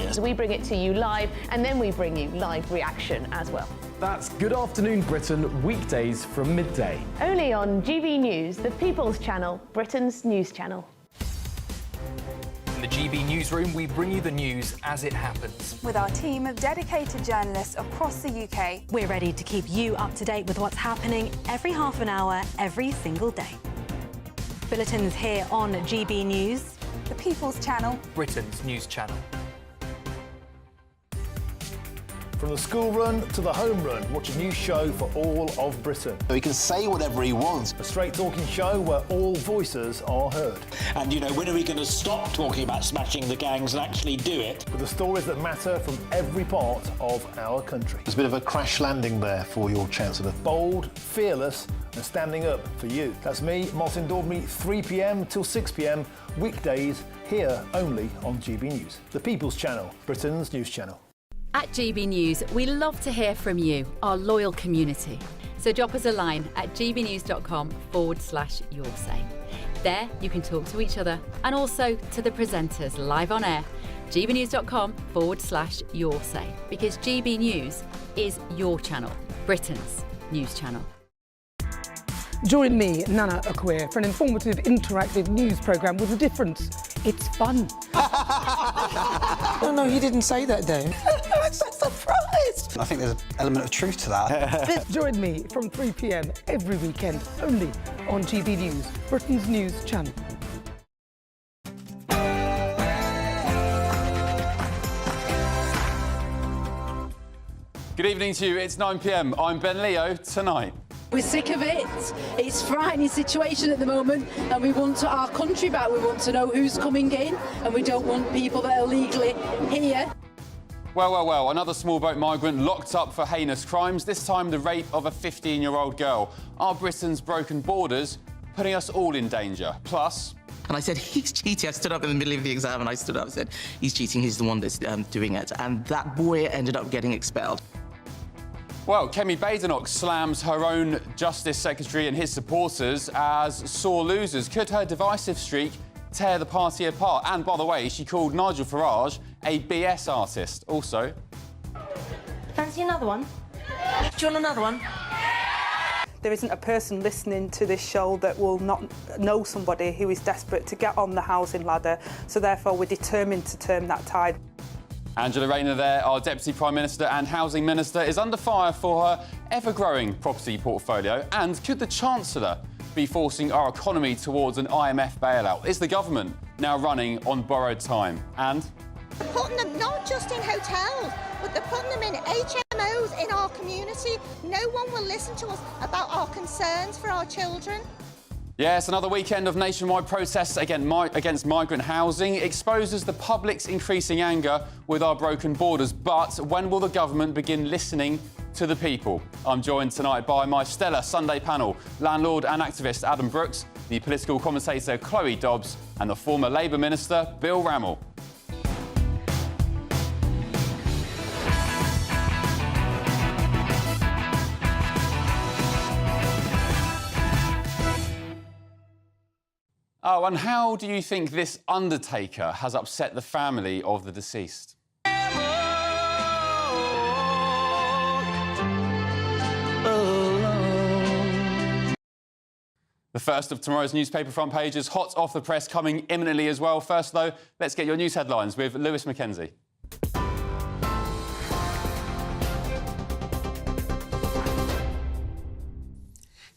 areas. We bring it to you live, and then we bring you live reaction as well. That's Good Afternoon Britain, weekdays from midday. Only on GB News, the People's Channel, Britain's news channel. In the GB Newsroom, we bring you the news as it happens. With our team of dedicated journalists across the UK. We're ready to keep you up to date with what's happening every half an hour, every single day. Bulletins here on GB News. The People's Channel. Britain's news channel. From the school run to the home run, watch a new show for all of Britain. He can say whatever he wants. A straight talking show where all voices are heard. And, you know, when are we going to stop talking about smashing the gangs and actually do it? With the stories that matter from every part of our country. There's a bit of a crash landing there for your Chancellor. Bold, fearless and standing up for you. That's me, Martin Dordney, 3 p.m. till 6 p.m, weekdays, here only on GB News. The People's Channel, Britain's news channel. At GB News, we love to hear from you, our loyal community. So drop us a line at gbnews.com/your say. There you can talk to each other and also to the presenters live on air. gbnews.com/your say, because GB News is your channel, Britain's news channel. Join me, Nana Akwe, for an informative, interactive news programme with a difference. It's fun. No, you didn't say that, Dave. I'm so surprised. I think there's an element of truth to that. Join me from 3 p.m. every weekend, only on GB News, Britain's news channel. Good evening to you. It's 9 p.m. I'm Ben Leo. Tonight, we're sick of it. It's a frightening situation at the moment, and we want our country back. We want to know who's coming in, and we don't want people that are illegally here. Well, another small boat migrant locked up for heinous crimes, this time the rape of a 15-year-old girl. Are Britain's broken borders putting us all in danger? Plus... And I said, he's cheating. I stood up in the middle of the exam and I stood up and said, he's cheating, he's the one that's doing it. And that boy ended up getting expelled. Well, Kemi Badenoch slams her own Justice Secretary and his supporters as sore losers. Could her divisive streak tear the party apart? And, by the way, she called Nigel Farage a BS artist. Also... Fancy another one? Do you want another one? There isn't a person listening to this show that will not know somebody who is desperate to get on the housing ladder, so therefore we're determined to turn that tide. Angela Rayner there, our Deputy Prime Minister and Housing Minister, is under fire for her ever-growing property portfolio. And could the Chancellor be forcing our economy towards an IMF bailout? Is the government now running on borrowed time? And... They're putting them not just in hotels, but they're putting them in HMOs in our community. No one will listen to us about our concerns for our children. Yes, another weekend of nationwide protests against migrant housing exposes the public's increasing anger with our broken borders. But when will the government begin listening to the people? I'm joined tonight by my stellar Sunday panel, landlord and activist Adam Brooks, the political commentator Chloe Dobbs and the former Labour Minister Bill Rammell. Oh, and how do you think this undertaker has upset the family of the deceased? The first of tomorrow's newspaper front pages, hot off the press, coming imminently as well. First, though, let's get your news headlines with Lewis Mackenzie.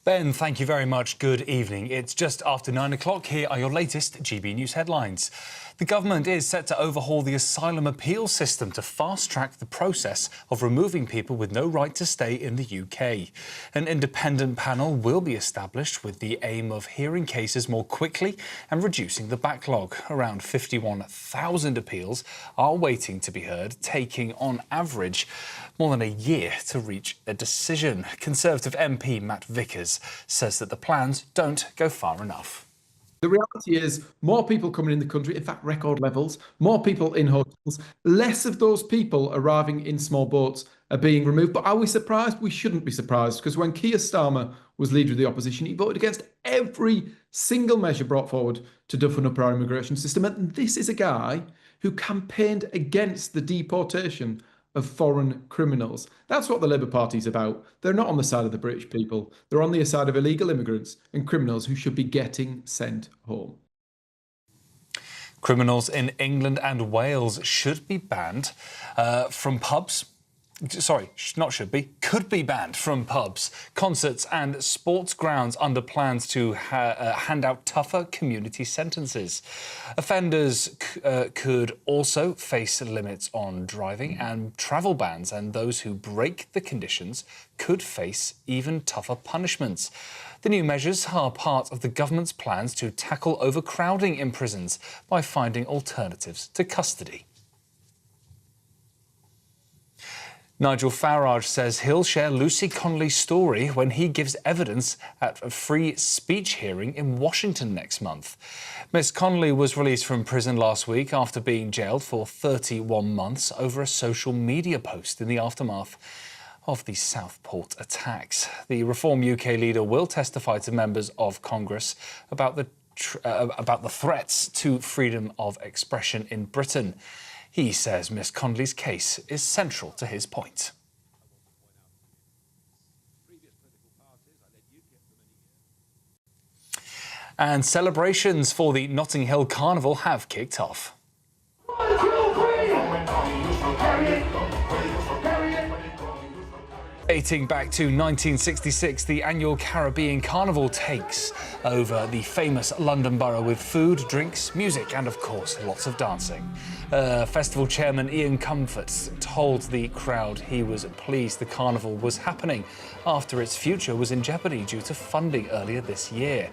Ben, thank you very much. Good evening. It's just after 9 o'clock. Here are your latest GB News headlines. The government is set to overhaul the asylum appeal system to fast-track the process of removing people with no right to stay in the UK. An independent panel will be established with the aim of hearing cases more quickly and reducing the backlog. Around 51,000 appeals are waiting to be heard, taking on average more than a year to reach a decision. Conservative MP Matt Vickers says that the plans don't go far enough. The reality is more people coming in the country, in fact, record levels, more people in hotels, less of those people arriving in small boats are being removed. But are we surprised? We shouldn't be surprised, because when Keir Starmer was leader of the opposition, he voted against every single measure brought forward to toughen up our immigration system. And this is a guy who campaigned against the deportation of foreign criminals. That's what the Labour Party's about. They're not on the side of the British people. They're on the side of illegal immigrants and criminals who should be getting sent home. Criminals in England and Wales should be banned from pubs. Sorry, not should be, could be banned from pubs, concerts and sports grounds under plans to hand out tougher community sentences. Offenders could also face limits on driving and travel bans, and those who break the conditions could face even tougher punishments. The new measures are part of the government's plans to tackle overcrowding in prisons by finding alternatives to custody. Nigel Farage says he'll share Lucy Connolly's story when he gives evidence at a free speech hearing in Washington next month. Miss Connolly was released from prison last week after being jailed for 31 months over a social media post in the aftermath of the Southport attacks. The Reform UK leader will testify to members of Congress about the threats to freedom of expression in Britain. He says Miss Connolly's case is central to his point. And celebrations for the Notting Hill Carnival have kicked off. 1, 2, 3. Dating back to 1966, the annual Caribbean Carnival takes over the famous London borough with food, drinks, music and, of course, lots of dancing. Festival chairman Ian Comforts told the crowd he was pleased the carnival was happening after its future was in jeopardy due to funding earlier this year.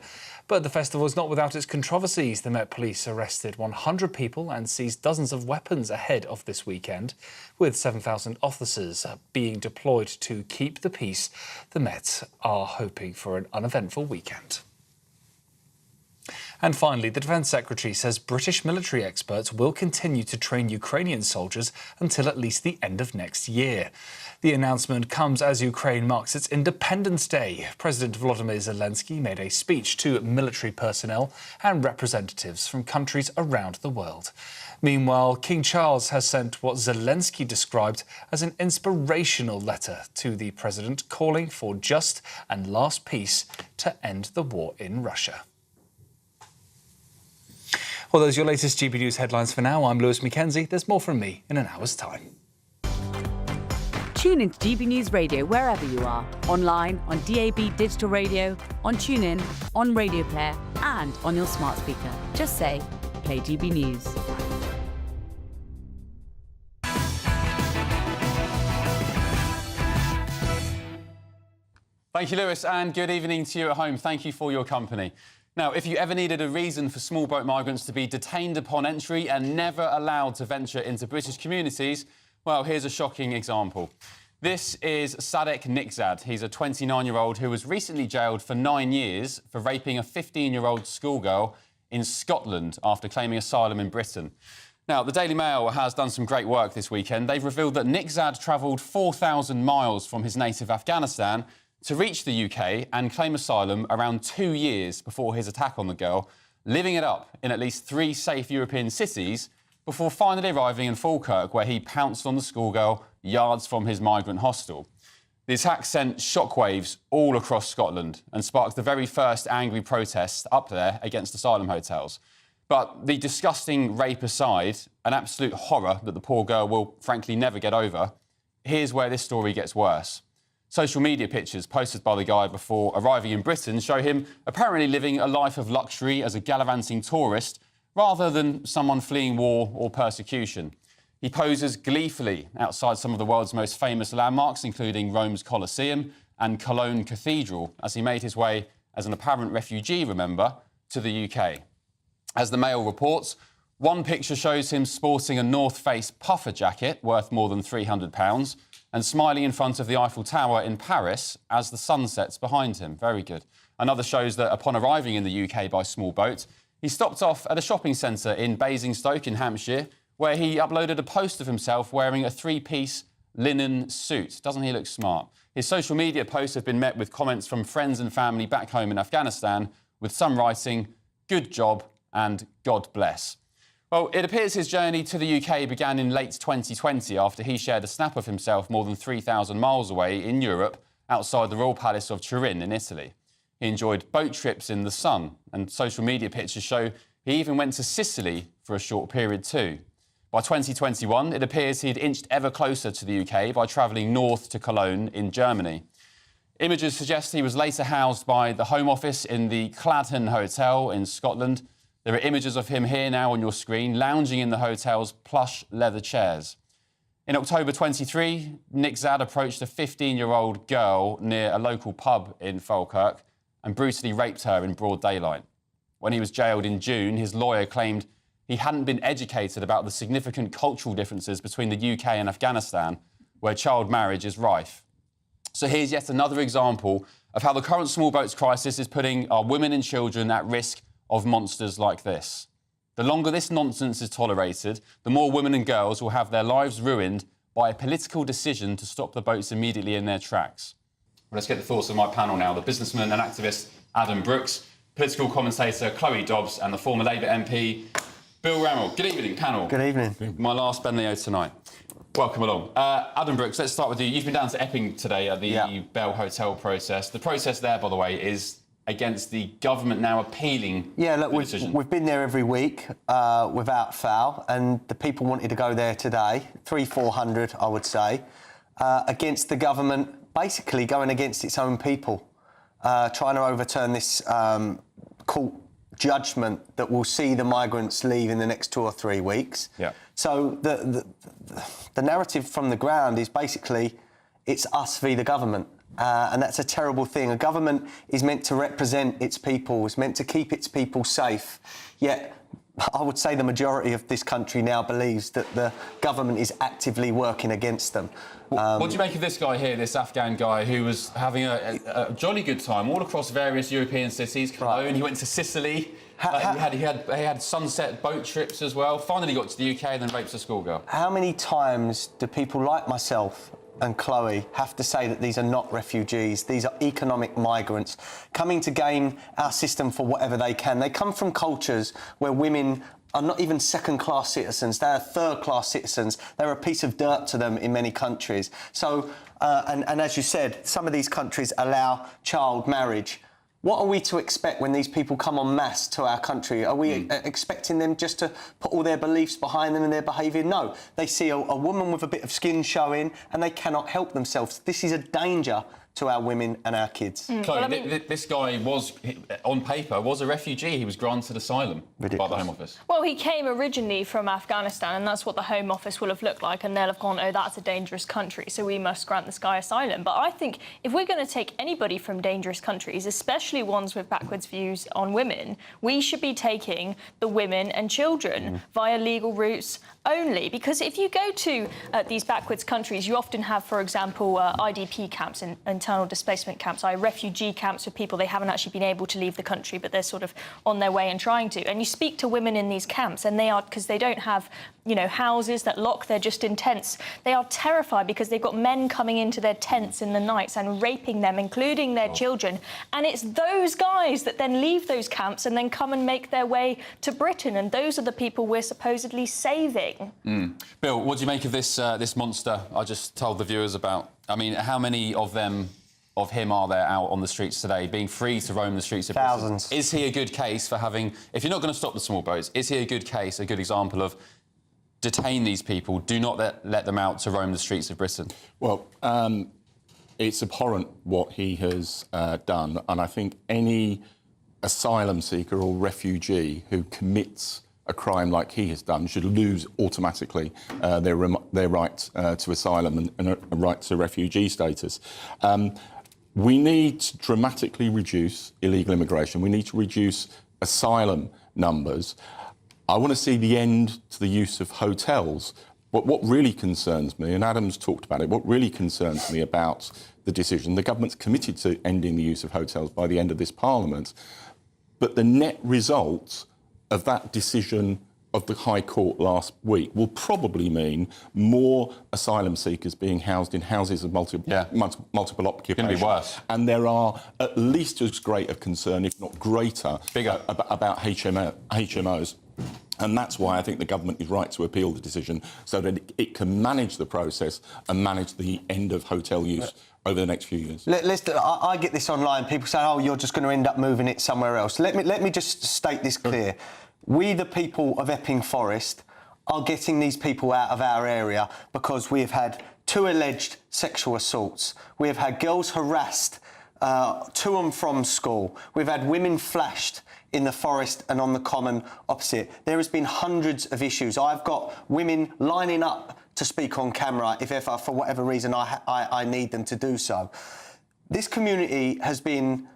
But the festival is not without its controversies. The Met Police arrested 100 people and seized dozens of weapons ahead of this weekend. With 7,000 officers being deployed to keep the peace, the Met are hoping for an uneventful weekend. And finally, the Defence Secretary says British military experts will continue to train Ukrainian soldiers until at least the end of next year. The announcement comes as Ukraine marks its Independence Day. President Volodymyr Zelensky made a speech to military personnel and representatives from countries around the world. Meanwhile, King Charles has sent what Zelensky described as an inspirational letter to the president, calling for just and last peace to end the war in Russia. Well, those are your latest GB News headlines for now. I'm Lewis Mackenzie. There's more from me in an hour's time. Tune into GB News Radio wherever you are. Online, on DAB digital radio, on TuneIn, on Radio Player and on your smart speaker. Just say, play GB News. Thank you, Lewis, and good evening to you at home. Thank you for your company. Now, if you ever needed a reason for small boat migrants to be detained upon entry and never allowed to venture into British communities, well, here's a shocking example. This is Sadek Nikzad. He's a 29-year-old who was recently jailed for 9 years for raping a 15-year-old schoolgirl in Scotland after claiming asylum in Britain. Now, the Daily Mail has done some great work this weekend. They've revealed that Nikzad travelled 4,000 miles from his native Afghanistan to reach the UK and claim asylum around 2 years before his attack on the girl, living it up in at least 3 safe European cities before finally arriving in Falkirk, where he pounced on the schoolgirl yards from his migrant hostel. The attack sent shockwaves all across Scotland and sparked the very first angry protests up there against asylum hotels. But the disgusting rape aside, an absolute horror that the poor girl will frankly never get over, here's where this story gets worse. Social media pictures posted by the guy before arriving in Britain show him apparently living a life of luxury as a gallivanting tourist rather than someone fleeing war or persecution. He poses gleefully outside some of the world's most famous landmarks, including Rome's Colosseum and Cologne Cathedral, as he made his way as an apparent refugee, remember, to the UK. As the Mail reports, one picture shows him sporting a North Face puffer jacket worth more than £300 and smiling in front of the Eiffel Tower in Paris as the sun sets behind him. Very good. Another shows that upon arriving in the UK by small boat, he stopped off at a shopping centre in Basingstoke in Hampshire, where he uploaded a post of himself wearing a 3-piece linen suit. Doesn't he look smart? His social media posts have been met with comments from friends and family back home in Afghanistan, with some writing, "Good job" and "God bless." Well, it appears his journey to the UK began in late 2020 after he shared a snap of himself more than 3,000 miles away in Europe outside the royal palace of Turin in Italy. He enjoyed boat trips in the sun, and social media pictures show he even went to Sicily for a short period too. By 2021, it appears he'd inched ever closer to the UK by travelling north to Cologne in Germany. Images suggest he was later housed by the Home Office in the Cladhen Hotel in Scotland. There are images of him here now on your screen, lounging in the hotel's plush leather chairs. In October 23, Nick Zad approached a 15-year-old girl near a local pub in Falkirk and brutally raped her in broad daylight. When he was jailed in June, his lawyer claimed he hadn't been educated about the significant cultural differences between the UK and Afghanistan, where child marriage is rife. So here's yet another example of how the current small boats crisis is putting our women and children at risk of monsters like this. The longer this nonsense is tolerated, the more women and girls will have their lives ruined by a political decision to stop the boats immediately in their tracks. Well, let's get the thoughts of my panel now. The businessman and activist Adam Brooks, political commentator Chloe Dobbs and the former Labour MP Bill Rammell. Good evening, panel. Good evening. My last Ben Leo tonight. Welcome along. Adam Brooks, let's start with you. You've been down to Epping today at the Bell Hotel protest. The protest there, by the way, is against the government now appealing the decision. We've been there every week without fail, and the people wanted to go there today, 300-400, I would say, against the government, basically going against its own people, trying to overturn this court judgment that will see the migrants leave in the next 2 or 3 weeks. Yeah. So the narrative from the ground is basically it's us v the government. And that's a terrible thing. A government is meant to represent its people, is meant to keep its people safe. Yet, I would say the majority of this country now believes that the government is actively working against them. What do you make of this guy here, this Afghan guy who was having a jolly good time all across various European cities? Cologne, right. He went to Sicily. He had sunset boat trips as well. Finally got to the UK and then rapes a schoolgirl. How many times do people like myself and Chloe have to say that these are not refugees, these are economic migrants coming to game our system for whatever they can? They come from cultures where women are not even second-class citizens, they are third-class citizens. They're a piece of dirt to them in many countries. So, and as you said, some of these countries allow child marriage. What are we to expect when these people come en masse to our country? Are we expecting them just to put all their beliefs behind them and their behaviour? No. They see a woman with a bit of skin showing and they cannot help themselves. This is a danger to our women and our kids. Chloe, this guy was, on paper, was a refugee. He was granted asylum by the Home Office. Well, he came originally from Afghanistan, and that's what the Home Office will have looked like, and they'll have gone, oh, that's a dangerous country, so we must grant this guy asylum. But I think if we're going to take anybody from dangerous countries, especially ones with backwards views on women, we should be taking the women and children via legal routes only. Because if you go to these backwards countries, you often have, for example, IDP camps and internal displacement camps, refugee camps for people they haven't actually been able to leave the country, but they're sort of on their way and trying to. And you speak to women in these camps, and they are, because they don't have, you know, houses that lock, they're just in tents. They are terrified because they've got men coming into their tents in the nights and raping them, including their children. And it's those guys that then leave those camps and then come and make their way to Britain. And those are the people we're supposedly saving. Bill, what do you make of this this monster I just told the viewers about? I mean, how many of him are there out on the streets today, being free to roam the streets of Britain? Thousands. Is he a good case for having... If you're not going to stop the small boats, is he a good case, a good example of detain these people, do not let them out to roam the streets of Britain? Well, it's abhorrent what he has done, and I think any asylum seeker or refugee who commits a crime like he has done should lose automatically their right to asylum and a right to refugee status. We need to dramatically reduce illegal immigration. We need to reduce asylum numbers. I want to see the end to the use of hotels. But what really concerns me, and Adam's talked about it, what really concerns me about the decision, the government's committed to ending the use of hotels by the end of this Parliament, but the net result of that decision of the High Court last week will probably mean more asylum seekers being housed in houses of multiple occupation. It's going to be worse. And there are at least as great a concern, if not greater, about HMOs. And that's why I think the government is right to appeal the decision so that it can manage the process and manage the end of hotel use over the next few years. I get this online. People say, oh, you're just going to end up moving it somewhere else. Let me just state this clear. We, the people of Epping Forest, are getting these people out of our area because we have had 2 alleged sexual assaults. We have had girls harassed to and from school. We've had women flashed in the forest and on the common opposite. There has been hundreds of issues. I've got women lining up to speak on camera if ever, for whatever reason, I need them to do so. This community has been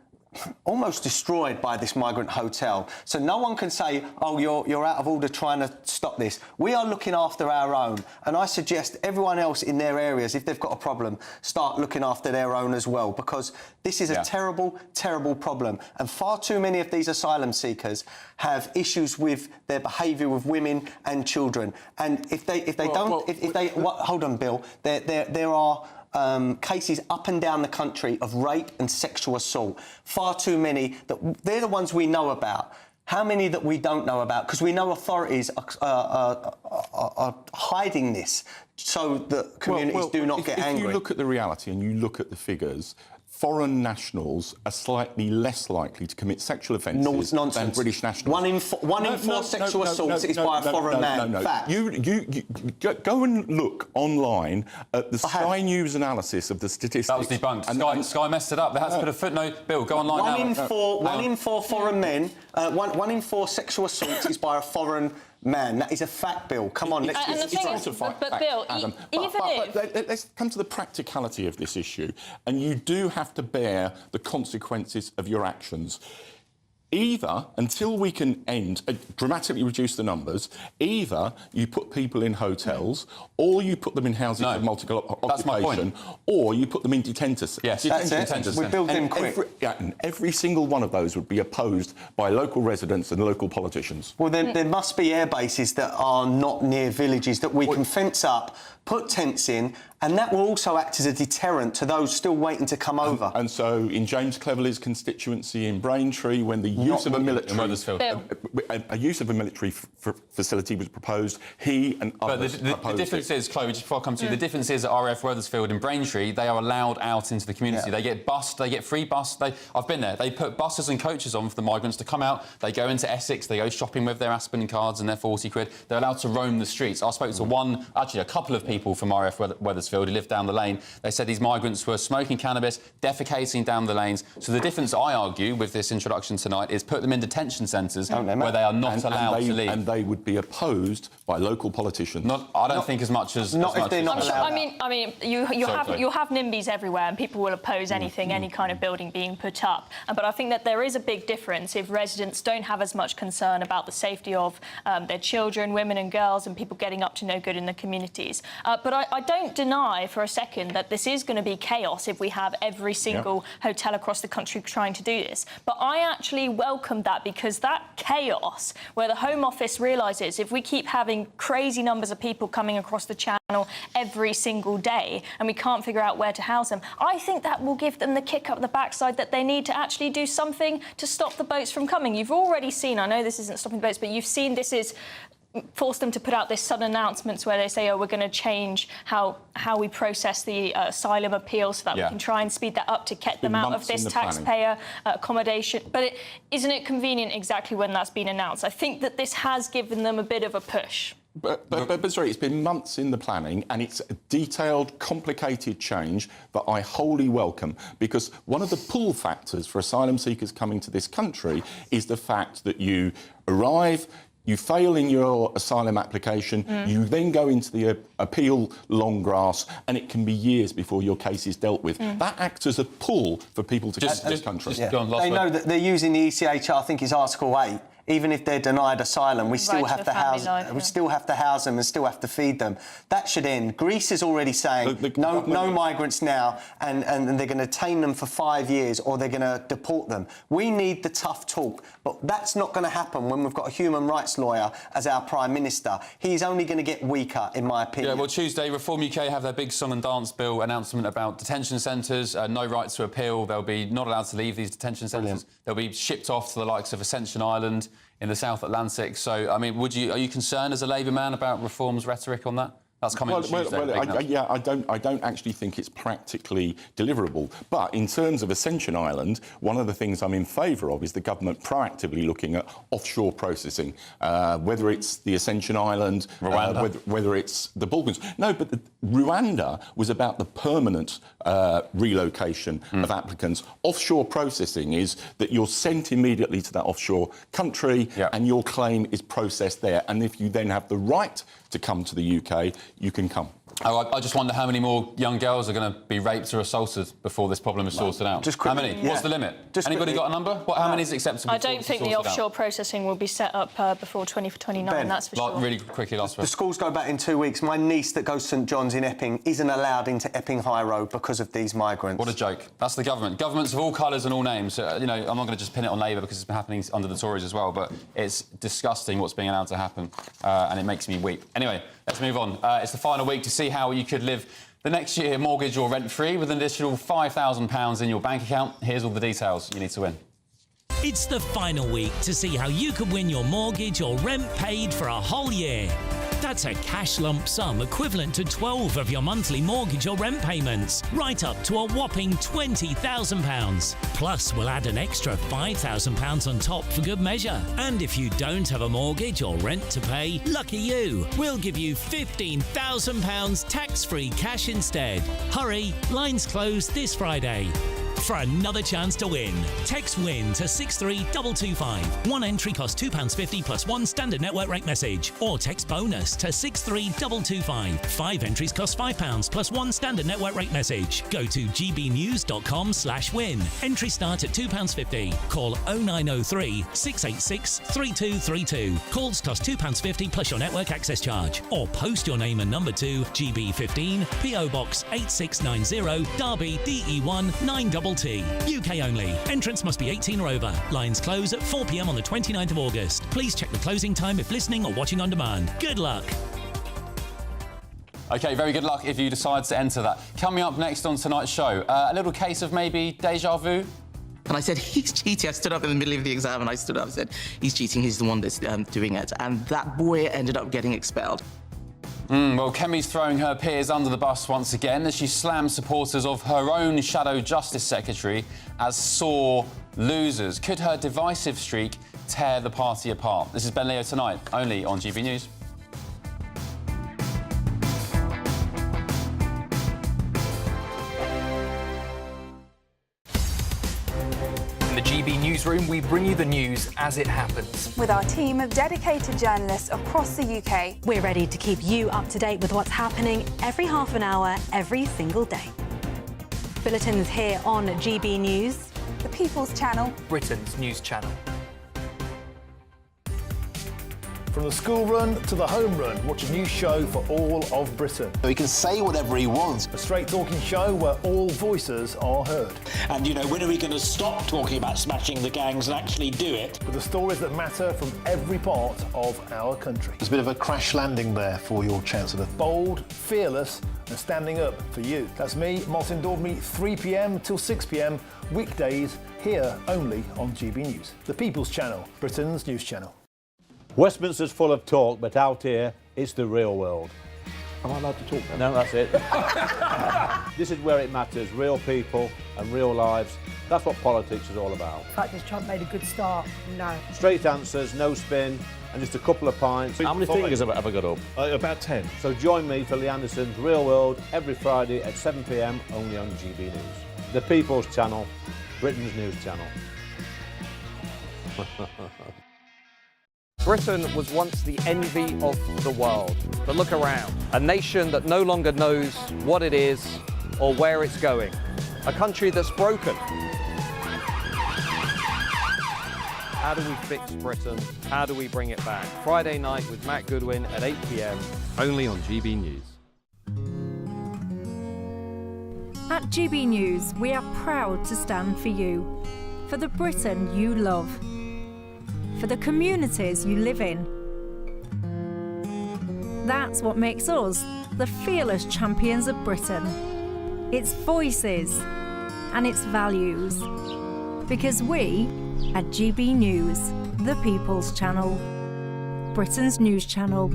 almost destroyed by this migrant hotel. So no one can say, oh, you're out of order trying to stop this. We are looking after our own. And I suggest everyone else in their areas, if they've got a problem, start looking after their own as well, because this is a terrible, terrible problem. And far too many of these asylum seekers have issues with their behaviour with women and children. And if they hold on, Bill, there are cases up and down the country of rape and sexual assault. Far too many. They're the ones we know about. How many that we don't know about? Because we know authorities are hiding this so that communities do not get angry. If you look at the reality and you look at the figures, foreign nationals are slightly less likely to commit sexual offences than British nationals. One in four sexual assaults is by a foreign man. Fact. You go and look online at the Sky News analysis of the statistics. That was debunked. Sky messed it up. They had to put a footnote. Bill, go online now. One in four foreign men, one in four sexual assaults is by a foreign man. That is a fact, Bill. Come on, let's but Bill, Adam. even if... Let's come to the practicality of this issue, and you do have to bear the consequences of your actions. Either, until we can dramatically reduce the numbers, either you put people in hotels, or you put them in houses of multiple occupation, or you put them in detention centres. Yes, that's it. We build them quick. Every single one of those would be opposed by local residents and local politicians. Well, there must be air bases that are not near villages that we can fence up, put tents in, and that will also act as a deterrent to those still waiting to come over. And so, in James Cleverley's constituency in Braintree, when the use of a military facility was proposed, he and others the difference is, Chloe, just before I come to you, the difference is at RAF Wethersfield in Braintree, they are allowed out into the community. They get bused, they get free bus. I've been there. They put buses and coaches on for the migrants to come out. They go into Essex. They go shopping with their Aspen cards and their 40 quid. They're allowed to roam the streets. I spoke to a couple of people from RAF Wethersfield who lived down the lane. They said these migrants were smoking cannabis, defecating down the lanes. So the difference, I argue, with this introduction tonight is put them in detention centres where they are not allowed to leave. And they would be opposed by local politicians. I don't think as much as... Not if they're not allowed. I mean, you have NIMBYs everywhere, and people will oppose anything, any kind of building being put up. But I think that there is a big difference if residents don't have as much concern about the safety of their children, women and girls, and people getting up to no good in the communities. But I don't deny for a second that this is going to be chaos if we have every single hotel across the country trying to do this. But I actually welcome that, because that chaos, where the Home Office realises if we keep having crazy numbers of people coming across the channel every single day and we can't figure out where to house them, I think that will give them the kick up the backside that they need to actually do something to stop the boats from coming. You've already seen, I know this isn't stopping boats, but you've seen this is force them to put out this sudden announcements where they say, oh, we're going to change how we process the asylum appeal so that we can try and speed that up to get them out of this taxpayer accommodation. But isn't it convenient exactly when that's been announced? I think that this has given them a bit of a push. But sorry, it's been months in the planning, and it's a detailed, complicated change that I wholly welcome, because one of the pull factors for asylum seekers coming to this country is the fact that you arrive, you fail in your asylum application, you then go into the appeal long grass, and it can be years before your case is dealt with. That acts as a pull for people to come to this country. They know that they're using the ECHR, I think it's Article 8. Even if they're denied asylum, we still have to house them. We still have to house them and still have to feed them. That should end. Greece is already saying no migrants now, and they're going to detain them for 5 years, or they're going to deport them. We need the tough talk, but that's not going to happen when we've got a human rights lawyer as our Prime Minister. He's only going to get weaker, in my opinion. Yeah, well, Tuesday, Reform UK have their big song and dance bill announcement about detention centres, no rights to appeal. They'll be not allowed to leave these detention centres. They'll be shipped off to the likes of Ascension Island in the South Atlantic. So, I mean, are you concerned as a Labour man about Reform's rhetoric on that? That's coming on Tuesday. I don't actually think it's practically deliverable. But in terms of Ascension Island, one of the things I'm in favour of is the government proactively looking at offshore processing, whether it's the Ascension Island, whether it's the Balkans. No, but Rwanda was about the permanent relocation of applicants. Offshore processing is that you're sent immediately to that offshore country and your claim is processed there. And if you then have the right to come to the UK, you can come. Oh, I just wonder how many more young girls are going to be raped or assaulted before this problem is sorted out. How many? What's the limit? Anybody got a number? How many is acceptable? I don't think the offshore processing will be set up before 2029, Ben, that's for sure. Really quickly, last one. The schools go back in 2 weeks. My niece that goes to St John's in Epping isn't allowed into Epping High Road because of these migrants. What a joke. That's the government. Governments of all colours and all names. You know, I'm not going to just pin it on Labour because it's been happening under the Tories as well, but it's disgusting what's being allowed to happen, and it makes me weep. Anyway, let's move on. It's the final week to see how you could live the next year mortgage or rent-free with an additional £5,000 in your bank account. Here's all the details you need to win. It's the final week to see how you could win your mortgage or rent paid for a whole year. That's a cash lump sum equivalent to 12 of your monthly mortgage or rent payments, right up to a whopping £20,000. Plus, we'll add an extra £5,000 on top for good measure. And if you don't have a mortgage or rent to pay, lucky you, we'll give you £15,000 tax-free cash instead. Hurry, lines close this Friday. For another chance to win, text WIN to 63225. One entry costs £2.50 plus one standard network rate message. Or text BONUS to 63225. 5 entries cost £5 plus one standard network rate message. Go to gbnews.com/win. Entries start at £2.50. Call 0903 686 3232. Calls cost £2.50 plus your network access charge. Or post your name and number to GB15 PO Box 8690 Derby DE1 9TT. UK only. Entrance must be 18 or over. Lines close at 4 p.m. on the 29th of August. Please check the closing time if listening or watching on demand. Good luck. OK, very good luck if you decide to enter that. Coming up next on tonight's show, a little case of maybe deja vu. And I said, he's cheating. I stood up in the middle of the exam and I stood up and said, he's cheating, he's the one that's doing it. And that boy ended up getting expelled. Well, Kemi's throwing her peers under the bus once again as she slams supporters of her own Shadow Justice Secretary as sore losers. Could her divisive streak tear the party apart? This is Ben Leo Tonight, only on GB News. In the GB Newsroom, we bring you the news as it happens. With our team of dedicated journalists across the UK. We're ready to keep you up to date with what's happening every half an hour, every single day. Bulletins here on GB News. The People's Channel. Britain's news channel. From the school run to the home run, watch a new show for all of Britain. So he can say whatever he wants. A straight-talking show where all voices are heard. And, you know, when are we going to stop talking about smashing the gangs and actually do it? With the stories that matter from every part of our country. There's a bit of a crash landing there for your Chancellor. Bold, fearless and standing up for you. That's me, Martin Dordme, 3 p.m. till 6 p.m. weekdays here only on GB News. The People's Channel, Britain's news channel. Westminster's full of talk, but out here, it's the real world. Am I allowed to talk then? No, that's it. This is where it matters, real people and real lives. That's what politics is all about. The fact is Trump made a good start, no. Straight answers, no spin, and just a couple of pints. How many fingers have I got up? About 10. So join me for Lee Anderson's Real World every Friday at 7 p.m. only on GB News. The People's Channel, Britain's news channel. Britain was once the envy of the world. But look around. A nation that no longer knows what it is or where it's going. A country that's broken. How do we fix Britain? How do we bring it back? Friday night with Matt Goodwin at 8 p.m. only on GB News. At GB News, we are proud to stand for you. For the Britain you love. For the communities you live in. That's what makes us the fearless champions of Britain. Its voices and its values. Because we, at GB News, The People's Channel, Britain's news channel.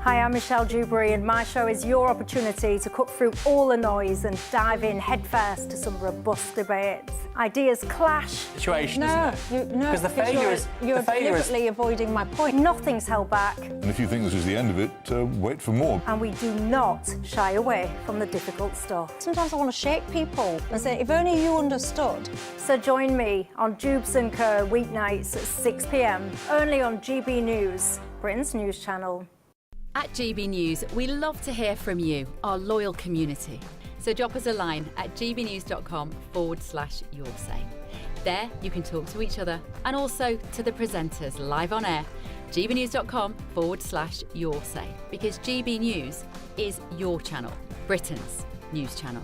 Hi, I'm Michelle Dewberry, and my show is your opportunity to cut through all the noise and dive in headfirst to some robust debates. Ideas clash. Situation, isn't it? Because the failure is you're deliberately avoiding my point. Nothing's held back, And if you think this is the end of it, wait for more. and we do not shy away from the difficult stuff. Sometimes I want to shake people and say, if only you understood. So join me on Jubes and Kerr weeknights at 6 p.m. only on GB News, Britain's news channel. At GB News, we love to hear from you, our loyal community. So drop us a line at gbnews.com/yoursay. There you can talk to each other and also to the presenters live on air. gbnews.com/yoursay, because GB News is your channel, Britain's news channel.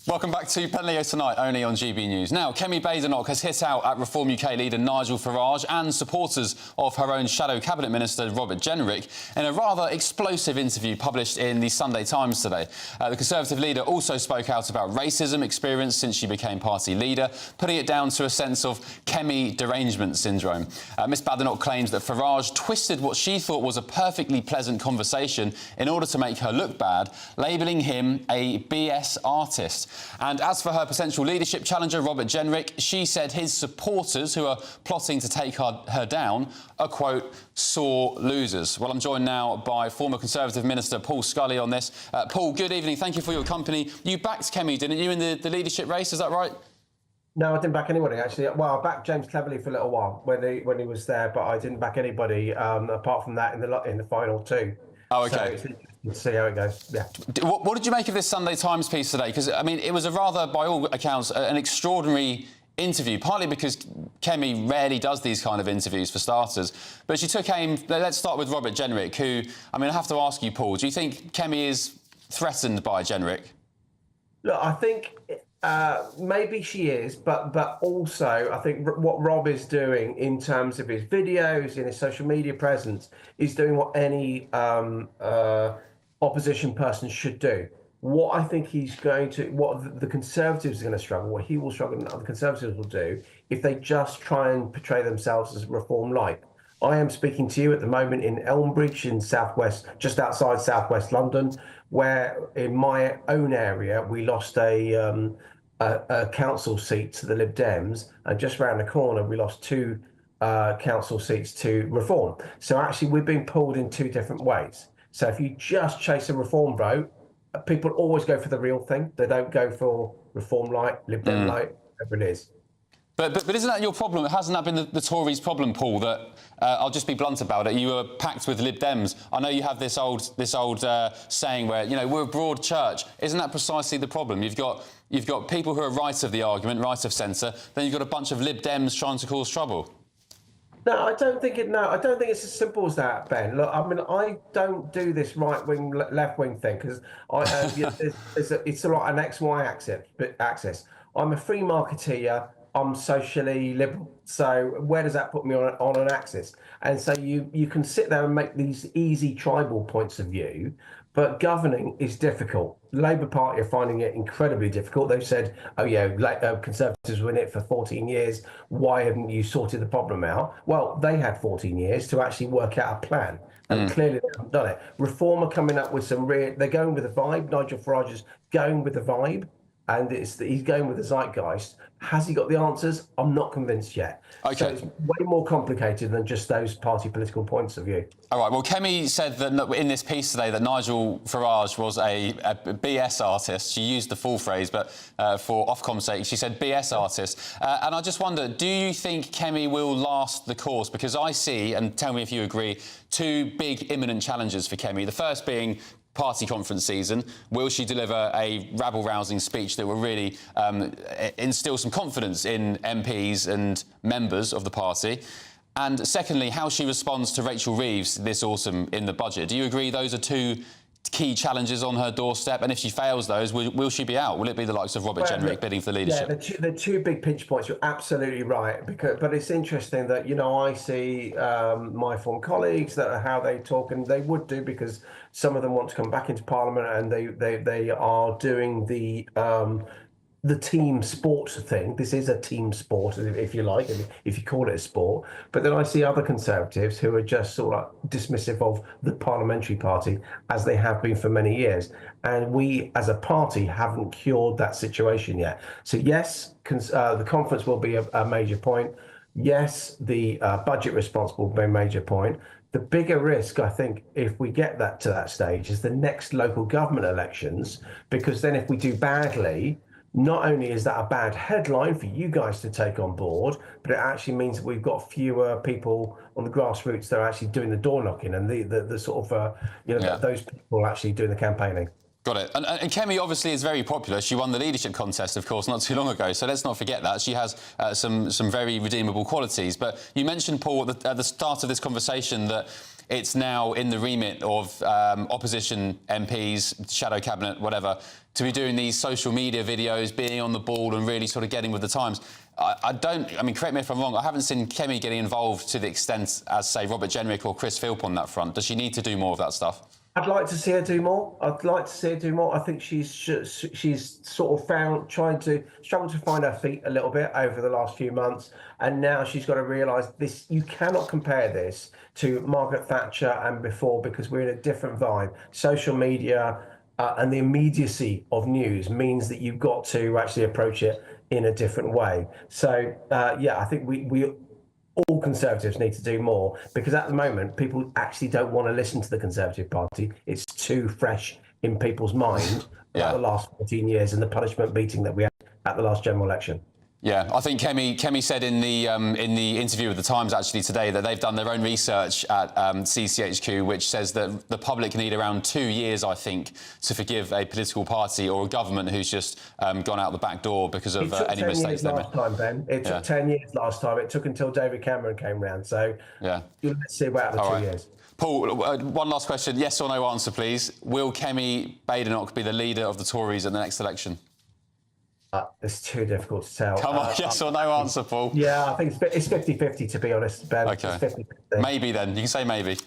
Welcome back to Penleo Tonight, only on GB News. Now, Kemi Badenoch has hit out at Reform UK leader Nigel Farage and supporters of her own shadow cabinet minister Robert Jenrick in a rather explosive interview published in the Sunday Times today. The Conservative leader also spoke out about racism experienced since she became party leader, putting it down to a sense of Kemi derangement syndrome. Miss Badenoch claims that Farage twisted what she thought was a perfectly pleasant conversation in order to make her look bad, labelling him a BS artist. And as for her potential leadership challenger, Robert Jenrick, she said his supporters, who are plotting to take her down, are, quote, sore losers. Well, I'm joined now by former Conservative Minister Paul Scully on this. Paul, good evening. Thank you for your company. You backed Kemi, didn't you, in the leadership race? Is that right? No, I didn't back anybody, actually. Well, I backed James Cleverly for a little while when he was there, but I didn't back anybody apart from that in the final two. Oh, OK. So let's see how it goes. Yeah. What did you make of this Sunday Times piece today? Because, I mean, it was a rather, by all accounts, an extraordinary interview, partly because Kemi rarely does these kind of interviews, for starters. But she took aim... Let's start with Robert Jenrick, who... I mean, I have to ask you, Paul, do you think Kemi is threatened by Jenrick? Look, I think... maybe she is, but also I think what Rob is doing in terms of his videos, in his social media presence, is doing what any opposition person should do. What I think what the Conservatives are going to struggle, what he will struggle and other Conservatives will do, if they just try and portray themselves as reform-like. I am speaking to you at the moment in Elmbridge in southwest, just outside southwest London, where in my own area we lost a council seat to the Lib Dems, and just round the corner we lost two council seats to Reform. So actually we're being pulled in two different ways. So if you just chase a Reform vote, people always go for the real thing. They don't go for Reform light, Lib Dem light, whatever it is. But isn't that your problem? Hasn't that been the Tories' problem, Paul? That I'll just be blunt about it. You were packed with Lib Dems. I know you have this old saying where, you know, we're a broad church. Isn't that precisely the problem? You've got people who are right of the argument, right of centre. Then you've got a bunch of Lib Dems trying to cause trouble. No, I don't think it's as simple as that, Ben. Look, I mean, I don't do this right wing, left wing thing because it's sort of like an XY axis. I'm a free marketeer. I'm socially liberal. So where does that put me on an axis? And so you can sit there and make these easy tribal points of view, but governing is difficult. The Labour Party are finding it incredibly difficult. They've said, oh yeah, Conservatives were in it for 14 years. Why haven't you sorted the problem out? Well, they had 14 years to actually work out a plan. And clearly they haven't done it. Reform are coming up with they're going with the vibe. Nigel Farage is going with the vibe. And he's going with the zeitgeist. Has he got the answers? I'm not convinced yet. Okay. So it's way more complicated than just those party political points of view. All right. Well, Kemi said that in this piece today that Nigel Farage was a BS artist. She used the full phrase, but for Ofcom's sake, she said BS artist. And I just wonder, do you think Kemi will last the course? Because I see, and tell me if you agree, two big imminent challenges for Kemi. The first being party conference season. Will she deliver a rabble-rousing speech that will really instill some confidence in MPs and members of the party? And secondly, how she responds to Rachel Reeves this autumn in the budget. Do you agree those are two key challenges on her doorstep? And if she fails those, will she be out? Will it be the likes of Robert Jenrick bidding for the leadership? Yeah, the two big pinch points. You're absolutely right. But it's interesting that, you know, I see my former colleagues that how they talk, and they would do, because some of them want to come back into Parliament, and they are doing the team sport thing. This is a team sport, if you like, if you call it a sport. But then I see other Conservatives who are just sort of dismissive of the parliamentary party, as they have been for many years. And we, as a party, haven't cured that situation yet. So yes, the conference will be a major point. Yes, the budget response will be a major point. The bigger risk, I think, if we get to that stage, is the next local government elections, because then if we do badly, not only is that a bad headline for you guys to take on board, but it actually means that we've got fewer people on the grassroots that are actually doing the door knocking, and the sort of, those people actually doing the campaigning. Got it. And Kemi obviously is very popular. She won the leadership contest, of course, not too long ago. So let's not forget that. She has some very redeemable qualities. But you mentioned, Paul, at the start of this conversation that it's now in the remit of opposition MPs, shadow cabinet, whatever, to be doing these social media videos, being on the ball and really sort of getting with the times. I mean, correct me if I'm wrong, I haven't seen Kemi getting involved to the extent as, say, Robert Jenrick or Chris Philp on that front. Does she need to do more of that stuff? I'd like to see her do more. I think she's sort of struggled to find her feet a little bit over the last few months, and now she's got to realise this. You cannot compare this to Margaret Thatcher and before, because we're in a different vibe. Social media and the immediacy of news means that you've got to actually approach it in a different way. So I think we all Conservatives need to do more, because at the moment people actually don't want to listen to the Conservative Party. It's too fresh in people's mind about the last 14 years and the punishment beating that we had at the last general election. Yeah, I think Kemi said in the interview with the Times actually today that they've done their own research at CCHQ, which says that the public need around 2 years, I think, to forgive a political party or a government who's just gone out the back door because of any mistakes they made. It took 10 years last time. It took until David Cameron came round. So let's see about the 2 years. Paul, one last question. Yes or no answer, please. Will Kemi Badenoch be the leader of the Tories in the next election? It's too difficult to tell. Come on, yes or no answer, Paul. Yeah, I think it's 50-50, to be honest, Ben. OK. It's 50-50. Maybe then. You can say maybe.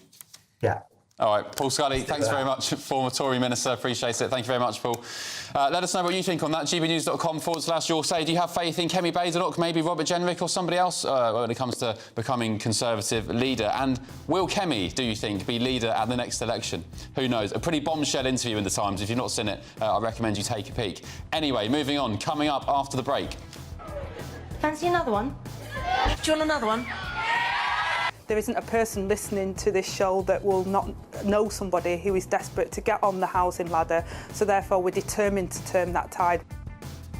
Yeah. All right, Paul Scully, thanks very much, former Tory Minister. Appreciate it. Thank you very much, Paul. Let us know what you think on that. gbnews.com/Your Say. Do you have faith in Kemi Badenoch, maybe Robert Jenrick or somebody else when it comes to becoming Conservative leader? And will Kemi, do you think, be leader at the next election? Who knows? A pretty bombshell interview in the Times. If you've not seen it, I recommend you take a peek. Anyway, moving on. Coming up after the break. Fancy another one? Do you want another one? There isn't a person listening to this show that will not know somebody who is desperate to get on the housing ladder, so therefore we're determined to turn that tide.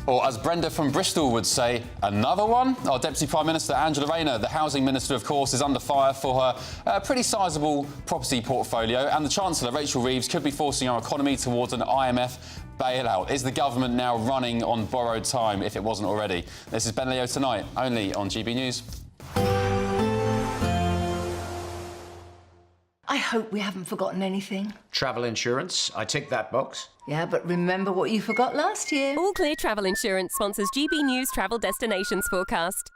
Or as Brenda from Bristol would say, another one? Our Deputy Prime Minister Angela Rayner, the Housing Minister, of course, is under fire for her pretty sizable property portfolio, and the Chancellor, Rachel Reeves, could be forcing our economy towards an IMF bailout. Is the government now running on borrowed time, if it wasn't already? This is Ben Leo Tonight, only on GB News. I hope we haven't forgotten anything. Travel insurance, I tick that box. Yeah, but remember what you forgot last year. All Clear Travel Insurance sponsors GB News Travel Destinations Forecast.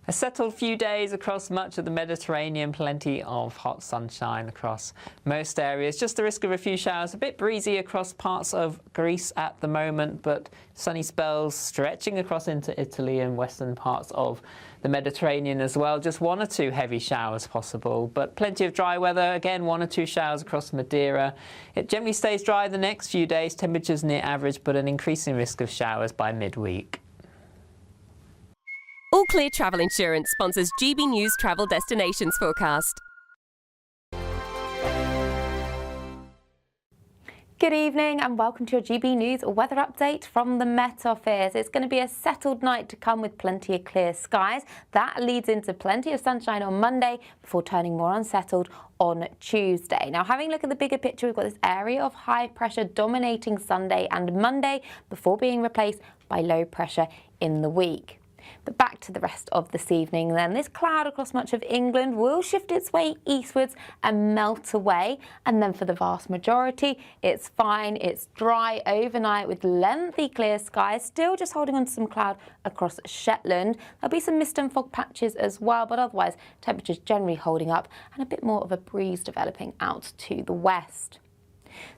A settled few days across much of the Mediterranean, plenty of hot sunshine across most areas. Just the risk of a few showers, a bit breezy across parts of Greece at the moment, but sunny spells stretching across into Italy and western parts of the Mediterranean as well. Just one or two heavy showers possible, but plenty of dry weather. Again, one or two showers across Madeira. It generally stays dry the next few days, temperatures near average, but an increasing risk of showers by midweek. All Clear Travel Insurance sponsors GB News Travel Destinations Forecast. Good evening and welcome to your GB News weather update from the Met Office. It's going to be a settled night to come with plenty of clear skies. That leads into plenty of sunshine on Monday before turning more unsettled on Tuesday. Now, having a look at the bigger picture, we've got this area of high pressure dominating Sunday and Monday before being replaced by low pressure in the week. But back to the rest of this evening then. This cloud across much of England will shift its way eastwards and melt away. And then for the vast majority, it's fine, it's dry overnight with lengthy clear skies, still just holding on to some cloud across Shetland. There'll be some mist and fog patches as well, but otherwise temperatures generally holding up and a bit more of a breeze developing out to the west.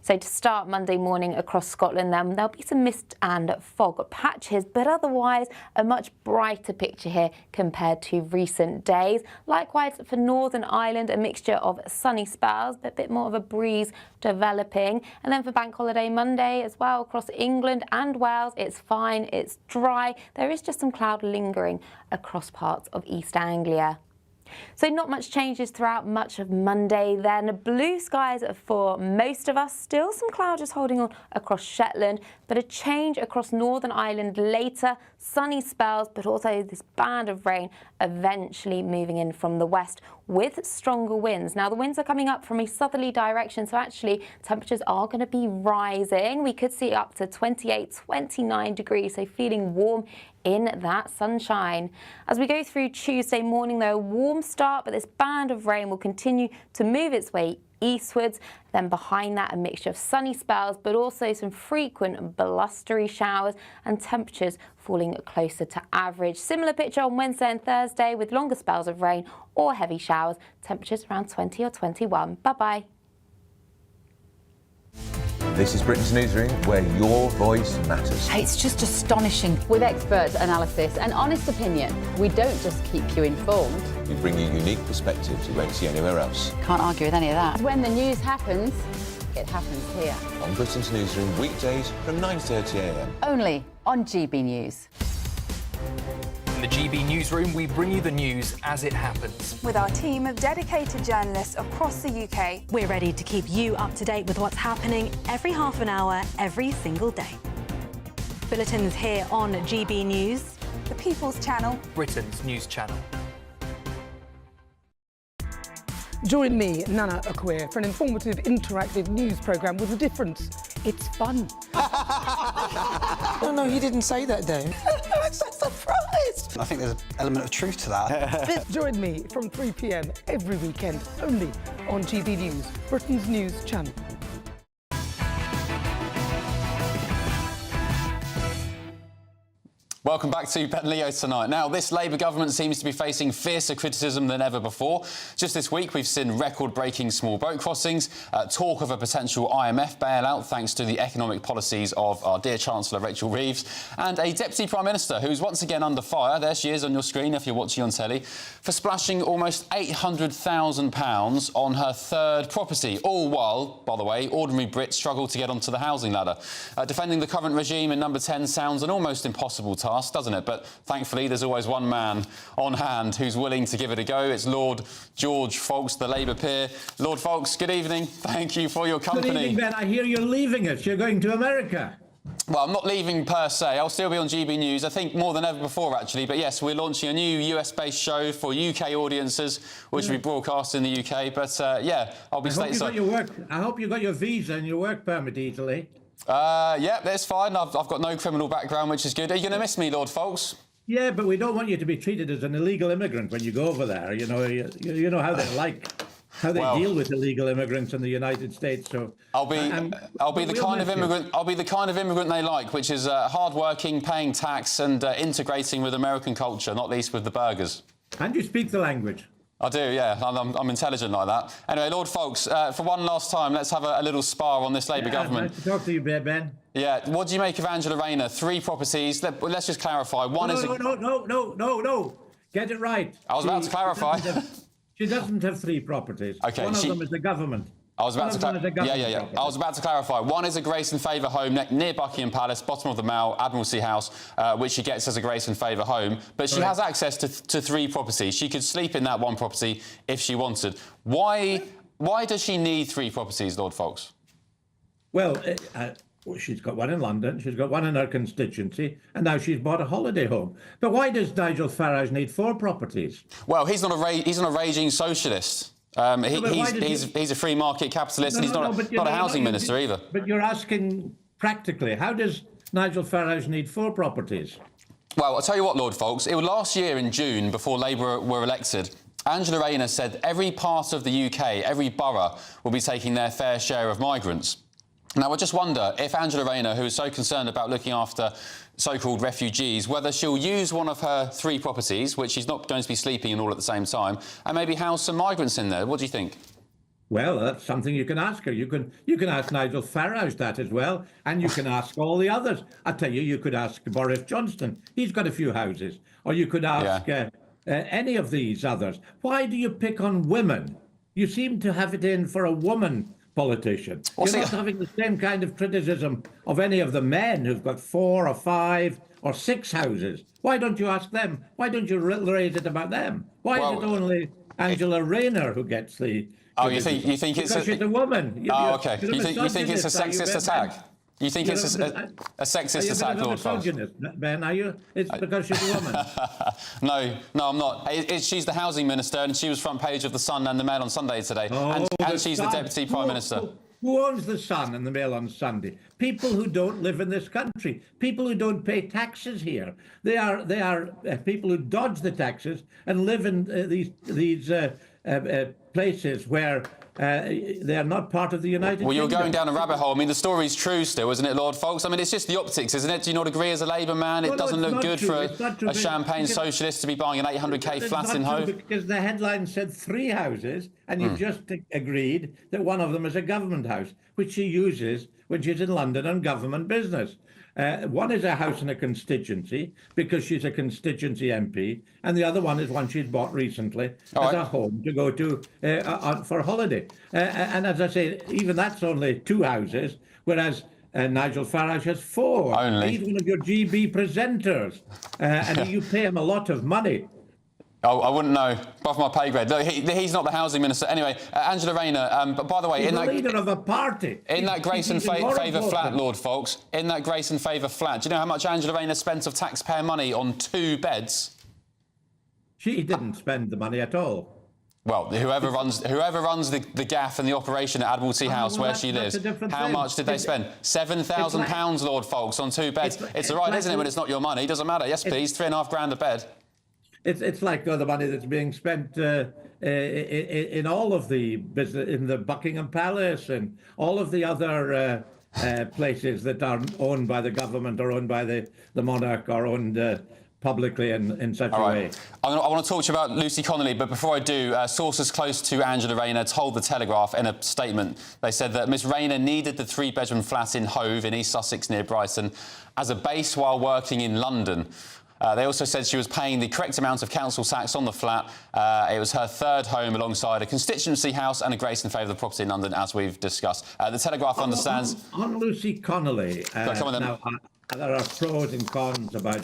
So to start Monday morning across Scotland then, there'll be some mist and fog patches, but otherwise a much brighter picture here compared to recent days. Likewise for Northern Ireland, a mixture of sunny spells, but a bit more of a breeze developing. And then for Bank Holiday Monday as well, across England and Wales, it's fine, it's dry. There is just some cloud lingering across parts of East Anglia. So not much changes throughout much of Monday then. Blue skies for most of us, still some cloud just holding on across Shetland, but a change across Northern Ireland later. Sunny spells, but also this band of rain eventually moving in from the west with stronger winds. Now the winds are coming up from a southerly direction, so actually temperatures are going to be rising. We could see up to 28, 29 degrees, so feeling warm in that sunshine. As we go through Tuesday morning though, a warm start, but this band of rain will continue to move its way eastwards. Then behind that, a mixture of sunny spells, but also some frequent blustery showers and temperatures falling closer to average. Similar picture on Wednesday and Thursday with longer spells of rain or heavy showers, temperatures around 20 or 21. Bye-bye. This is Britain's Newsroom, where your voice matters. It's just astonishing. With expert analysis and honest opinion, we don't just keep you informed. We bring you unique perspectives you won't see anywhere else. Can't argue with any of that. When the news happens, it happens here. On Britain's Newsroom, weekdays from 9:30 a.m. Only on GB News. In the GB Newsroom, we bring you the news as it happens. With our team of dedicated journalists across the UK, we're ready to keep you up to date with what's happening every half an hour, every single day. Bulletins here on GB News, the People's Channel, Britain's news channel. Join me, Nana Okoye, for an informative, interactive news programme with a difference. It's fun. No, he didn't say that, though. I'm so surprised. I think there's an element of truth to that. Join me from 3 p.m. every weekend, only on GB News, Britain's news channel. Welcome back to Ben Leo tonight. Now, this Labour government seems to be facing fiercer criticism than ever before. Just this week, we've seen record-breaking small boat crossings, talk of a potential IMF bailout thanks to the economic policies of our dear Chancellor Rachel Reeves, and a Deputy Prime Minister who's once again under fire, there she is on your screen if you're watching on telly, for splashing almost £800,000 on her third property, all while, by the way, ordinary Brits struggle to get onto the housing ladder. Defending the current regime in number 10 sounds an almost impossible task, doesn't it? But thankfully, there's always one man on hand who's willing to give it a go. It's Lord George Foulkes, the Labour peer. Lord Foulkes, good evening. Thank you for your company. Good evening, Ben. I hear you're leaving us. You're going to America. Well, I'm not leaving per se. I'll still be on GB News, I think more than ever before, actually. But yes, we're launching a new US-based show for UK audiences, which will be broadcast in the UK. But yeah, I'll be stateside. I hope you got your visa and your work permit easily. Yeah, that's fine. I've got no criminal background, which is good. Are you going to miss me, Lord Foulkes? Yeah, but we don't want you to be treated as an illegal immigrant when you go over there. You know how they deal with illegal immigrants in the United States. So I'll be the kind of immigrant. I'll be the kind of immigrant they like, which is hard-working, paying tax, and integrating with American culture, not least with the burgers. And you speak the language. I do, yeah. I'm intelligent like that. Anyway, Lord Foulkes, for one last time, let's have a little spar on this Labour government. Nice to talk to you, Ben. Yeah. What do you make of Angela Rayner? 3 properties. Let's just clarify. One is no. Get it right. I was about to clarify. She doesn't have 3 properties. Okay. One of them is the government. I was about I was about to clarify. One is a Grace and Favour home near Buckingham Palace, bottom of the Mall, Admiralty House, which she gets as a Grace and Favour home. But she has access to 3 properties. She could sleep in that one property if she wanted. Why does she need 3 properties, Lord Foulkes? Well, she's got one in London, she's got one in her constituency, and now she's bought a holiday home. But why does Nigel Farage need 4 properties? Well, he's not a raging socialist. He's a free market capitalist, and he's not a housing minister either. But you're asking practically, how does Nigel Farage need 4 properties? Well, I'll tell you what, Lord Folks, it was last year in June, before Labour were elected, Angela Rayner said every part of the UK, every borough, will be taking their fair share of migrants. Now, I just wonder if Angela Rayner, who is so concerned about looking after so-called refugees, whether she'll use one of her 3 properties, which she's not going to be sleeping in all at the same time, and maybe house some migrants in there. What do you think? Well, that's something you can ask her. You can ask Nigel Farage that as well, and you can ask all the others. I tell you, you could ask Boris Johnson. He's got a few houses. Or you could ask any of these others. Why do you pick on women? You seem to have it in for a woman politician. You're not having the same kind of criticism of any of the men who've got 4 or 5 or 6 houses. Why don't you ask them? Why don't you raise it about them? Why is it only Angela Rayner who gets the... Oh, you think it's because she's a woman. Okay. You think it's a sexist attack? You think it's a sexist attack, Lord Folks? Ben, are you? It's because she's a woman. No, I'm not. She's the housing minister, and she was front page of the Sun and the Mail on Sunday today, and she's the deputy prime minister. Who owns the Sun and the Mail on Sunday? People who don't live in this country. People who don't pay taxes here. They are people who dodge the taxes and live in these places where they are not part of the United Kingdom. Well, you're going down a rabbit hole. I mean, the story's true still, isn't it, Lord Folks? I mean, it's just the optics, isn't it? Do you not agree as a Labour man? It doesn't look good for a champagne socialist to be buying an 800k flat in Hove? Because the headline said 3 houses, and you've just agreed that one of them is a government house, which she uses when she's in London on government business. One is a house in a constituency because she's a constituency MP, and the other one is one she's bought recently as a home to go to for holiday. And as I say, even that's only 2 houses, whereas Nigel Farage has 4. Only. He's one of your GB presenters, and you pay him a lot of money. Oh, I wouldn't know. Above my pay grade. Look, he's not the housing minister. Anyway, Angela Rayner, but by the way... He's the leader of a party. In that Grace and Favour flat, Lord Folks, in that Grace and Favour flat, do you know how much Angela Rayner spent of taxpayer money on 2 beds? She didn't spend the money at all. Well, whoever runs the gaff and the operation at Admiralty House where she lives, how much did they spend? £7,000, Lord Folks, on 2 beds. It's all right, isn't it, when it's not your money? It doesn't matter. Yes, please, £3,500 a bed. It's like the money that's being spent in all of the business, in the Buckingham Palace and all of the other places that are owned by the government or owned by the monarch or owned publicly in such a way. I want to talk to you about Lucy Connolly, but before I do, sources close to Angela Rayner told The Telegraph in a statement, they said that Miss Rayner needed the 3-bedroom flat in Hove in East Sussex near Brighton as a base while working in London. They also said she was paying the correct amount of council tax on the flat. It was her 3rd home alongside a constituency house and a Grace and Favour property in London, as we've discussed. The Telegraph understands... On Lucy Connolly, now, there are pros and cons about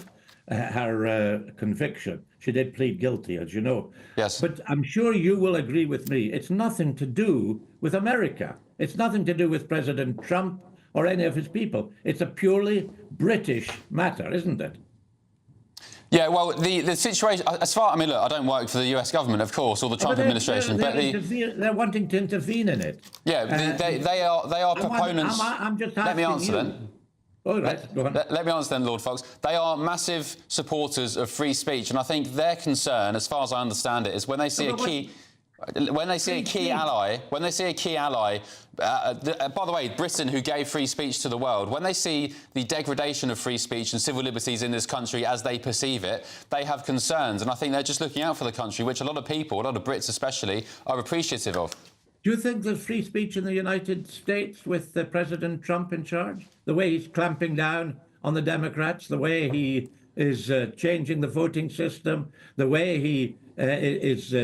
her conviction. She did plead guilty, as you know. Yes. But I'm sure you will agree with me. It's nothing to do with America. It's nothing to do with President Trump or any of his people. It's a purely British matter, isn't it? Yeah, well, the situation, as far, I mean, look, I don't work for the US government, of course, or the Trump administration, but they're wanting to intervene in it. Yeah, they are proponents. I'm just Let me answer you. then. All right, go on. Let me answer then, Lord Fox. They are massive supporters of free speech, and I think their concern, as far as I understand it, is when they see a key... When they see a key ally, by the way, Britain, who gave free speech to the world, when they see the degradation of free speech and civil liberties in this country as they perceive it, they have concerns. And I think they're just looking out for the country, which a lot of people, a lot of Brits especially, are appreciative of. Do you think there's free speech in the United States with President Trump in charge? The way he's clamping down on the Democrats, the way he is changing the voting system, the way he is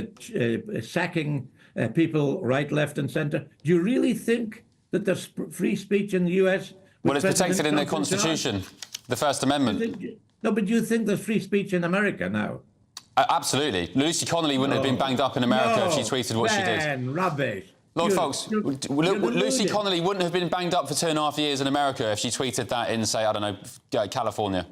sacking people right, left and centre. Do you really think that there's free speech in the US? Well, it's protected in their Constitution, the First Amendment. No, but do you think there's free speech in America now? Absolutely. Lucy Connolly wouldn't have been banged up in America if she tweeted what she did. Rubbish. Lord Fox, Lucy Connolly wouldn't have been banged up for 2.5 years in America if she tweeted that in, say, I don't know, California.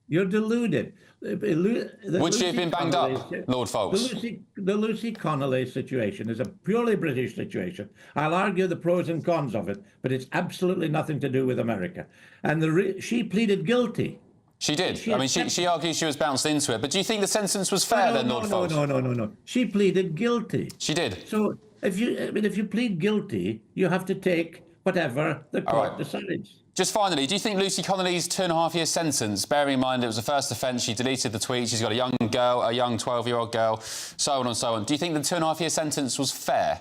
You're deluded. Would she have been banged up, Lord Fox? The Lucy Connolly situation is a purely British situation. I'll argue the pros and cons of it, but it's absolutely nothing to do with America. And she pleaded guilty. She did. I mean, she argues she was bounced into it. But do you think the sentence was fair then, Lord Fox? No. She pleaded guilty. She did. So if you plead guilty, you have to take whatever the court decides. Just finally, do you think Lucy Connolly's 2.5-year sentence, bearing in mind it was the first offence, she deleted the tweet, she's got a young girl, a young 12-year-old girl, so on and so on. Do you think the 2.5-year sentence was fair?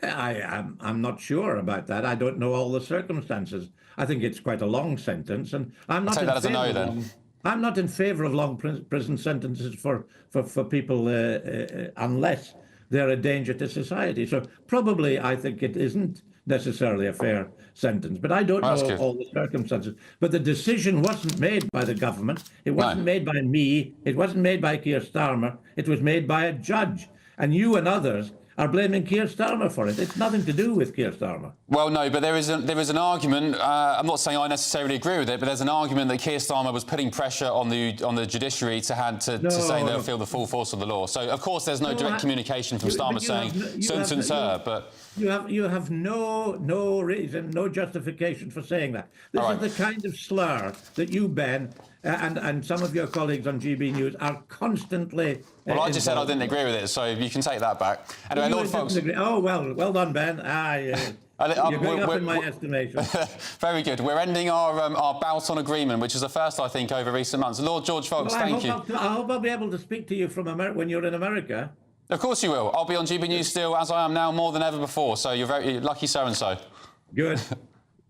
I'm not sure about that. I don't know all the circumstances. I think it's quite a long sentence, and I'm not. I'll take that as a no, then. I'm not in favour of long prison sentences for people unless they're a danger to society. So probably I think it isn't necessarily a fair sentence, but I don't know all the circumstances. But the decision wasn't made by the government. It wasn't made by me. It wasn't made by Keir Starmer. It was made by a judge, and you and others are blaming Keir Starmer for it. It's nothing to do with Keir Starmer. Well, no, but there is an argument. I'm not saying I necessarily agree with it, but there's an argument that Keir Starmer was putting pressure on the judiciary to say they'll feel the full force of the law. So, of course, there's no direct communication from Starmer saying sentence her, but you have no reason, no justification for saying that. This is the kind of slur that you, Ben, and some of your colleagues on GB News are constantly. Well, I just said I didn't agree with it, so you can take that back. Anyway, Lord Fox. Oh, well done, Ben. You're going up in my estimation. Very good. We're ending our bout on agreement, which is the first, I think, over recent months. Lord George Fox, thank you. I hope I'll be able to speak to you from America when you're in America. Of course you will. I'll be on GB News still, as I am now, more than ever before. So you're very lucky so-and-so. Good.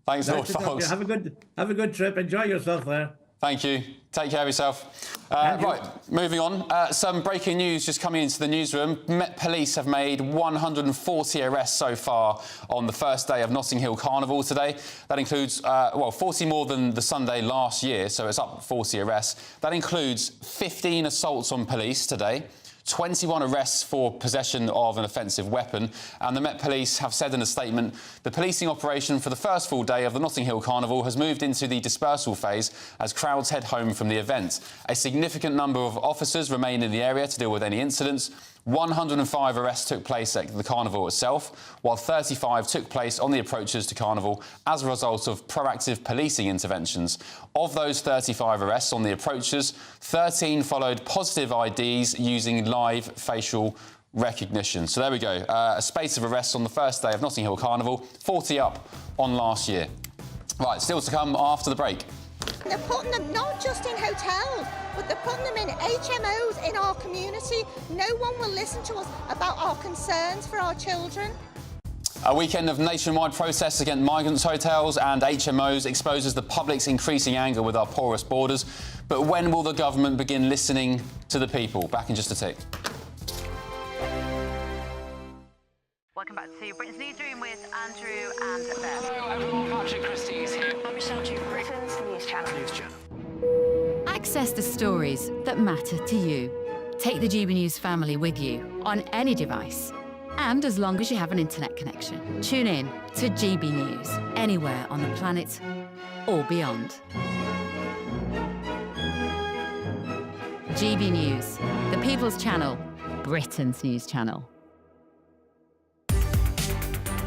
Thanks, Lord Fox. Have a good trip. Enjoy yourself there. Thank you. Take care of yourself. Right, moving on. Some breaking news just coming into the newsroom. Met Police have made 140 arrests so far on the first day of Notting Hill Carnival today. That includes, 40 more than the Sunday last year, so it's up 40 arrests. That includes 15 assaults on police today, 21 arrests for possession of an offensive weapon, and the Met Police have said in a statement the policing operation for the first full day of the Notting Hill Carnival has moved into the dispersal phase as crowds head home from the event. A significant number of officers remain in the area to deal with any incidents. 105 arrests took place at the Carnival itself, while 35 took place on the approaches to Carnival as a result of proactive policing interventions. Of those 35 arrests on the approaches, 13 followed positive IDs using live facial recognition. So there we go. A spate of arrests on the first day of Notting Hill Carnival, 40 up on last year. Right, still to come after the break. They're putting them not just in hotels, but they're putting them in HMOs in our community. No one will listen to us about our concerns for our children. A weekend of nationwide protests against migrants' hotels and HMOs exposes the public's increasing anger with our porous borders. But when will the government begin listening to the people? Back in just a tick. Welcome back to Britain's Newsroom with Andrew and Beth. Hello everyone, Patrick Christie is here. I'm Michelle Dewberry. Britain's News Channel. Access the stories that matter to you. Take the GB News family with you on any device. And as long as you have an internet connection, tune in to GB News anywhere on the planet or beyond. GB News, the People's Channel, Britain's News Channel.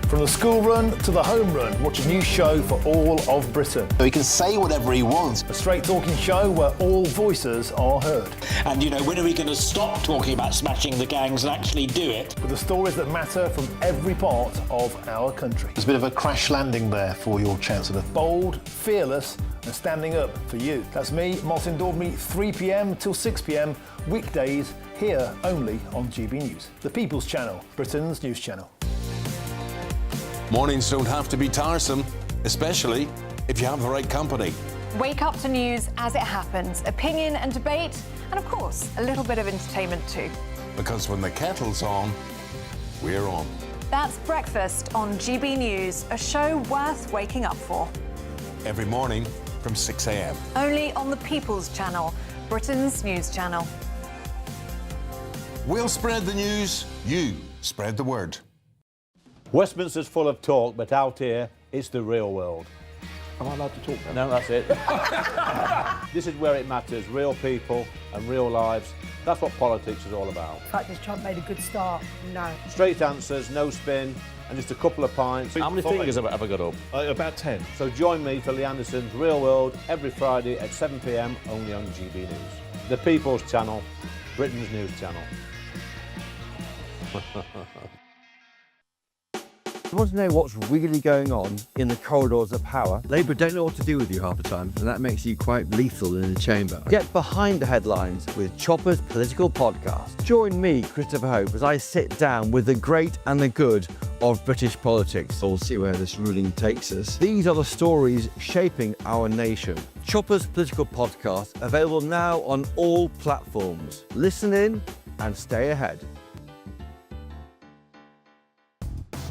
From the school run to the home run, watch a new show for all of Britain. He can say whatever he wants. A straight talking show where all voices are heard. And, when are we going to stop talking about smashing the gangs and actually do it? With the stories that matter from every part of our country. There's a bit of a crash landing there for your Chancellor. Bold, fearless and standing up for you. That's me, Martin Daubney, 3 p.m. till 6 p.m, weekdays, here only on GB News. The People's Channel, Britain's news channel. Mornings don't have to be tiresome, especially if you have the right company. Wake up to news as it happens, opinion and debate, and of course, a little bit of entertainment too. Because when the kettle's on, we're on. That's Breakfast on GB News, a show worth waking up for. Every morning from 6 a.m. Only on the People's Channel, Britain's news channel. We'll spread the news, you spread the word. Westminster's full of talk, but out here, it's the real world. Am I allowed to talk now? No, that's it. This is where it matters, real people and real lives. That's what politics is all about. The fact is Trump made a good start. No. Straight answers, no spin, and just a couple of pints. How many fingers have I got up? About 10. So join me for Lee Anderson's Real World every Friday at 7 p.m. only on GB News. The People's Channel, Britain's news channel. You want to know what's really going on in the corridors of power? Labour don't know what to do with you half the time, and that makes you quite lethal in the chamber. Get behind the headlines with Chopper's Political Podcast. Join me, Christopher Hope, as I sit down with the great and the good of British politics. We'll see where this ruling takes us. These are the stories shaping our nation. Chopper's Political Podcast, available now on all platforms. Listen in and stay ahead.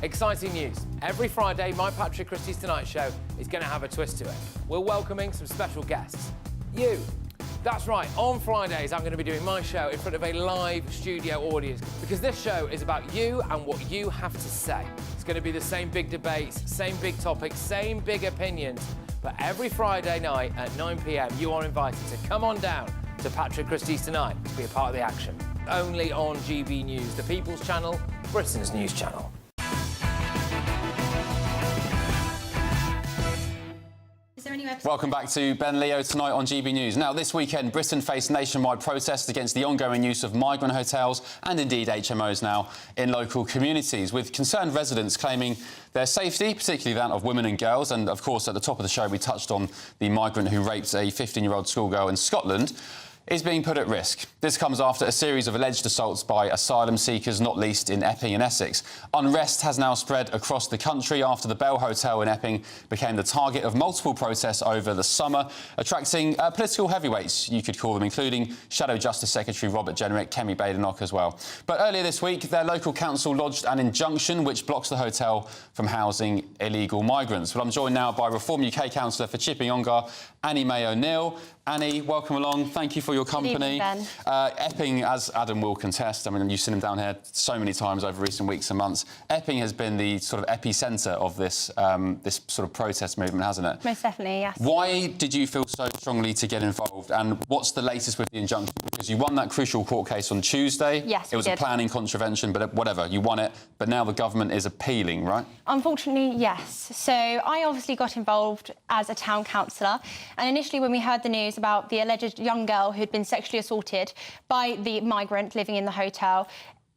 Exciting news. Every Friday, my Patrick Christie's Tonight Show is going to have a twist to it. We're welcoming some special guests. You. That's right, on Fridays I'm going to be doing my show in front of a live studio audience because this show is about you and what you have to say. It's going to be the same big debates, same big topics, same big opinions. But every Friday night at 9 p.m, you are invited to come on down to Patrick Christie's Tonight to be a part of the action. Only on GB News, the People's Channel, Britain's news channel. Welcome back to Ben Leo tonight on GB News. Now, this weekend, Britain faced nationwide protests against the ongoing use of migrant hotels and indeed HMOs now in local communities, with concerned residents claiming their safety, particularly that of women and girls. And, of course, at the top of the show, we touched on the migrant who raped a 15-year-old schoolgirl in Scotland, is being put at risk. This comes after a series of alleged assaults by asylum seekers, not least in Epping and Essex. Unrest has now spread across the country after the Bell Hotel in Epping became the target of multiple protests over the summer, attracting political heavyweights, you could call them, including Shadow Justice Secretary Robert Jenrick, Kemi Badenoch as well. But earlier this week, their local council lodged an injunction which blocks the hotel from housing illegal migrants. But I'm joined now by Reform UK councillor for Chipping Ongar, Annie May O'Neill. Annie, welcome along. Thank you for your company. Good evening, Ben. Epping, as Adam will contest, I mean, you've seen him down here so many times over recent weeks and months. Epping has been the sort of epicentre of this this sort of protest movement, hasn't it? Most definitely, yes. Why did you feel so strongly to get involved, and what's the latest with the injunction? Because you won that crucial court case on Tuesday. Yes, it was a planning contravention, but whatever, you won it. But now the government is appealing, right? Unfortunately, yes. So I obviously got involved as a town councillor, and initially when we heard the news about the alleged young girl who'd been sexually assaulted by the migrant living in the hotel,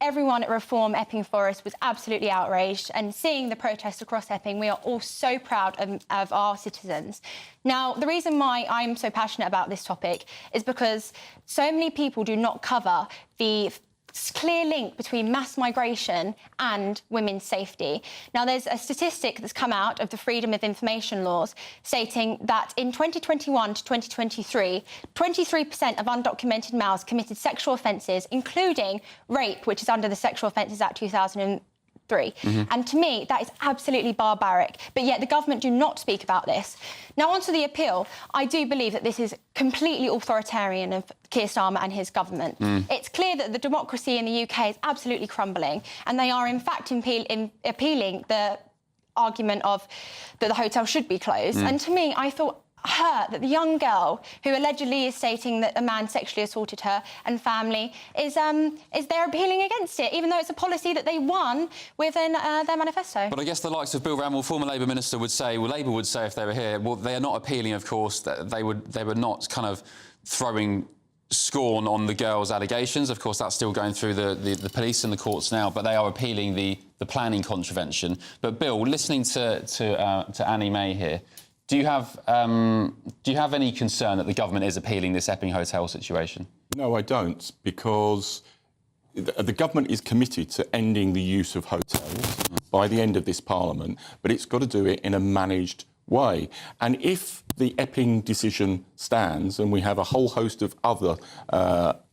everyone at Reform Epping Forest was absolutely outraged, and seeing the protests across Epping, we are all so proud of our citizens. Now, the reason why I'm so passionate about this topic is because so many people do not cover the clear link between mass migration and women's safety. Now, there's a statistic that's come out of the Freedom of Information laws stating that in 2021 to 2023, 23% of undocumented males committed sexual offences, including rape, which is under the Sexual Offences Act 2003. And to me, that is absolutely barbaric. But yet the government do not speak about this. Now, onto the appeal. I do believe that this is completely authoritarian of Keir Starmer and his government. It's clear that the democracy in the UK is absolutely crumbling, and they are in fact appealing the argument of that the hotel should be closed. And to me, I thought hurt that the young girl who allegedly is stating that a man sexually assaulted her and family is there appealing against it, even though it's a policy that they won within their manifesto. But I guess the likes of Bill Ramall, former Labour minister, would say, well, Labour would say if they were here, well, they are not appealing, of course, that they were not kind of throwing scorn on the girl's allegations. Of course, that's still going through the police and the courts now, but they are appealing the planning contravention. But Bill, listening to Annie May here, do you have any concern that the government is appealing this Epping Hotel situation? No, I don't, because the government is committed to ending the use of hotels by the end of this Parliament, but it's got to do it in a managed way. And if the Epping decision stands, and we have a whole host of other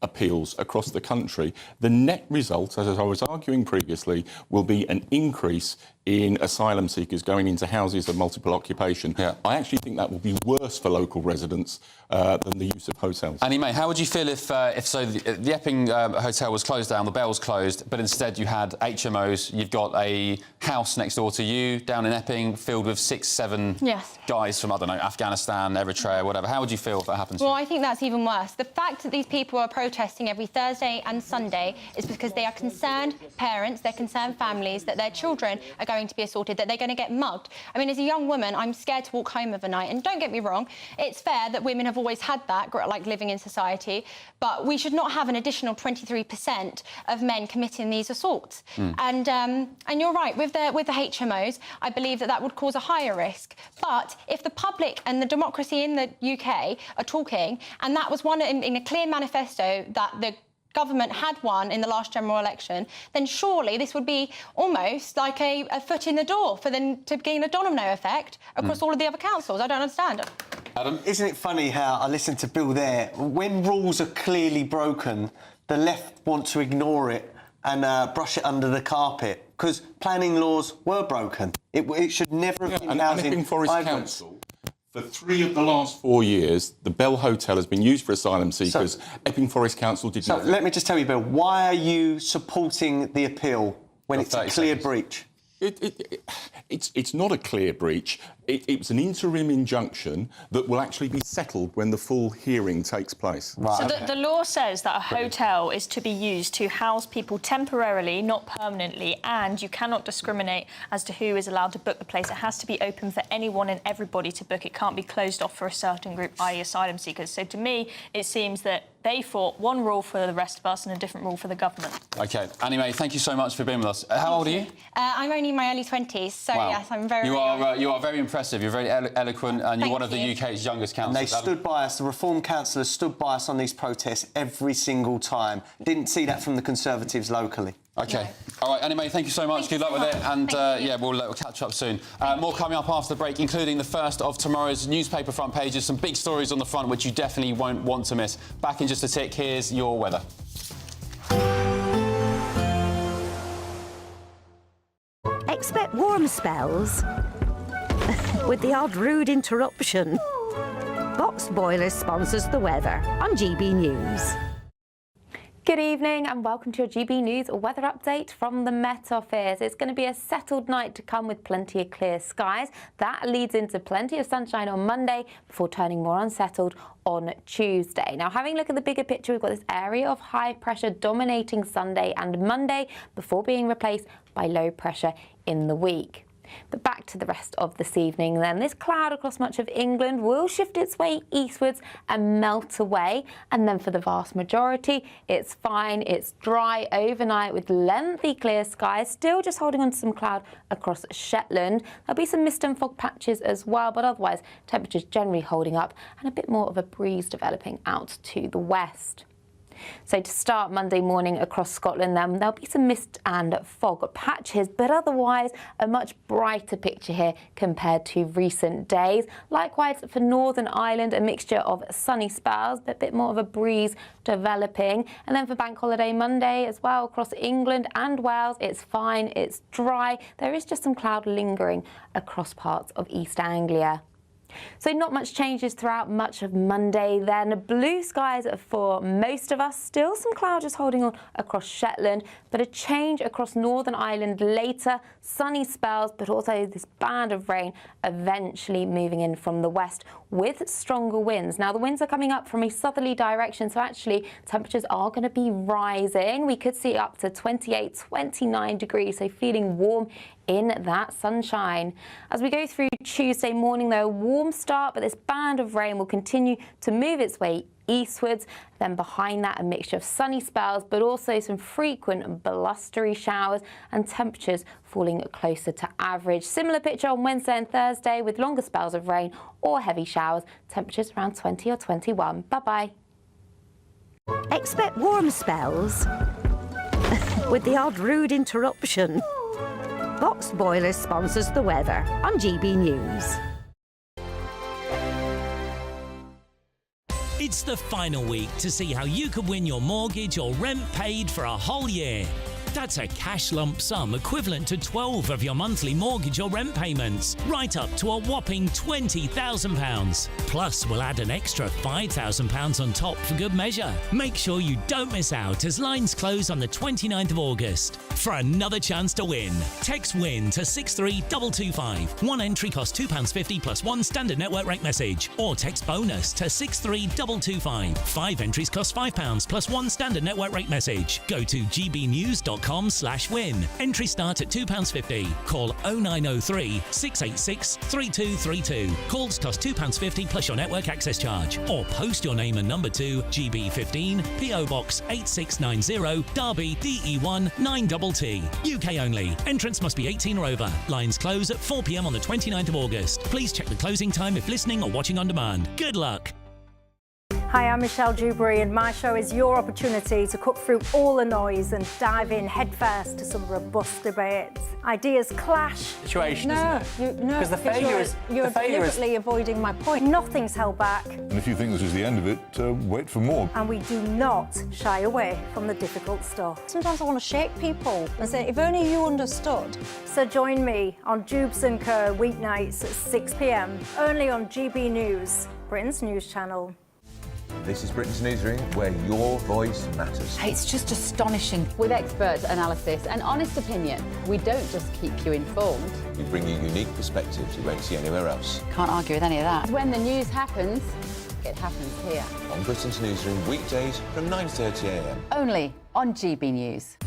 appeals across the country, the net result, as I was arguing previously, will be an increase in asylum seekers going into houses of multiple occupation. I actually think that will be worse for local residents than the use of hotels. Annie May, how would you feel if the Epping hotel was closed down, the bell's closed, but instead you had HMOs, you've got a house next door to you down in Epping filled with 6, 7 guys from, I don't know, Afghanistan, Eritrea, whatever. How would you feel if that happened to you? Well, I think that's even worse. The fact that these people are protesting every Thursday and Sunday is because they are concerned parents, they're concerned families, that their children are going to be assaulted, that they're going to get mugged. I mean, as a young woman, I'm scared to walk home of a night. And don't get me wrong, it's fair that women have always had that, like living in society, but we should not have an additional 23% of men committing these assaults. And you're right, with the HMOs, I believe that would cause a higher risk. But if the public and the democracy in the UK are talking, and that was one in a clear manifesto that the government had won in the last general election, then surely this would be almost like a foot in the door for them to gain a domino effect across all of the other councils. I don't understand. Adam? Isn't it funny how I listened to Bill there? When rules are clearly broken, the left want to ignore it and brush it under the carpet, because planning laws were broken. It should never have been housing. Epping Forest Council, for 3 of the last 4 years, the Bell Hotel has been used for asylum seekers. Epping Forest Council did not. So let me just tell you, Bill, why are you supporting the appeal when it's a clear breach? It's not a clear breach. It's an interim injunction that will actually be settled when the full hearing takes place. So the law says that a hotel is to be used to house people temporarily, not permanently, and you cannot discriminate as to who is allowed to book the place. It has to be open for anyone and everybody to book. It can't be closed off for a certain group, i.e. asylum seekers. So to me, it seems that they fought one rule for the rest of us and a different rule for the government. OK. Annie May, thank you so much for being with us. How old are you? I'm only in my early 20s, so yes, I'm very... You are very impressive. You're very eloquent, and you're one of the UK's youngest councillors. And they stood by us, the Reform councillors stood by us on these protests every single time. Didn't see that from the Conservatives locally. OK. All right, Annie May, thank you so much. Good luck with it. And, yeah, we'll catch up soon. More coming up after the break, including the first of tomorrow's newspaper front pages. Some big stories on the front, which you definitely won't want to miss. Back in just a tick, here's your weather. Expect warm spells with the odd rude interruption. Box Boilers sponsors the weather on GB News. Good evening and welcome to your GB News weather update from the Met Office. It's going to be a settled night to come with plenty of clear skies. That leads into plenty of sunshine on Monday before turning more unsettled on Tuesday. Now, having a look at the bigger picture, we've got this area of high pressure dominating Sunday and Monday before being replaced by low pressure in the week. But back to the rest of this evening then. This cloud across much of England will shift its way eastwards and melt away. And then for the vast majority, it's fine, it's dry overnight with lengthy clear skies, still just holding on to some cloud across Shetland. There'll be some mist and fog patches as well, but otherwise temperatures generally holding up and a bit more of a breeze developing out to the west. So to start Monday morning across Scotland then, there'll be some mist and fog patches, but otherwise a much brighter picture here compared to recent days. Likewise for Northern Ireland, a mixture of sunny spells, but a bit more of a breeze developing. And then for Bank Holiday Monday as well, across England and Wales, it's fine, it's dry. There is just some cloud lingering across parts of East Anglia. So not much changes throughout much of Monday then. Blue skies for most of us, still some cloud just holding on across Shetland, but a change across Northern Ireland later. Sunny spells, but also this band of rain eventually moving in from the west with stronger winds. Now the winds are coming up from a southerly direction, so actually temperatures are going to be rising. We could see up to 28, 29 degrees, so feeling warm in that sunshine. As we go through Tuesday morning though, warm start, but this band of rain will continue to move its way eastwards. Then behind that, a mixture of sunny spells, but also some frequent blustery showers and temperatures falling closer to average. Similar picture on Wednesday and Thursday with longer spells of rain or heavy showers, temperatures around 20 or 21. Bye-bye. Expect warm spells with the odd rude interruption. Box Boilers sponsors the weather on GB News. just the final week to see how you could win your mortgage or rent paid for a whole year. That's a cash lump sum equivalent to 12 of your monthly mortgage or rent payments, right up to a whopping £20,000. Plus, we'll add an extra £5,000 on top for good measure. Make sure you don't miss out as lines close on the 29th of August. For another chance to win, text WIN to 63225. One entry costs £2.50 plus one standard network rate message. Or text BONUS to 63225. 5 entries cost £5 plus one standard network rate message. Go to gbnews.com/win. Entry start at £2.50. Call 0903 686 3232. Calls cost £2.50 plus your network access charge. Or post your name and number to GB15 PO Box 8690 Derby DE1 9TT. UK only. Entrance must be 18 or over. Lines close at 4 p.m. on the 29th of August. Please check the closing time if listening or watching on demand. Good luck. Hi, I'm Michelle Dewberry, and my show is your opportunity to cut through all the noise and dive in headfirst to some robust debates. Ideas clash. Situation, no, isn't it? no, Because the failure is you're deliberately avoiding my point. Nothing's held back, And if you think this is the end of it, wait for more. and we do not shy away from the difficult stuff. Sometimes I want to shake people and say, if only you understood. So join me on Jubes & Co. weeknights at 6 p.m. only on GB News, Britain's news channel. This is Britain's Newsroom, where your voice matters. It's just astonishing. With expert analysis and honest opinion, we don't just keep you informed. We bring you unique perspectives you won't see anywhere else. Can't argue with any of that. When the news happens, it happens here. On Britain's Newsroom, weekdays from 9:30 a.m. Only on GB News.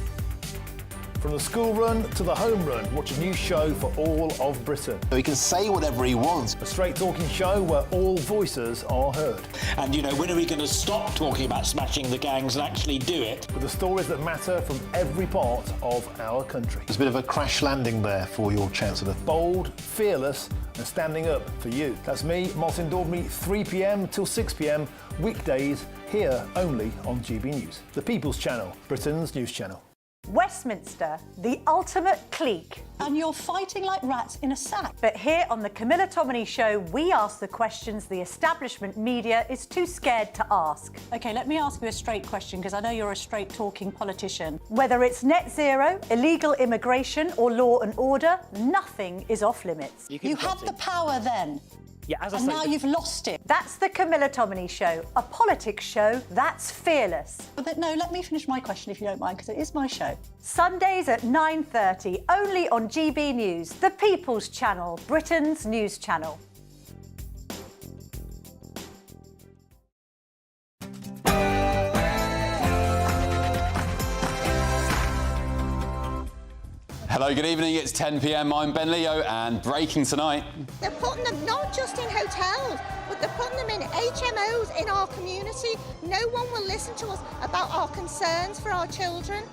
From the school run to the home run, watch a new show for all of Britain. He can say whatever he wants. A straight talking show where all voices are heard. And, you know, when are we going to stop talking about smashing the gangs and actually do it? With the stories that matter from every part of our country. There's a bit of a crash landing there for your Chancellor. Bold, fearless and standing up for you. That's me, Martin Daubney, 3 p.m. till 6 p.m. weekdays here only on GB News. The People's Channel, Britain's news channel. Westminster, the ultimate clique. And you're fighting like rats in a sack. But here on the Camilla Tominey Show, we ask the questions the establishment media is too scared to ask. OK, let me ask you a straight question, because I know you're a straight-talking politician. Whether it's net zero, illegal immigration or law and order, nothing is off-limits. You had the power then. Yeah, as I And say, now you've lost it. That's the Camilla Tominey Show, a politics show that's fearless. But no, let me finish my question if you don't mind, because it is my show. Sundays at 9:30, only on GB News, the People's Channel, Britain's news channel. Hello, good evening. It's 10 p.m. I'm Ben Leo, and breaking tonight. They're putting them not just in hotels, but they're putting them in HMOs in our community. No one will listen to us about our concerns for our children.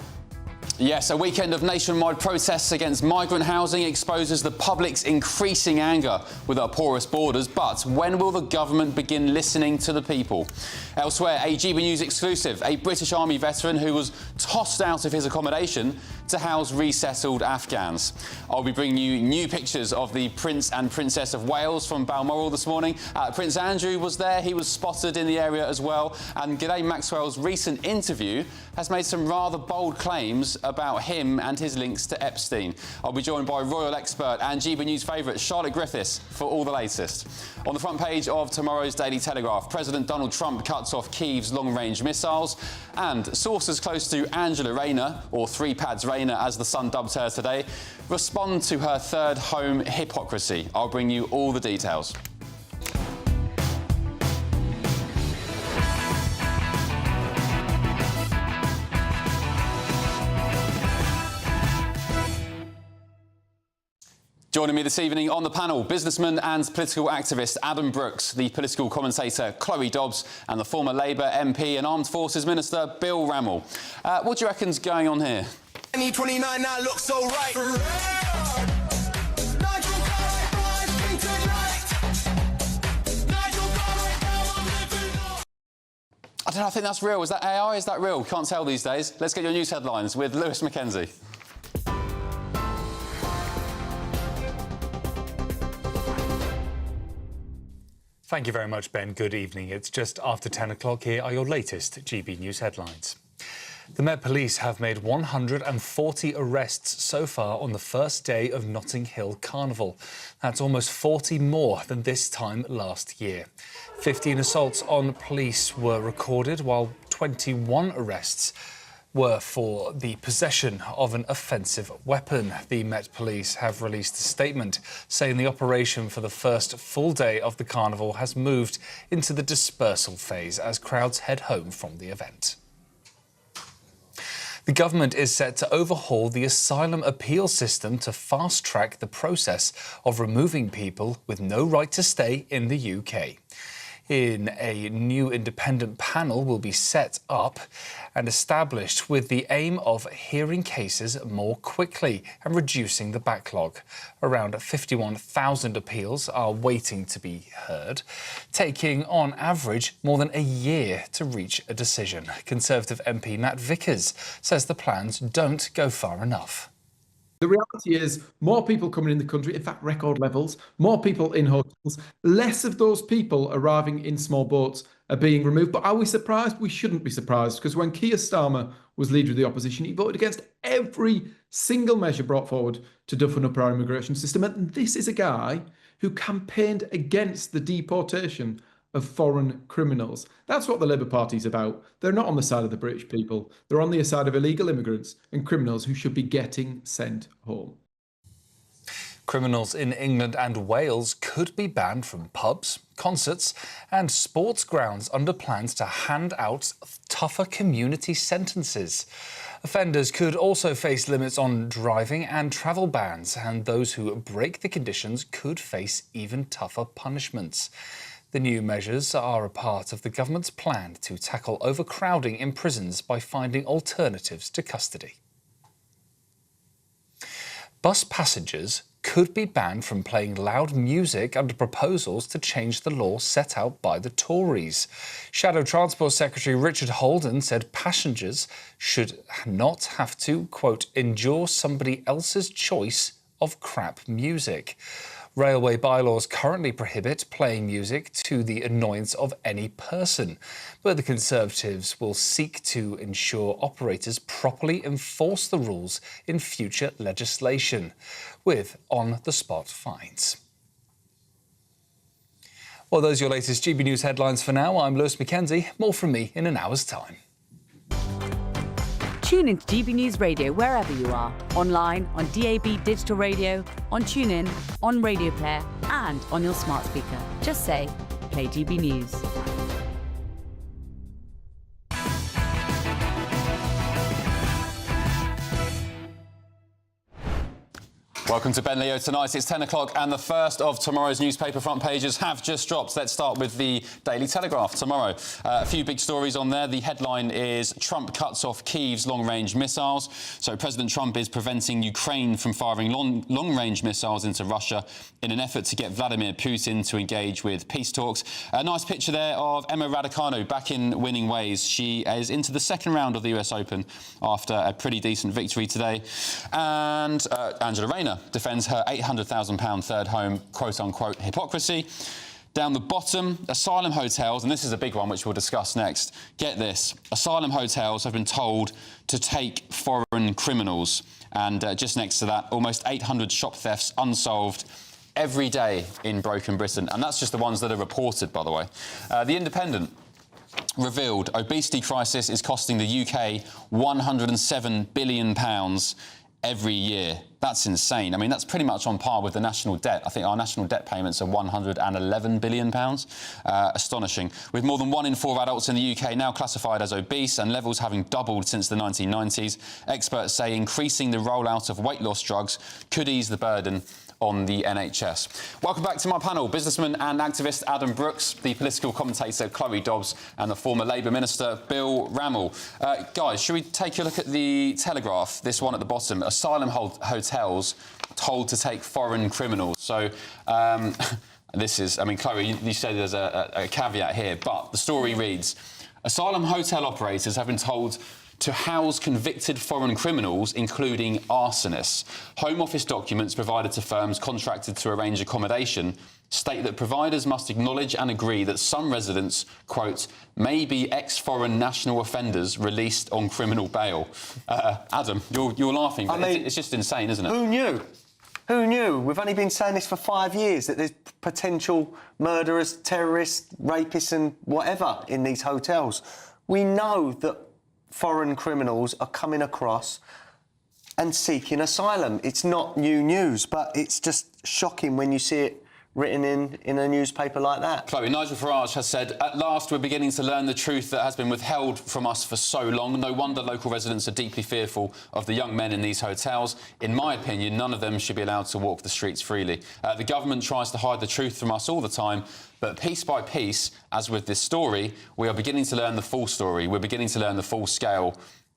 Yes, a weekend of nationwide protests against migrant housing exposes the public's increasing anger with our porous borders. But when will the government begin listening to the people? Elsewhere, a GB News exclusive, a British Army veteran who was tossed out of his accommodation to house resettled Afghans. I'll be bringing you new pictures of the Prince and Princess of Wales from Balmoral this morning. Prince Andrew was there. He was spotted in the area as well. And Ghislaine Maxwell's recent interview has made some rather bold claims about him and his links to Epstein. I'll be joined by royal expert and GB News favourite Charlotte Griffiths for all the latest. On the front page of tomorrow's Daily Telegraph, President Donald Trump cuts off Kyiv's long-range missiles, and sources close to Angela Rayner, or Three Pads Rayner as the Sun dubbed her today, respond to her third home hypocrisy. I'll bring you all the details. Joining me this evening on the panel, businessman and political activist Adam Brooks, the political commentator Chloe Dobbs, and the former Labour MP and Armed Forces Minister Bill Rammell. What do you reckon's going on here? 29 now looks so right. I don't know, I think that's real. Is that AI? Is that real? Can't tell these days. Let's get your news headlines with Lewis Mackenzie. Thank you very much, Ben. Good evening. It's just after 10 o'clock. Here are your latest GB News headlines. The Met Police have made 140 arrests so far on the first day of Notting Hill Carnival. That's almost 40 more than this time last year. 15 assaults on police were recorded, while 21 arrests were for the possession of an offensive weapon. The Met Police have released a statement saying the operation for the first full day of the carnival has moved into the dispersal phase as crowds head home from the event. The government is set to overhaul the asylum appeal system to fast-track the process of removing people with no right to stay in the UK. A new independent panel will be set up and established with the aim of hearing cases more quickly and reducing the backlog. Around 51,000 appeals are waiting to be heard, taking on average more than a year to reach a decision. Conservative MP Nat Vickers says the plans don't go far enough. The reality is more people coming in the country, in fact, record levels, more people in hotels, less of those people arriving in small boats are being removed. But are we surprised? We shouldn't be surprised, because when Keir Starmer was leader of the opposition, he voted against every single measure brought forward to toughen up our immigration system. And this is a guy who campaigned against the deportation of foreign criminals. That's what the Labour Party's about. They're not on the side of the British people. They're on the side of illegal immigrants and criminals who should be getting sent home. Criminals in England and Wales could be banned from pubs, concerts and sports grounds under plans to hand out tougher community sentences. Offenders could also face limits on driving and travel bans, and those who break the conditions could face even tougher punishments. The new measures are a part of the government's plan to tackle overcrowding in prisons by finding alternatives to custody. Bus passengers could be banned from playing loud music under proposals to change the law set out by the Tories. Shadow Transport Secretary Richard Holden said passengers should not have to, quote, endure somebody else's choice of crap music. Railway bylaws currently prohibit playing music to the annoyance of any person, but the Conservatives will seek to ensure operators properly enforce the rules in future legislation, with on-the-spot fines. Well, those are your latest GB News headlines for now. I'm Lewis Mackenzie. More from me in an hour's time. Tune into GB News Radio wherever you are, online, on DAB digital radio, on TuneIn, on Radio Player and on your smart speaker. Just say, play GB News. Welcome to Ben Leo Tonight. It's 10 o'clock and the first of tomorrow's newspaper front pages have just dropped. Let's start with the Daily Telegraph tomorrow. A few big stories on there. The headline is Trump cuts off Kyiv's long-range missiles. So President Trump is preventing Ukraine from firing long-range missiles into Russia in an effort to get Vladimir Putin to engage with peace talks. A nice picture there of Emma Raducanu back in winning ways. She is into the second round of the US Open after a pretty decent victory today. And Angela Rayner defends her £800,000 third home, quote-unquote, hypocrisy. Down the bottom, asylum hotels, and this is a big one which we'll discuss next. Get this, asylum hotels have been told to take foreign criminals. And just next to that, almost 800 shop thefts unsolved every day in broken Britain. And that's just the ones that are reported, by the way. The Independent revealed obesity crisis is costing the UK £107 billion every year. That's insane. I mean, that's pretty much on par with the national debt. I think our national debt payments are £111 billion. Astonishing. With more than 1 in 4 adults in the UK now classified as obese and levels having doubled since the 1990s, experts say increasing the rollout of weight loss drugs could ease the burden on the NHS. Welcome back to my panel, businessman and activist Adam Brooks, the political commentator Chloe Dobbs and the former Labour Minister Bill Rammell. Guys, should we take a look at the Telegraph, this one at the bottom, asylum hotels told to take foreign criminals. So this is, I mean, Chloe, you said there's a caveat here, but the story reads, asylum hotel operators have been told to house convicted foreign criminals, including arsonists. Home Office documents provided to firms contracted to arrange accommodation state that providers must acknowledge and agree that some residents, quote, may be ex-foreign national offenders released on criminal bail. Adam, you're laughing, but it's just insane, isn't it? Who knew? Who knew? We've only been saying this for 5 years, that there's potential murderers, terrorists, rapists and whatever in these hotels. We know that foreign criminals are coming across and seeking asylum. It's not new news, but it's just shocking when you see it written in a newspaper like that. Chloe, Nigel Farage has said, at last we're beginning to learn the truth that has been withheld from us for so long. No wonder local residents are deeply fearful of the young men in these hotels. In my opinion, none of them should be allowed to walk the streets freely. The government tries to hide the truth from us all the time, but piece by piece, as with this story, we are beginning to learn the full story. We're beginning to learn the full scale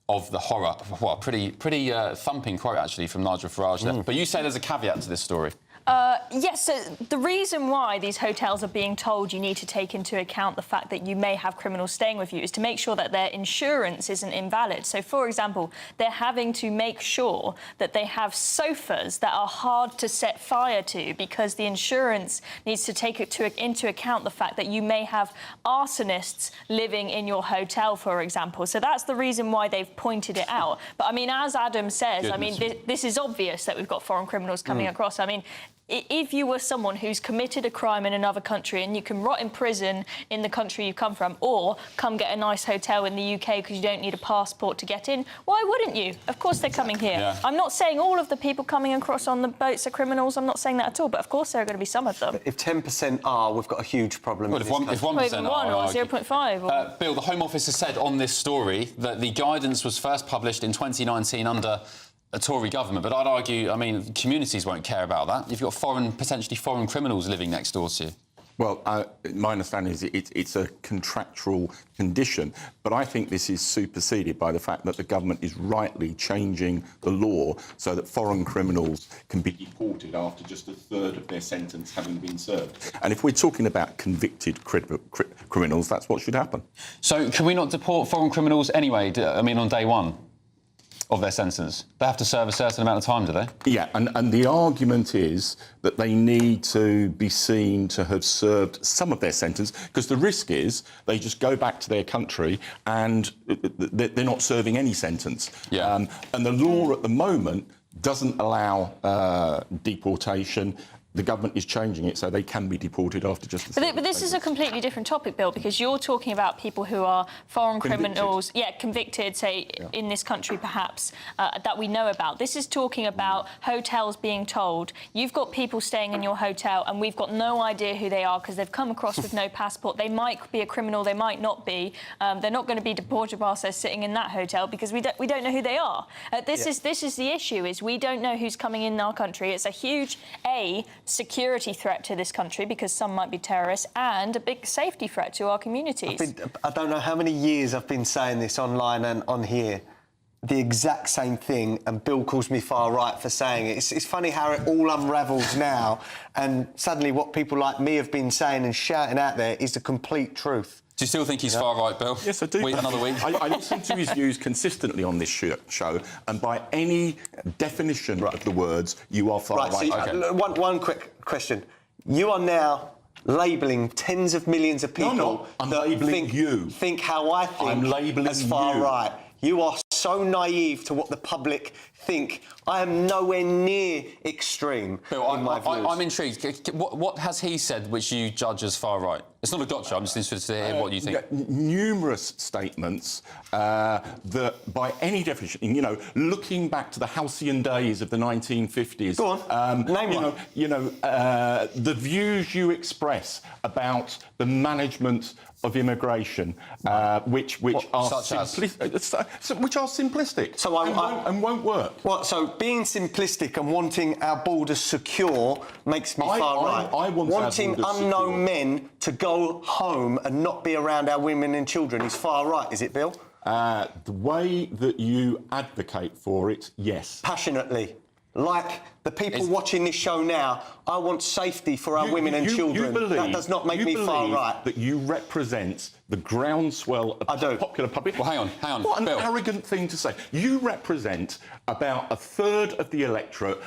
of the horror. Well, pretty thumping quote, actually, from Nigel Farage there. But you say there's a caveat to this story. Yes, so the reason why these hotels are being told you need to take into account the fact that you may have criminals staying with you is to make sure that their insurance isn't invalid. So, for example, they're having to make sure that they have sofas that are hard to set fire to because the insurance needs to take into account the fact that you may have arsonists living in your hotel, for example. So that's the reason why they've pointed it out. But, I mean, as Adam says, I mean, this is obvious that we've got foreign criminals coming across. I mean, if you were someone who's committed a crime in another country and you can rot in prison in the country you come from or come get a nice hotel in the UK because you don't need a passport to get in, why wouldn't you? Of course they're coming here. Yeah. I'm not saying all of the people coming across on the boats are criminals. I'm not saying that at all, but of course there are going to be some of them. If 10% are, we've got a huge problem. Well, if 1% are, or 0.5. Or... Bill, the Home Office has said on this story that the guidance was first published in 2019 under a Tory government, but I'd argue, I mean, communities won't care about that. You've got potentially foreign criminals living next door to you. Well, my understanding is it's a contractual condition, but I think this is superseded by the fact that the government is rightly changing the law so that foreign criminals can be deported after just a third of their sentence having been served. And if we're talking about convicted criminals, that's what should happen. So can we not deport foreign criminals anyway, I mean, on day one of their sentence? They have to serve a certain amount of time, do they? Yeah, and the argument is that they need to be seen to have served some of their sentence, because the risk is they just go back to their country and they're not serving any sentence. Yeah. And the law at the moment doesn't allow deportation. The government is changing it so they can be deported after just... But this is a completely different topic, Bill, because you're talking about people who are foreign criminals, convicted, say, in this country, perhaps, that we know about. This is talking about hotels being told, you've got people staying in your hotel and we've got no idea who they are because they've come across with no passport. They might be a criminal, they might not be. They're not going to be deported whilst they're sitting in that hotel because we don't know who they are. This is the issue, is we don't know who's coming in our country. It's a huge, security threat to this country because some might be terrorists, and a big safety threat to our communities. I don't know how many years I've been saying this online and on here, the exact same thing, and Bill calls me far right for saying it. It's funny how it all unravels now, and suddenly what people like me have been saying and shouting out there is the complete truth. Do you still think he's far right, Bill? Yes, I do. Wait another week. I listen to his views consistently on this show, and by any definition of the words, you are far right. So one quick question. You are now labelling tens of millions of people. No, I'm labelling you. Think how I think. I'm labelling as far you. right. You are so naive to what the public think. I am nowhere near extreme. Bill, in my views. I'm intrigued. What has he said which you judge as far right? It's not a gotcha. I'm just interested to hear what you think. Numerous statements that, by any definition, looking back to the halcyon days of the 1950s. Go on. Name one. The views you express about the management of immigration, which are simplistic, and won't work. So being simplistic and wanting our borders secure makes me far right. I want wanting unknown secure. men to go home and not be around our women and children is far right, is it, Bill? The way that you advocate for it, yes. Passionately. like the people watching this show now, I want safety for our women and children. That does not make me far right. That you represent the groundswell of the popular public. Well, hang on. What an Bill. arrogant thing to say. You represent about a third of the electorate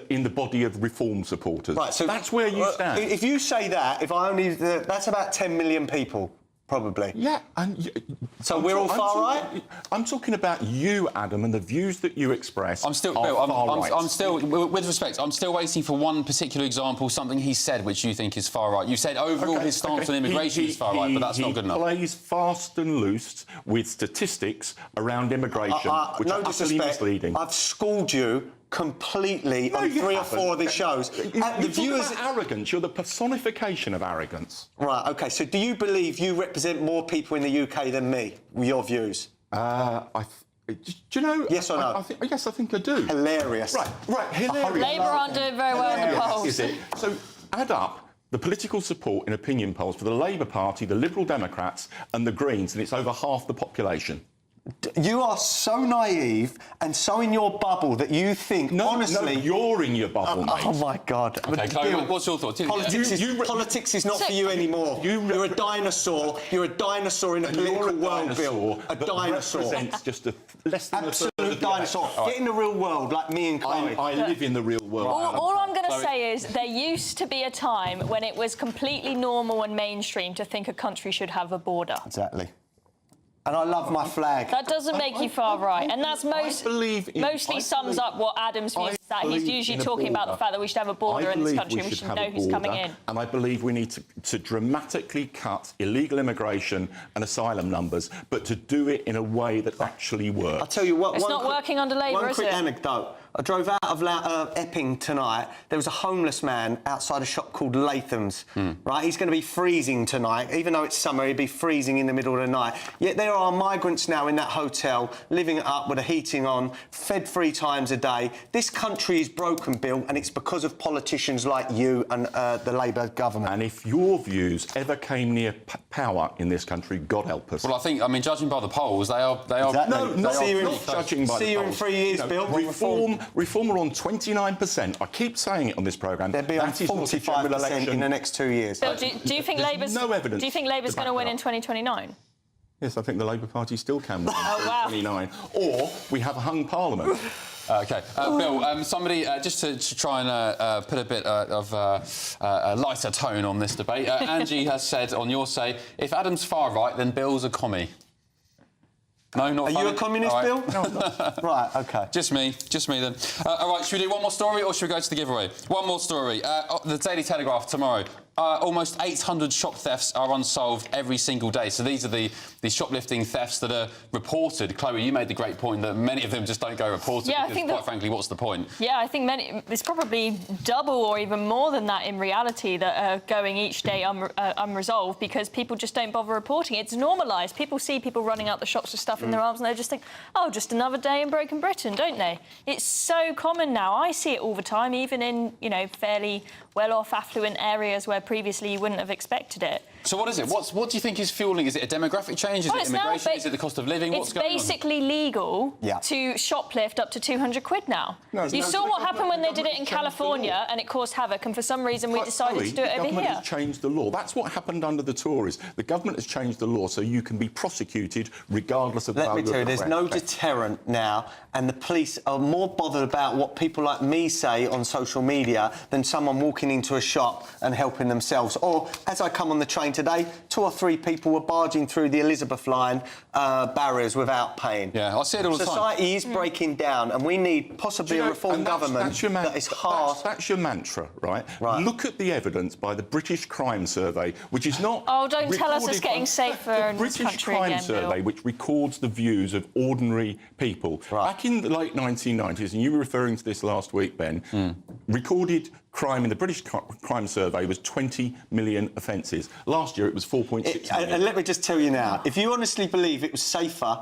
in the body of reform supporters. Right, so that's where you stand. If you say that, that's about 10 million people. Probably. Yeah, and so we're all far right. I'm talking about you, Adam, and the views that you express. I'm still, Bill, I'm still, with respect, I'm still waiting for one particular example, something he said which you think is far right. You said overall his stance on immigration is far right, but that's not good enough. He plays fast and loose with statistics around immigration, which are utterly misleading. I've schooled you completely on 3 or 4 of these shows. The viewers about arrogance. You're the personification of arrogance. Right. OK. So, do you believe you represent more people in the UK than me? With your views? Do you know? Yes or no? Yes, I think I do. Hilarious. Right. Hilarious. Labour aren't doing very well in the polls. Is it? So, add up the political support in opinion polls for the Labour Party, the Liberal Democrats, and the Greens, and it's over half the population. You are so naive and so in your bubble that you think, honestly... No, you're in your bubble, mate. Oh, my God. OK, Chloe, what's your thoughts? Politics is not for you anymore. You're a dinosaur. You're a dinosaur in a political world, Bill. A dinosaur. Represents just less than absolute dinosaur. Get in the real world, like me and Chloe. I live in the real world. All I'm going to say is there used to be a time when it was completely normal and mainstream to think a country should have a border. Exactly. And I love my flag. That doesn't make you far right. And that's mostly sums up what Adam's views is that he's usually talking about the fact that we should have a border in this country and we should know who's coming in. And I believe we need to dramatically cut illegal immigration and asylum numbers, but to do it in a way that actually works. I'll tell you what... It's not working under Labour, is it? One quick anecdote. I drove out of Epping tonight. There was a homeless man outside a shop called Latham's. Right, he's going to be freezing tonight. Even though it's summer, he'd be freezing in the middle of the night. Yet there are migrants now in that hotel, living it up with the heating on, fed 3 times a day. This country is broken, Bill, and it's because of politicians like you and the Labour government. And if your views ever came near power in this country, God help us. Well, I mean, judging by the polls, they are... Exactly. No, not judging by the polls. See you in 3 years, Bill. Reform are on 29%. I keep saying it on this programme. They'll be on 45% in the next 2 years. Bill, do you think Labour's going to win in 2029? Yes, I think the Labour Party still can win in 2029. Wow. Or we have a hung parliament. OK. Bill, somebody, just to try and put a bit of a lighter tone on this debate, Angie has said on your say, if Adam's far right, then Bill's a commie. No, not Are you a communist, right. Bill? No, not. Right, OK. Just me then. All right, should we do one more story or should we go to the giveaway? One more story. The Daily Telegraph tomorrow. Almost 800 shop thefts are unsolved every single day. So these are the shoplifting thefts that are reported. Chloe, you made the great point that many of them just don't go reported because, quite frankly, what's the point? Yeah, I think it's probably double or even more than that in reality that are going each day unresolved because people just don't bother reporting. It's normalised. People see people running out the shops with stuff in their arms and they just think, oh, just another day in broken Britain, don't they? It's so common now. I see it all the time, even in, fairly well-off, affluent areas where previously you wouldn't have expected it. So what is it? What do you think is fueling? Is it a demographic change? Is it immigration? Is it the cost of living? What's going on? It's basically legal to shoplift up to 200 quid now. You saw what happened when they did it in California and it caused havoc, and for some reason we decided to do it over here. The government has changed the law. That's what happened under the Tories. The government has changed the law so you can be prosecuted regardless of the value of the Let me tell you, there's no deterrent now, and the police are more bothered about what people like me say on social media than someone walking into a shop and helping themselves. Or, as I come on the train today, 2 or 3 people were barging through the Elizabeth line barriers without paying. Yeah, I see it all the time. Society is breaking down, and we need possibly a reform government that is hard. That's your mantra, right? Look at the evidence by the British Crime Survey, which is not... Oh, don't tell us it's getting safer in this country again, British Crime Survey, Bill. which records the views of ordinary people. Back in the late 1990s, and you were referring to this last week, Ben, recorded crime in the British Crime Survey was 20 million offences. Last year it was 4.6 million. And let me just tell you now, if you honestly believe it was safer,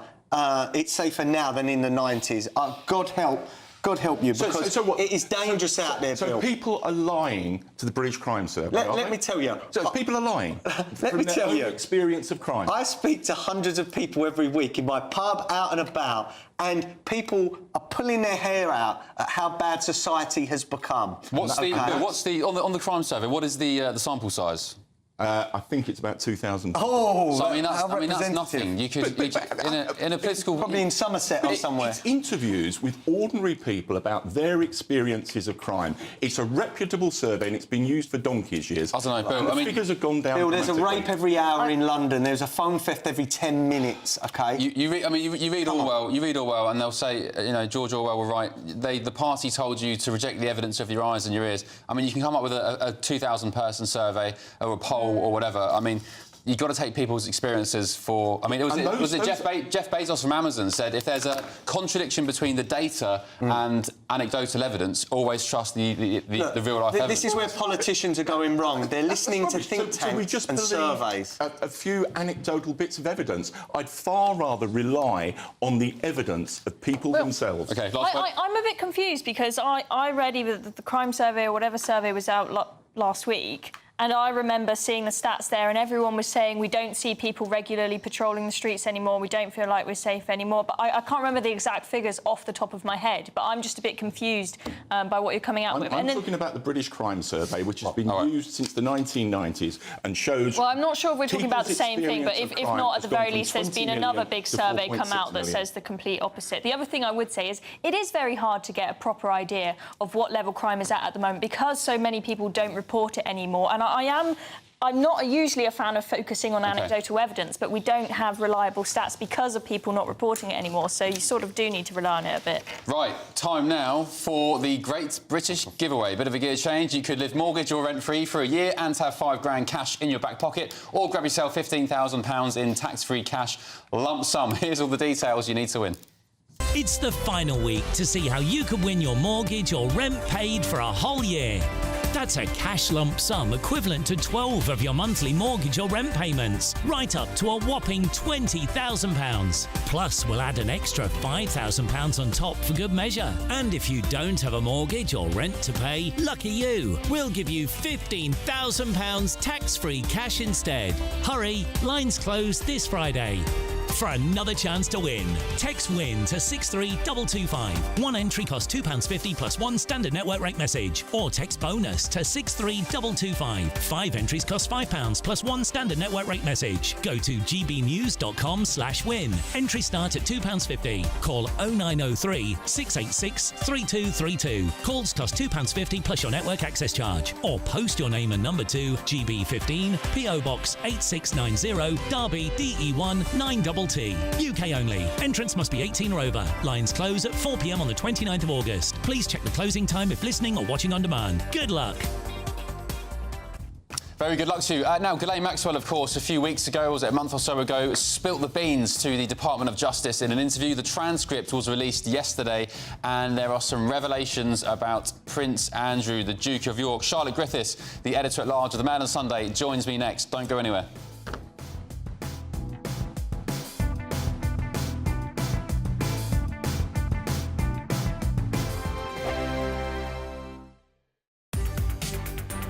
it's safer now than in the 90s, God help God help you, because so what? it is dangerous out there, So Bill. people are lying to the British Crime Survey, Let me tell you. So people are lying Let me tell you. experience of crime. I speak to hundreds of people every week in my pub, out and about, and people are pulling their hair out at how bad society has become. What's the on the crime survey? What is the sample size? I think it's about 2,000. Oh, so, I mean, that's nothing. You could, in a political... Probably in Somerset or somewhere. It's interviews with ordinary people about their experiences of crime. It's a reputable survey and it's been used for donkey's years. I don't know, Bill. The figures have gone down. Bill, there's a dramatically. rape every hour in London. There's a phone theft every 10 minutes, OK? You read Orwell. You read Orwell and they'll say, you know, George Orwell will write, the party told you to reject the evidence of your eyes and your ears. I mean, you can come up with a 2,000-person survey or a poll or whatever. I mean, you've got to take people's experiences for... I mean, Jeff Bezos from Amazon said if there's a contradiction between the data and anecdotal evidence, always trust the real-life evidence. This is where politicians are going wrong. They're listening to think tanks and surveys. A few anecdotal bits of evidence. I'd far rather rely on the evidence of people themselves. OK, I'm a bit confused because I read either the crime survey or whatever survey was out last week, and I remember seeing the stats there, and everyone was saying we don't see people regularly patrolling the streets anymore, we don't feel like we're safe anymore. But I can't remember the exact figures off the top of my head, but I'm just a bit confused by what you're coming out with. I'm talking about the British Crime Survey, which has been used since the 1990s and shows... Well, I'm not sure if we're talking about the same thing, but if not, at the very least, there's been another big survey come out that says the complete opposite. The other thing I would say is it is very hard to get a proper idea of what level crime is at the moment because so many people don't report it anymore. And I'm not usually a fan of focusing on anecdotal evidence, but we don't have reliable stats because of people not reporting it anymore, so you sort of do need to rely on it a bit. Right, time now for the Great British Giveaway. Bit of a gear change. You could live mortgage or rent-free for a year and have £5,000 cash in your back pocket, or grab yourself £15,000 in tax-free cash lump sum. Here's all the details you need to win. It's the final week to see how you could win your mortgage or rent paid for a whole year. That's a cash lump sum equivalent to 12 of your monthly mortgage or rent payments, right up to a whopping £20,000. Plus, we'll add an extra £5,000 on top for good measure. And if you don't have a mortgage or rent to pay, lucky you, we'll give you £15,000 tax-free cash instead. Hurry, lines close this Friday. For another chance to win, text WIN to 63225. One entry costs £2.50 plus one standard network rate message. Or text BONUS to 63225. 5 entries cost £5 plus one standard network rate message. Go to gbnews.com/win. Entry start at £2.50. Call 0903 686 3232. Calls cost £2.50 plus your network access charge. Or post your name and number to GB15 PO Box 8690 Derby DE1 9TT. UK only. Entrance must be 18 or over. Lines close at 4 p.m. on the 29th of August. Please check the closing time if listening or watching on demand. Good luck. Very good luck to you. Now, Ghislaine Maxwell, of course, a few weeks ago, was it a month or so ago, spilt the beans to the Department of Justice in an interview. The transcript was released yesterday, and there are some revelations about Prince Andrew, the Duke of York. Charlotte Griffiths, the editor-at-large of The Mail on Sunday, joins me next. Don't go anywhere.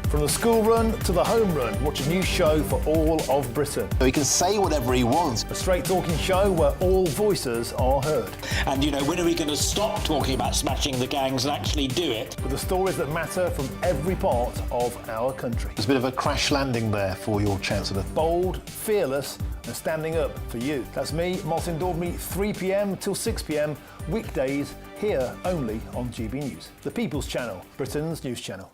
From the school run to the home run, watch a new show for all of Britain. He can say whatever he wants. A straight-talking show where all voices are heard. And, you know, when are we going to stop talking about smashing the gangs and actually do it? With the stories that matter from every part of our country. There's a bit of a crash landing there for your Chancellor. Bold, fearless and standing up for you. That's me, Martin Daubney, 3 p.m. till 6 p.m. weekdays here only on GB News. The People's Channel, Britain's news channel.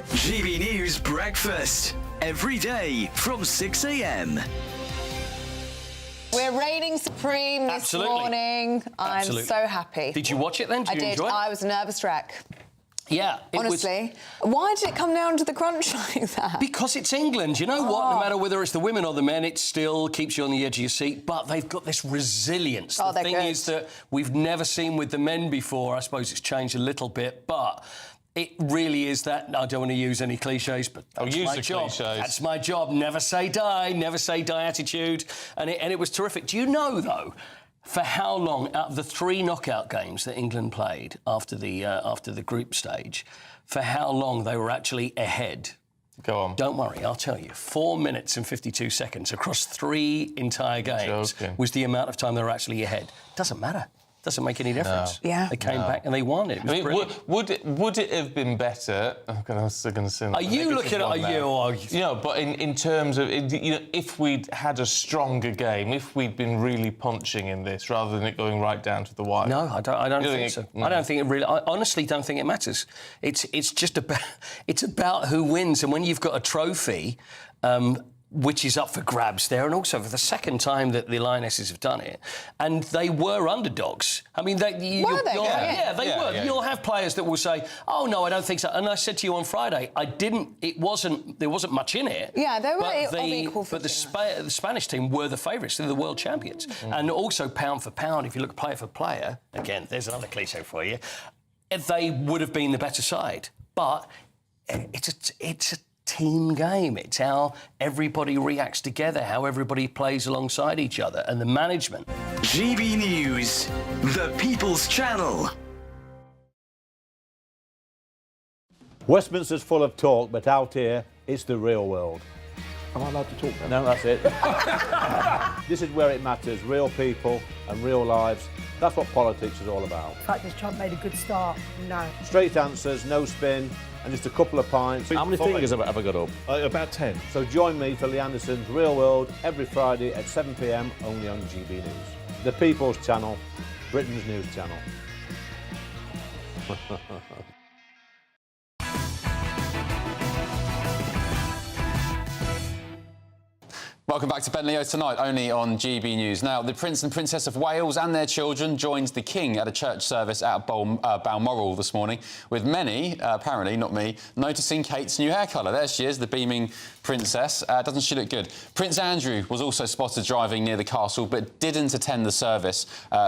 GB News Breakfast, every day from 6 a.m. We're reigning supreme this morning. I'm so happy. Did you watch it then? Did you enjoy it? I was a nervous wreck. Yeah. Honestly. Why did it come down to the crunch like that? Because it's England. You know what? No matter whether it's the women or the men, it still keeps you on the edge of your seat. But they've got this resilience. The thing is that we've never seen with the men before. I suppose it's changed a little bit, but it really is that. I don't want to use any cliches, but that's my job. Cliches. That's my job. Never say die attitude. And it was terrific. Do you know, though, For how long, out of the 3 knockout games that England played after the group stage, for how long they were actually ahead? Go on. Don't worry, I'll tell you. 4 minutes and 52 seconds across 3 entire games was the amount of time they were actually ahead. Doesn't matter. Doesn't make any difference. No. Yeah. They came back and they won it. It was would it have been better? I was still going to say. Are you looking at you? No, but in terms of if we'd had a stronger game, if we'd been really punching in this rather than it going right down to the wire. No, I don't think so. No. I don't think it really. I honestly don't think it matters. It's just about who wins, and when you've got a trophy. Which is up for grabs there, and also for the second time that the Lionesses have done it, and they were underdogs. I mean, they were. You'll have players that will say, "Oh no, I don't think so." And I said to you on Friday, there wasn't much in it. Yeah, they were but of equal But the Spanish team were the favourites. They're the world champions, and also pound for pound, if you look player for player, again, there's another cliche for you. They would have been the better side, but it's a team game. It's how everybody reacts together, how everybody plays alongside each other, and the management. GB News, the People's Channel. Westminster's full of talk, but out here, it's the real world. Am I allowed to talk then? No, that's it. This is where it matters, real people and real lives. That's what politics is all about. The fact is Trump made a good start. No. Straight answers, no spin, and just a couple of pints. How many fingers have I got up? About 10. So join me for Lee Anderson's Real World every Friday at 7 p.m. only on GB News. The People's Channel, Britain's news channel. Welcome back to Ben Leo Tonight, only on GB News. Now, the Prince and Princess of Wales and their children joined the King at a church service at Balmoral this morning, with many, apparently, not me, noticing Kate's new hair colour. There she is, the beaming princess. Doesn't she look good? Prince Andrew was also spotted driving near the castle, but didn't attend the service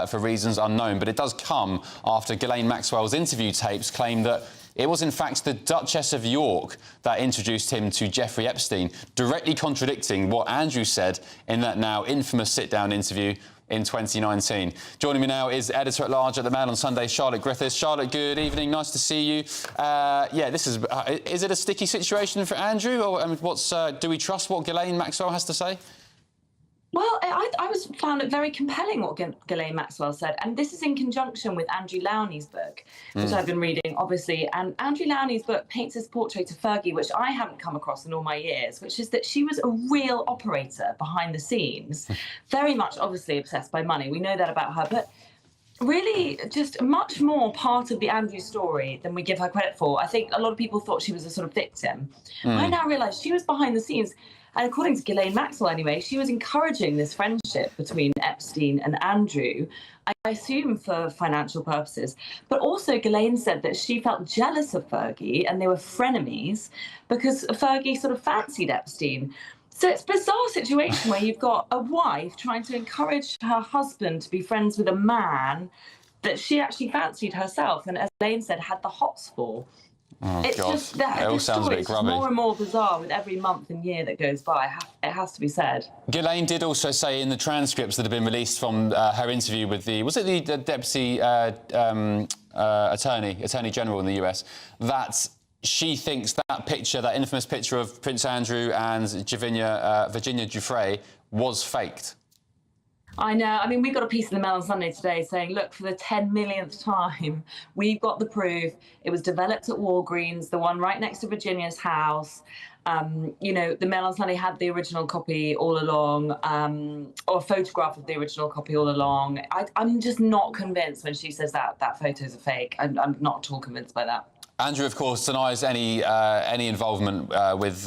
for reasons unknown. But it does come after Ghislaine Maxwell's interview tapes claim that it was, in fact, the Duchess of York that introduced him to Jeffrey Epstein, directly contradicting what Andrew said in that now infamous sit-down interview in 2019. Joining me now is editor-at-large at The Mail on Sunday, Charlotte Griffiths. Charlotte, good evening. Nice to see you. This is it a sticky situation for Andrew? Or do we trust what Ghislaine Maxwell has to say? Well, I found it very compelling what Ghislaine Maxwell said, and this is in conjunction with Andrew Lowney's book, which I've been reading, obviously. And Andrew Lowney's book paints this portrait of Fergie, which I haven't come across in all my years, which is that she was a real operator behind the scenes, very much, obviously, obsessed by money. We know that about her, but really just much more part of the Andrew story than we give her credit for. I think a lot of people thought she was a sort of victim. I now realise she was behind the scenes. And according to Ghislaine Maxwell, anyway, she was encouraging this friendship between Epstein and Andrew, I assume for financial purposes. But also Ghislaine said that she felt jealous of Fergie and they were frenemies because Fergie sort of fancied Epstein. So it's a bizarre situation where you've got a wife trying to encourage her husband to be friends with a man that she actually fancied herself and, as Ghislaine said, had the hots for. Oh, it's God. just that It all the sounds a story bit is grubby. more and more bizarre with every month and year that goes by. It has to be said. Ghislaine did also say in the transcripts that have been released from her interview with the Deputy Attorney General in the US, that she thinks that picture, that infamous picture of Prince Andrew and Virginia Giuffre, was faked. I know. I mean, we got a piece in the Mail on Sunday today saying, look, for the 10 millionth time, we've got the proof. It was developed at Walgreens, the one right next to Virginia's house. You know, the Mail on Sunday had the original copy all along, or a photograph of the original copy all along. I'm just not convinced when she says that photos are fake. I'm not at all convinced by that. Andrew, of course, denies any involvement with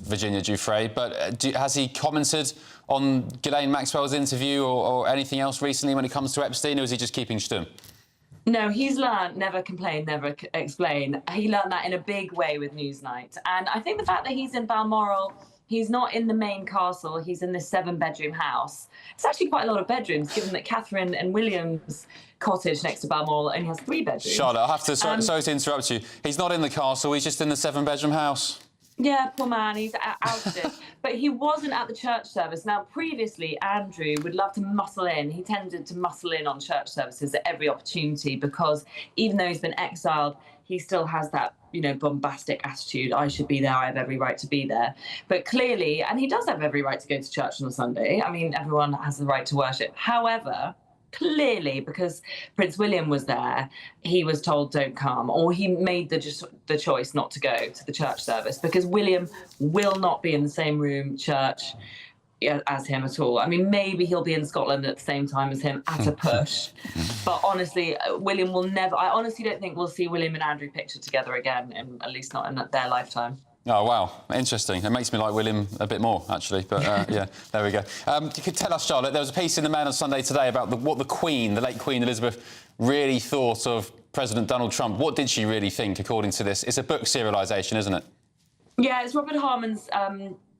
Virginia Giuffre, but has he commented on Ghislaine Maxwell's interview or anything else recently when it comes to Epstein, or is he just keeping stum? No, he's learned never complain, never explain. He learned that in a big way with Newsnight. And I think the fact that he's in Balmoral, he's not in the main castle, he's in this 7-bedroom house. It's actually quite a lot of bedrooms, given that Catherine and William's cottage next to Balmoral only has 3 bedrooms. Charlotte, I have to, sorry to interrupt you. He's not in the castle, he's just in the 7-bedroom house. Yeah, poor man, he's ousted. But he wasn't at the church service. Now, previously, Andrew would love to muscle in. He tended to muscle in on church services at every opportunity because even though he's been exiled, he still has that, bombastic attitude. I should be there. I have every right to be there. But clearly, and he does have every right to go to church on a Sunday. I mean, everyone has the right to worship. However, clearly, because Prince William was there, he was told don't come, or he made the choice not to go to the church service because William will not be in the same room church as him at all. I mean, maybe he'll be in Scotland at the same time as him at a push. But honestly, William will never... I honestly don't think we'll see William and Andrew pictured together again, at least not in their lifetime. Oh, wow. Interesting. It makes me like William a bit more, actually. But, yeah, there we go. You could tell us, Charlotte, there was a piece in the Mail on Sunday today about what the Queen, the late Queen Elizabeth, really thought of President Donald Trump. What did she really think, according to this? It's a book serialisation, isn't it? Yeah, it's Robert Harmon's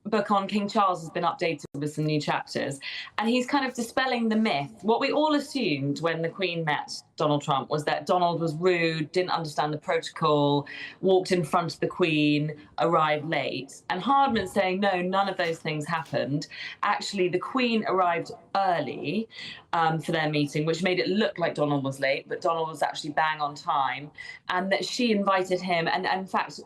book on King Charles has been updated with some new chapters, and he's kind of dispelling the myth. What we all assumed when the Queen met Donald Trump was that Donald was rude, didn't understand the protocol, walked in front of the Queen, arrived late. And Hardman's saying, no, none of those things happened. Actually, the Queen arrived early for their meeting, which made it look like Donald was late, but Donald was actually bang on time. And that she invited him, and in fact,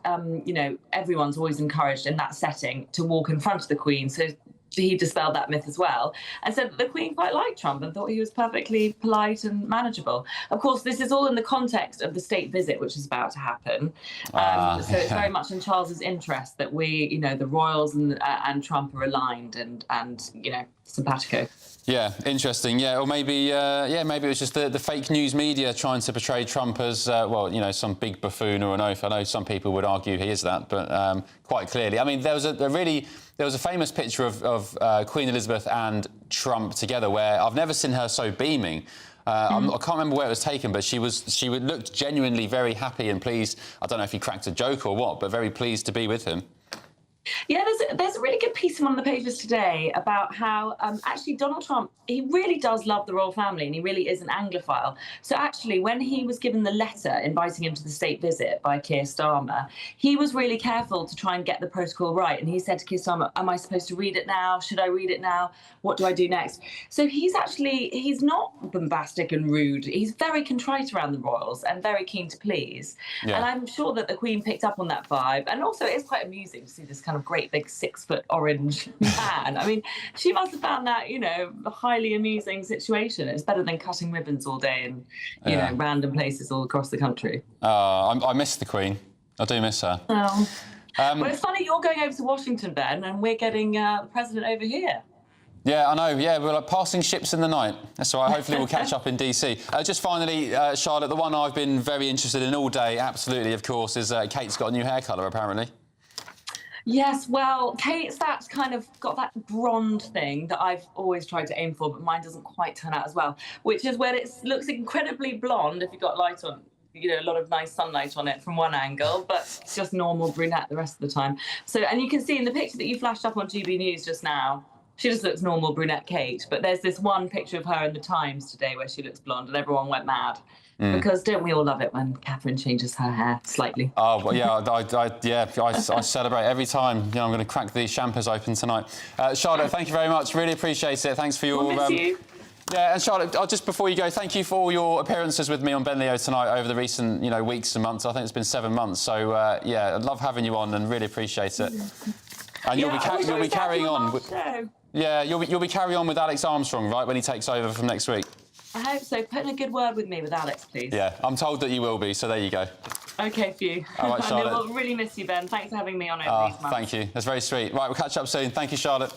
everyone's always encouraged in that setting to walk in front of the Queen. So he dispelled that myth as well and said that the Queen quite liked Trump and thought he was perfectly polite and manageable. Of course, this is all in the context of the state visit, which is about to happen. So it's very much in Charles's interest that we, the royals and Trump are aligned and simpatico. Yeah, interesting. Yeah, or maybe, maybe it was just the fake news media trying to portray Trump as, some big buffoon or an oaf. I know some people would argue he is that, but quite clearly. I mean, there was a famous picture of Queen Elizabeth and Trump together where I've never seen her so beaming. I can't remember where it was taken, but she looked genuinely very happy and pleased. I don't know if he cracked a joke or what, but very pleased to be with him. Yeah, there's a really good piece in one of the pages today about how actually Donald Trump, he really does love the royal family and he really is an Anglophile. So actually, when he was given the letter inviting him to the state visit by Keir Starmer, he was really careful to try and get the protocol right. And he said to Keir Starmer, am I supposed to read it now? Should I read it now? What do I do next? So he's not bombastic and rude. He's very contrite around the royals and very keen to please. Yeah. And I'm sure that the Queen picked up on that vibe. And also it's quite amusing to see this kind of great big 6-foot orange man. I mean, she must have found that, a highly amusing situation. It's better than cutting ribbons all day in, random places all across the country. I miss the Queen. I do miss her. Oh. Well, it's funny you're going over to Washington, Ben, and we're getting the president over here. Yeah, I know. Yeah, we're like passing ships in the night. That's all right. Hopefully we'll catch up in DC. Just finally, Charlotte, the one I've been very interested in all day, absolutely, of course, is Kate's got a new hair colour, apparently. Yes, well, Kate's that's kind of got that blonde thing that I've always tried to aim for, but mine doesn't quite turn out as well, which is when it looks incredibly blonde if you've got light on, a lot of nice sunlight on it from one angle, but it's just normal brunette the rest of the time. So, and you can see in the picture that you flashed up on GB News just now, she just looks normal brunette Kate, but there's this one picture of her in the Times today where she looks blonde and everyone went mad. Because don't we all love it when Catherine changes her hair slightly? Oh, well, yeah, I celebrate every time. I'm going to crack these champers open tonight. Charlotte, thank you very much. Really appreciate it. Thanks for your... We'll miss you. Yeah, and Charlotte, just before you go, thank you for all your appearances with me on Ben Leo tonight over the recent, weeks and months. I think it's been 7 months. So, I love having you on and really appreciate it. And you'll be carrying on. You'll be carrying on with Alex Armstrong, right, when he takes over from next week? I hope so. Put in a good word with me with Alex, please. Yeah, I'm told that you will be, so there you go. OK, Phew. All right, Charlotte. We'll really miss you, Ben. Thanks for having me on over these months. Thank you. That's very sweet. Right, we'll catch up soon. Thank you, Charlotte.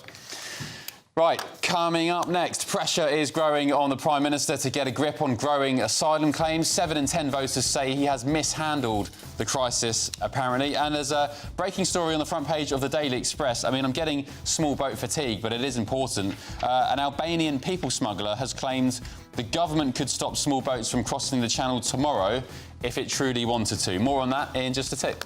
Right, coming up next, pressure is growing on the Prime Minister to get a grip on growing asylum claims. 7 in 10 voters say he has mishandled the crisis, apparently. And there's a breaking story on the front page of the Daily Express. I mean, I'm getting small boat fatigue, but it is important. An Albanian people smuggler has claimed the government could stop small boats from crossing the channel tomorrow if it truly wanted to. More on that in just a tick.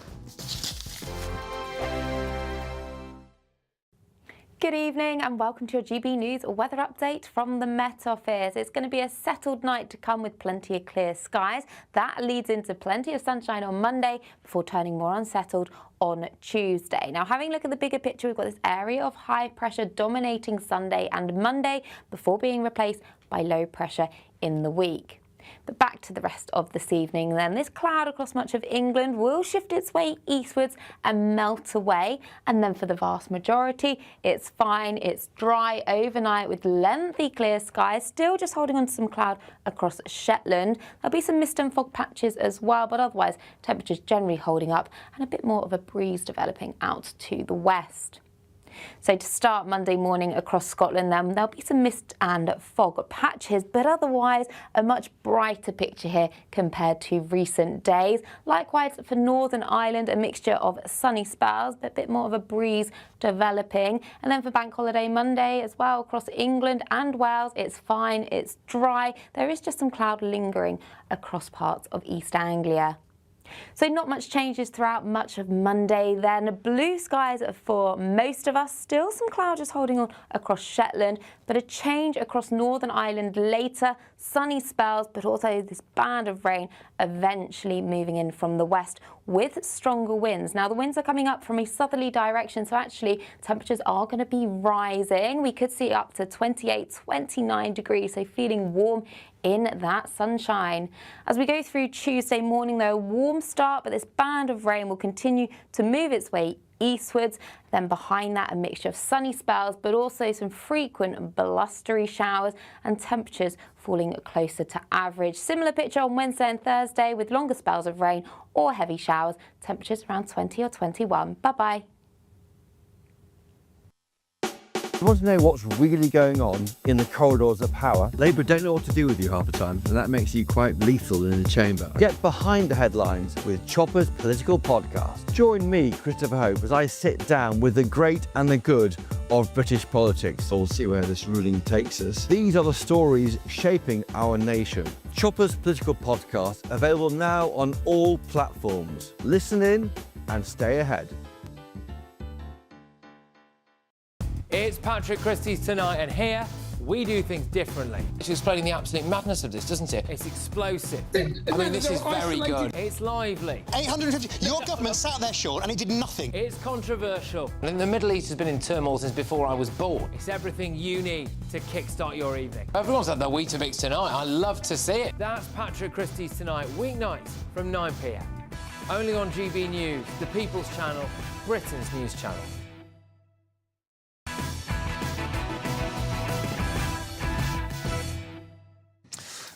Good evening and welcome to your GB News weather update from the Met Office. It's going to be a settled night to come with plenty of clear skies. That leads into plenty of sunshine on Monday before turning more unsettled on Tuesday. Now, having a look at the bigger picture, we've got this area of high pressure dominating Sunday and Monday before being replaced by low pressure in the week. But back to the rest of this evening then. This cloud across much of England will shift its way eastwards and melt away. And then for the vast majority, it's fine, it's dry overnight with lengthy clear skies, still just holding on to some cloud across Shetland. There'll be some mist and fog patches as well, but otherwise temperatures generally holding up and a bit more of a breeze developing out to the west. So to start Monday morning across Scotland then, there'll be some mist and fog patches, but otherwise a much brighter picture here compared to recent days. Likewise for Northern Ireland, a mixture of sunny spells, but a bit more of a breeze developing. And then for Bank Holiday Monday as well, across England and Wales, it's fine, it's dry. There is just some cloud lingering across parts of East Anglia. So not much changes throughout much of Monday then. Blue skies for most of us, still some cloud just holding on across Shetland, but a change across Northern Ireland later. Sunny spells, but also this band of rain eventually moving in from the west with stronger winds. Now the winds are coming up from a southerly direction, so actually temperatures are going to be rising. We could see up to 28, 29 degrees, so feeling warm in that sunshine. As we go through Tuesday morning though, a warm start, but this band of rain will continue to move its way eastwards. Then behind that, a mixture of sunny spells, but also some frequent blustery showers and temperatures falling closer to average. Similar picture on Wednesday and Thursday with longer spells of rain or heavy showers, temperatures around 20 or 21. Bye-bye. You want to know what's really going on in the corridors of power? Labour don't know what to do with you half the time, and that makes you quite lethal in the chamber. Get behind the headlines with Chopper's political podcast. Join me, Christopher Hope, as I sit down with the great and the good of British politics. We'll see where this ruling takes us. These are the stories shaping our nation. Chopper's political podcast, available now on all platforms. Listen in and stay ahead. It's Patrick Christie's Tonight, and here we do things differently. It's explaining the absolute madness of this, doesn't it? It's explosive. I mean, this is very good. It's lively. 850. Your government sat there, Sean, and it did nothing. It's controversial. And the Middle East has been in turmoil since before I was born. It's everything you need to kickstart your evening. Everyone's had their Weetabix tonight. I love to see it. That's Patrick Christie's Tonight, weeknights from 9 p.m. Only on GB News, the People's Channel, Britain's news channel.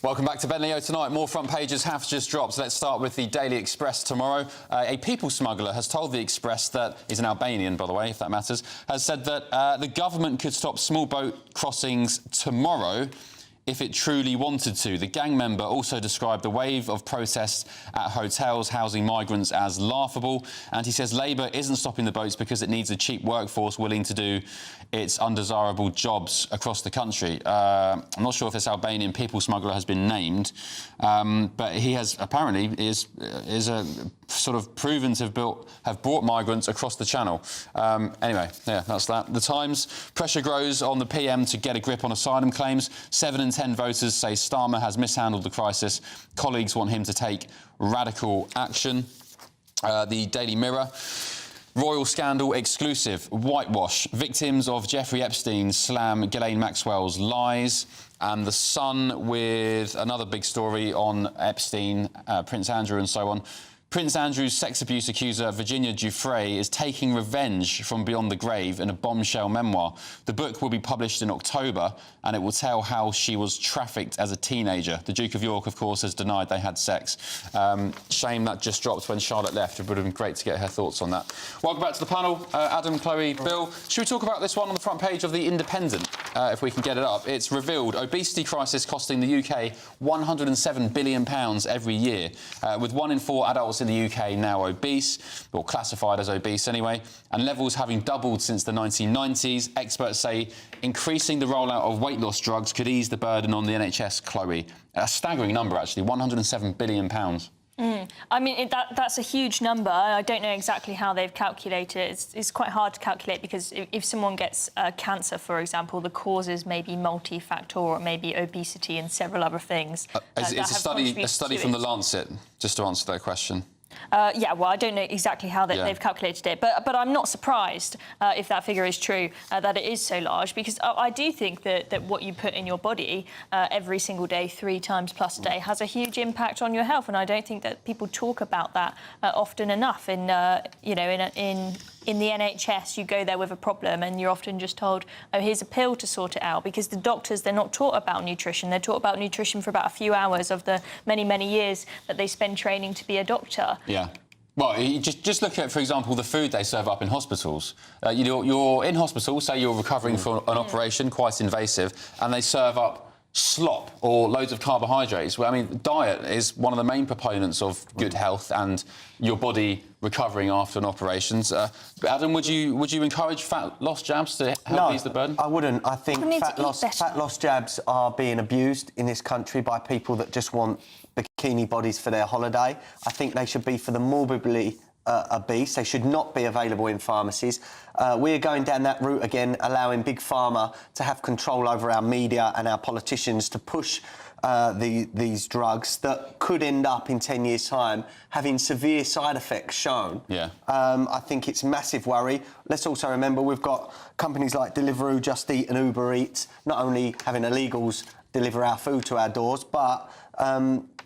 Welcome back to Ben Leo Tonight. More front pages have just dropped. So let's start with the Daily Express tomorrow. A people smuggler has told the Express that, he's an Albanian, by the way, if that matters, has said that the government could stop small boat crossings tomorrow if it truly wanted to. The gang member also described the wave of protests at hotels housing migrants as laughable, and he says Labour isn't stopping the boats because it needs a cheap workforce willing to do its undesirable jobs across the country. I'm not sure if this Albanian people smuggler has been named, but he has apparently is a sort of proven to have brought migrants across the channel. Anyway, yeah, that's that. The Times: pressure grows on the PM to get a grip on asylum claims. 7 in 10 voters say Starmer has mishandled the crisis. Colleagues want him to take radical action. The Daily Mirror: royal scandal exclusive, whitewash. Victims of Jeffrey Epstein slam Ghislaine Maxwell's lies. And The Sun with another big story on Epstein, Prince Andrew and so on. Prince Andrew's sex abuse accuser, Virginia Giuffre, is taking revenge from beyond the grave in a bombshell memoir. The book will be published in October, and it will tell how she was trafficked as a teenager. The Duke of York, of course, has denied they had sex. Shame that just dropped when Charlotte left. It would have been great to get her thoughts on that. Welcome back to the panel. Adam, Chloe, Bill. Should we talk about this one on the front page of The Independent, if we can get it up? It's revealed obesity crisis costing the UK £107 billion every year, with 1 in 4 adults in the UK now obese, or classified as obese anyway, and levels having doubled since the 1990s. Experts say increasing the rollout of weight loss drugs could ease the burden on the NHS, Chloe. A staggering number, actually, £107 billion. I mean, that's a huge number. I don't know exactly how they've calculated it. It's quite hard to calculate because if someone gets cancer, for example, the causes may be multifactorial, it may be obesity and several other things. It's a study from The Lancet, just to answer that question. Yeah, well, I don't know exactly how they've calculated it, but I'm not surprised if that figure is true, that it is so large, because I do think that what you put in your body every single day, 3 times plus a day, has a huge impact on your health, and I don't think that people talk about that often enough. In the NHS, you go there with a problem and you're often just told, oh, here's a pill to sort it out, because the doctors, they're not taught about nutrition. They're taught about nutrition for about a few hours of the many, many years that they spend training to be a doctor. Yeah. Well, you just look at, for example, the food they serve up in hospitals. You're in hospital, say you're recovering from an operation, quite invasive, and they serve up slop or loads of carbohydrates. Well, I mean, diet is one of the main proponents of good health and your body recovering after an operation. Adam, would you encourage fat loss jabs to help ease the burden? I wouldn't. I think fat loss jabs are being abused in this country by people that just want bikini bodies for their holiday. I think they should be for the morbidly obese. They should not be available in pharmacies. We're going down that route again, allowing Big Pharma to have control over our media and our politicians to push these drugs that could end up in 10 years' time having severe side effects shown. Yeah. I think it's a massive worry. Let's also remember we've got companies like Deliveroo, Just Eat and Uber Eats not only having illegals deliver our food to our doors, but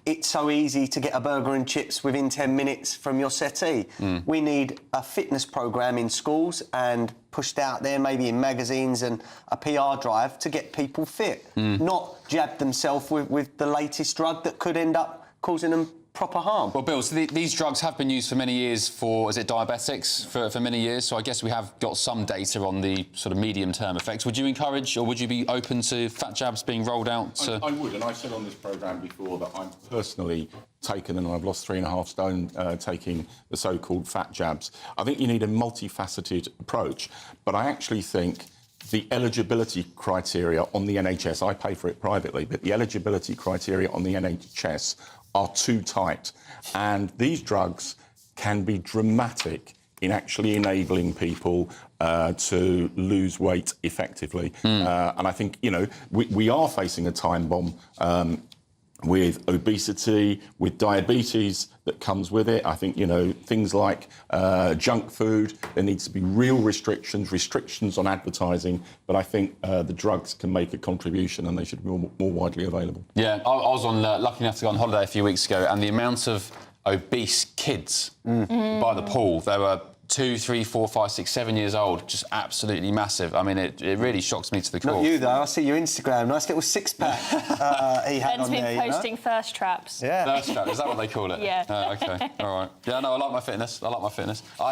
it's so easy to get a burger and chips within 10 minutes from your settee. We need a fitness programme in schools and pushed out there, maybe in magazines and a PR drive to get people fit, not jab themselves with the latest drug that could end up causing them proper harm. Well, Bill, so these drugs have been used for many years for, is it diabetics, for many years, so I guess we have got some data on the sort of medium-term effects. Would you encourage or would you be open to fat jabs being rolled out? I would, and I said on this programme before that I'm personally taken and I've lost 3.5 stone taking the so-called fat jabs. I think you need a multifaceted approach, but I actually think the eligibility criteria on the NHS, I pay for it privately, but the eligibility criteria on the NHS are too tight. And these drugs can be dramatic in actually enabling people to lose weight effectively. And I think, we are facing a time bomb with obesity, with diabetes that comes with it. I think, things like junk food, there needs to be real restrictions on advertising, but I think the drugs can make a contribution and they should be more widely available. Yeah, I was lucky enough to go on holiday a few weeks ago, and the amount of obese kids by the pool, they were 2, 3, 4, 5, 6, 7 years old, just absolutely massive. I mean, it really shocks me to the core. Not you, though. I see your Instagram. Nice little six-pack he had Ben's on been there, posting thirst traps. Yeah. Thirst trap, is that what they call it? Yeah. OK, all right. Yeah, no, I like my fitness. I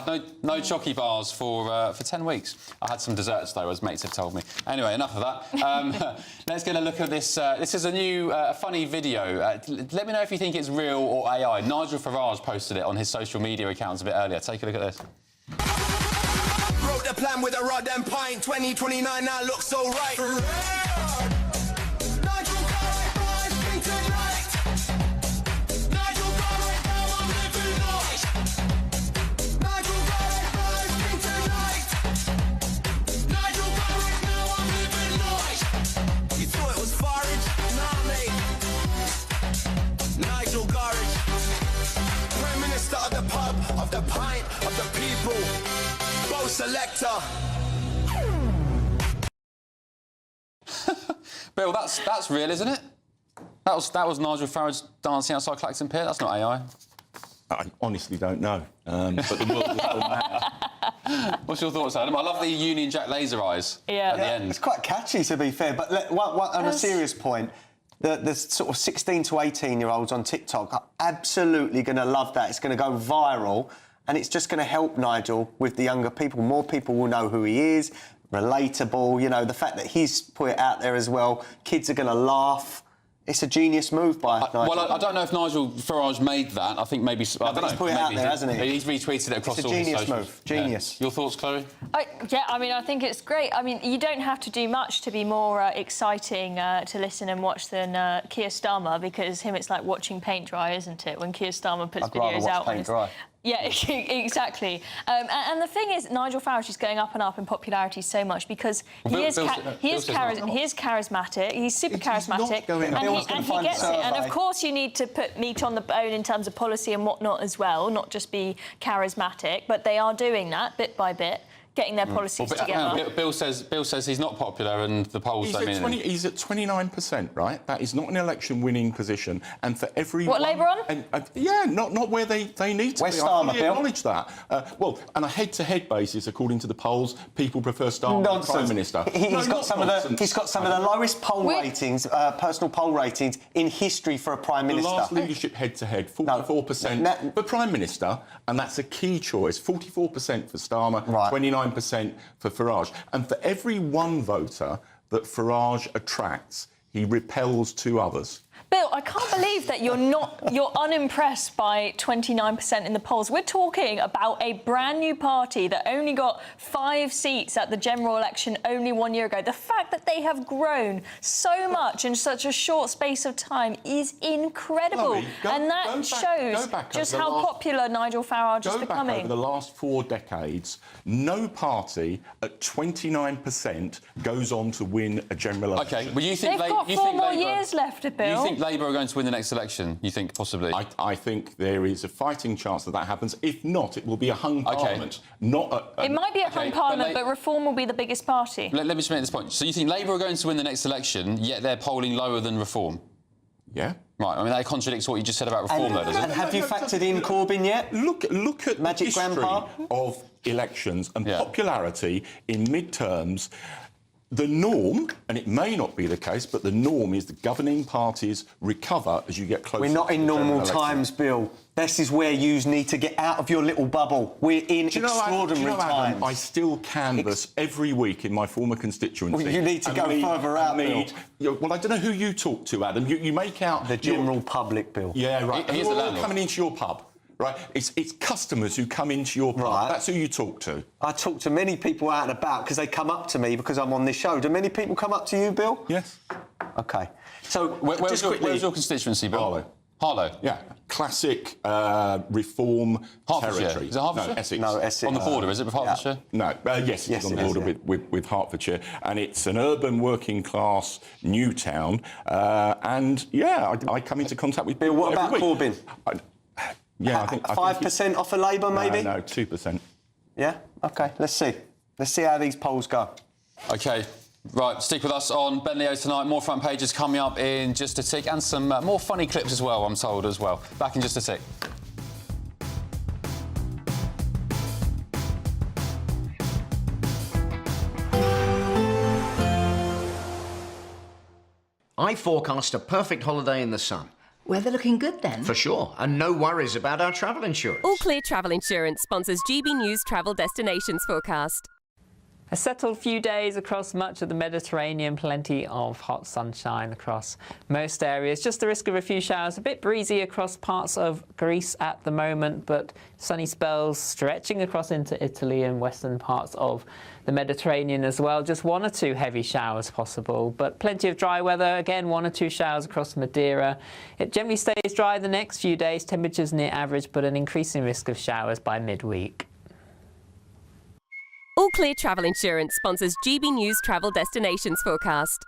had no chocky bars for 10 weeks. I had some desserts, though, as mates have told me. Anyway, enough of that. Let's get a look at this. This is a new, funny video. Let me know if you think it's real or AI. Nigel Farage posted it on his social media accounts a bit earlier. Take a look at this. Wrote the plan with a rod and pint. 2029 now looks so right. You thought it was forage? Nah, mate. Nigel Gorage, Prime Minister of the pub, of the pint, of the people. Selector. Bill, that's real, isn't it? That was Nigel Farage dancing outside Clacton Pier. That's not AI. I honestly don't know. But the world is still mad. What's your thoughts, Adam? I love the Union Jack laser eyes at the end. It's quite catchy, to be fair. But on a serious point, the sort of 16 to 18-year-olds on TikTok are absolutely going to love that. It's going to go viral. And it's just going to help Nigel with the younger people. More people will know who he is, relatable. The fact that he's put it out there as well. Kids are going to laugh. It's a genius move by Nigel. Well, I don't know if Nigel Farage made that. I think maybe... I don't know. He's put it out there, hasn't he? He's retweeted it across all his It's a socials. genius move. Genius. Yeah. Your thoughts, Chloe? Yeah, I mean, I think it's great. I mean, you don't have to do much to be more exciting to listen and watch than Keir Starmer, because it's like watching paint dry, isn't it? When Keir Starmer puts I'd rather videos watch out on paint his... dry. Yeah, exactly. And the thing is, Nigel Farage is going up and up in popularity so much because he is charismatic. He's super charismatic, and he gets it. And of course, you need to put meat on the bone in terms of policy and whatnot as well, not just be charismatic. But they are doing that bit by bit, getting their policies together. Bill says he's not popular, and the polls don't mean anything. He's at 29%, right? That is not an election-winning position, and for every what Labour on? Yeah, not where they need to Where's be. Starmer, I fully acknowledge that. Well, on a head-to-head basis, according to the polls, people prefer Starmer as Prime Minister. He's got some of the lowest poll ratings, personal poll ratings in history for a Prime Minister. The last leadership head-to-head, 44% for Prime Minister, and that's a key choice. 44% for Starmer, 29% for Farage. And for every one voter that Farage attracts, he repels two others. Bill, I can't believe that you're unimpressed by 29% in the polls. We're talking about a brand new party that only got 5 seats at the general election only 1 year ago. The fact that they have grown so much in such a short space of time is incredible. And that shows just how popular Nigel Farage is becoming. Go back over the last 4 decades, no party at 29% goes on to win a general election. OK, well, you think they've got 4 more years left, Bill. You think Labour are going to win the next election? You think possibly? I think there is a fighting chance that happens. If not, it will be a hung parliament. Not it might be a hung parliament, but Reform will be the biggest party. Let me just make this point. So you think Labour are going to win the next election, yet they're polling lower than Reform? Yeah. Right, I mean, that contradicts what you just said about Reform, though, doesn't it? And have you factored in Corbyn yet? Look at Magic the history Grandpa of elections and popularity in midterms. The norm, and it may not be the case, but the norm is the governing parties recover as you get closer. We're not in normal to times, Bill. This is where you need to get out of your little bubble. We're in extraordinary times. Adam, I still canvass every week in my former constituency. Well, you need to go further out, Bill. Well, I don't know who you talk to, Adam. You make out... The general public, Bill. Yeah, right. Here's the landlord coming into your pub. Right, it's customers who come into your pub. Right. That's who you talk to. I talk to many people out and about because they come up to me because I'm on this show. Do many people come up to you, Bill? Yes. OK. So, where's your constituency, Bill? Harlow. Yeah. Classic Reform territory. Is it Hertfordshire? No, Essex. No, Essex. On the border, is it with Hertfordshire? No. Yes, it's on the border with Hertfordshire. And it's an urban working-class new town. And, yeah, I come into contact with Bill, what about Corbyn? Yeah, I think 5% off of Labour, maybe? No, 2%. Yeah? OK, let's see. Let's see how these polls go. OK. Right, stick with us on Ben Leo tonight. More front pages coming up in just a tick, and some more funny clips as well, I'm told, as well. Back in just a tick. I forecast a perfect holiday in the sun. Weather looking good then? For sure, and no worries about our travel insurance. All Clear Travel Insurance sponsors GB News Travel Destinations Forecast. A settled few days across much of the Mediterranean, plenty of hot sunshine across most areas. Just the risk of a few showers, a bit breezy across parts of Greece at the moment, but sunny spells stretching across into Italy and western parts of the Mediterranean as well. Just 1 or 2 heavy showers possible, but plenty of dry weather. Again, 1 or 2 showers across Madeira. It generally stays dry the next few days, temperatures near average, but an increasing risk of showers by midweek. All Clear Travel Insurance sponsors GB News Travel Destinations Forecast.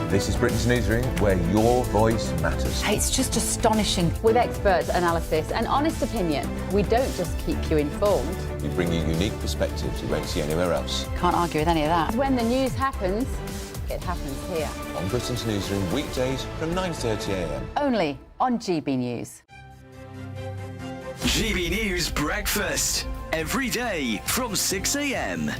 This is Britain's Newsroom, where your voice matters. It's just astonishing. With expert analysis and honest opinion, we don't just keep you informed. We bring you unique perspectives you won't see anywhere else. Can't argue with any of that. When the news happens, it happens here. On Britain's Newsroom, weekdays from 9:30 a.m. Only on GB News. GB News Breakfast. Every day from 6 a.m.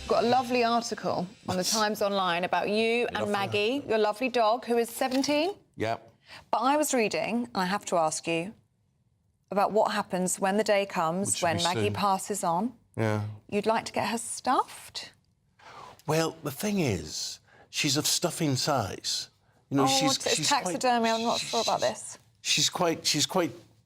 Got a lovely article on the Times Online about you and Maggie, your lovely dog, who is 17. Yep. But I was reading, and I have to ask you, about what happens when the day comes when Maggie passes on. Yeah. You'd like to get her stuffed? Well, the thing is, she's of stuffing size. You know, she's taxidermy. I'm not sure about this. She's quite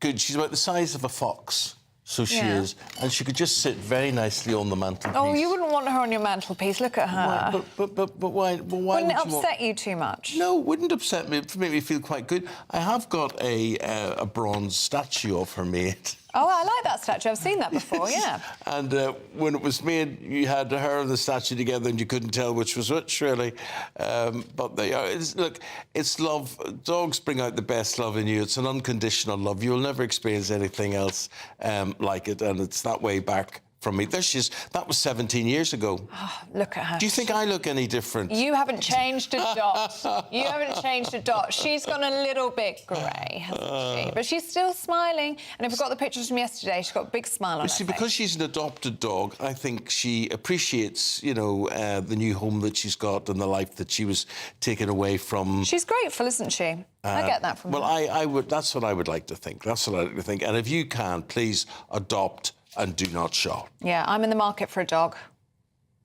good. She's about the size of a fox. So she is, and she could just sit very nicely on the mantelpiece. Oh, you wouldn't want her on your mantelpiece. Look at her. But why? Wouldn't it upset you too much? No, it wouldn't upset me. It made me feel quite good. I have got a bronze statue of her made. Oh, I like that statue. I've seen that before, yeah. And when it was made, you had her and the statue together and you couldn't tell which was which, really. But they are. Look, it's love. Dogs bring out the best love in you. It's an unconditional love. You'll never experience anything else like it, and it's that way back from me. That was 17 years ago. Oh, look at her. Do you think I look any different? You haven't changed a dot. You haven't changed a dot. She's gone a little bit grey, hasn't she? But she's still smiling. And if we've got the pictures from yesterday, she's got a big smile on her face. Because she's an adopted dog, I think she appreciates, you know, the new home that she's got and the life that she was taken away from. She's grateful, isn't she? I get that from her. Well, I would. That's what I would like to think. That's what I like to think. And if you can, please adopt and do not shop. Yeah, I'm in the market for a dog.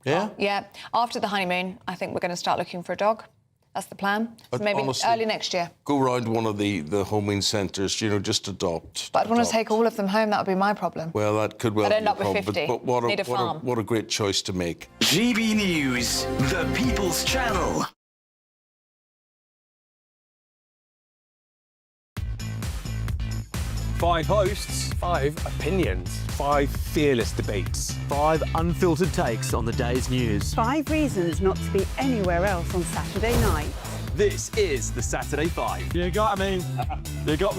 Yeah? Yeah. After the honeymoon, I think we're going to start looking for a dog. That's the plan. So maybe honestly, early next year. Go round one of the homing centres, you know, just adopt. But I'd want to take all of them home. That would be my problem. Well, that could well I'd end be a up with problem, 50. But what Need a farm. what a great choice to make. GB News, the People's Channel. Five hosts, 5 opinions, 5 fearless debates, 5 unfiltered takes on the day's news. 5 reasons not to be anywhere else on Saturday night. This is the Saturday 5. You got me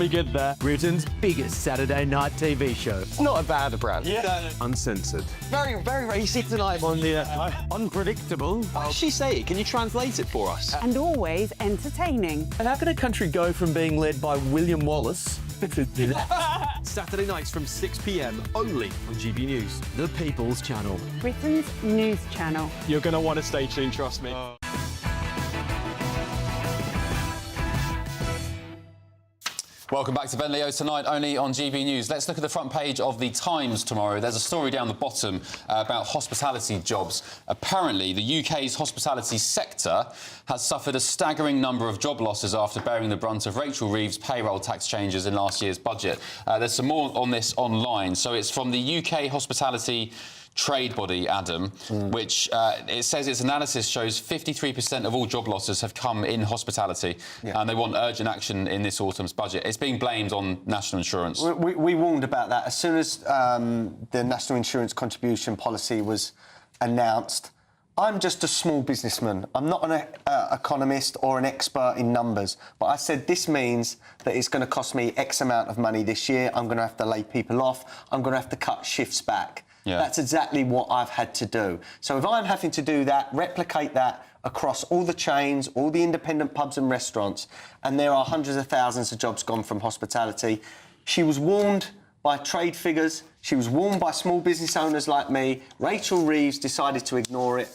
good there. Britain's biggest Saturday night TV show. It's not a bad brand. Yeah. Uncensored. Very, very racy tonight. On the unpredictable. What did she say? Can you translate it for us? And always entertaining. And how can a country go from being led by William Wallace to Saturday nights from 6 p.m. only on GB News. The People's Channel. Britain's news channel. You're going to want to stay tuned, trust me. Welcome back to Ben Leo tonight, only on GB News. Let's look at the front page of The Times tomorrow. There's a story down the bottom about hospitality jobs. Apparently, the UK's hospitality sector has suffered a staggering number of job losses after bearing the brunt of Rachel Reeves' payroll tax changes in last year's budget. There's some more on this online. So it's from the UK Hospitality trade body, Adam, which it says its analysis shows 53% of all job losses have come in hospitality, and they want urgent action in this autumn's budget. It's being blamed on national insurance. We warned about that. As soon as the national insurance contribution policy was announced, I'm just a small businessman. I'm not an economist or an expert in numbers, but I said this means that it's going to cost me X amount of money this year. I'm going to have to lay people off. I'm going to have to cut shifts back. Yeah. That's exactly what I've had to do. So if I'm having to do that, replicate that across all the chains, all the independent pubs and restaurants, and there are hundreds of thousands of jobs gone from hospitality. She was warned by trade figures. She was warned by small business owners like me. Rachel Reeves decided to ignore it.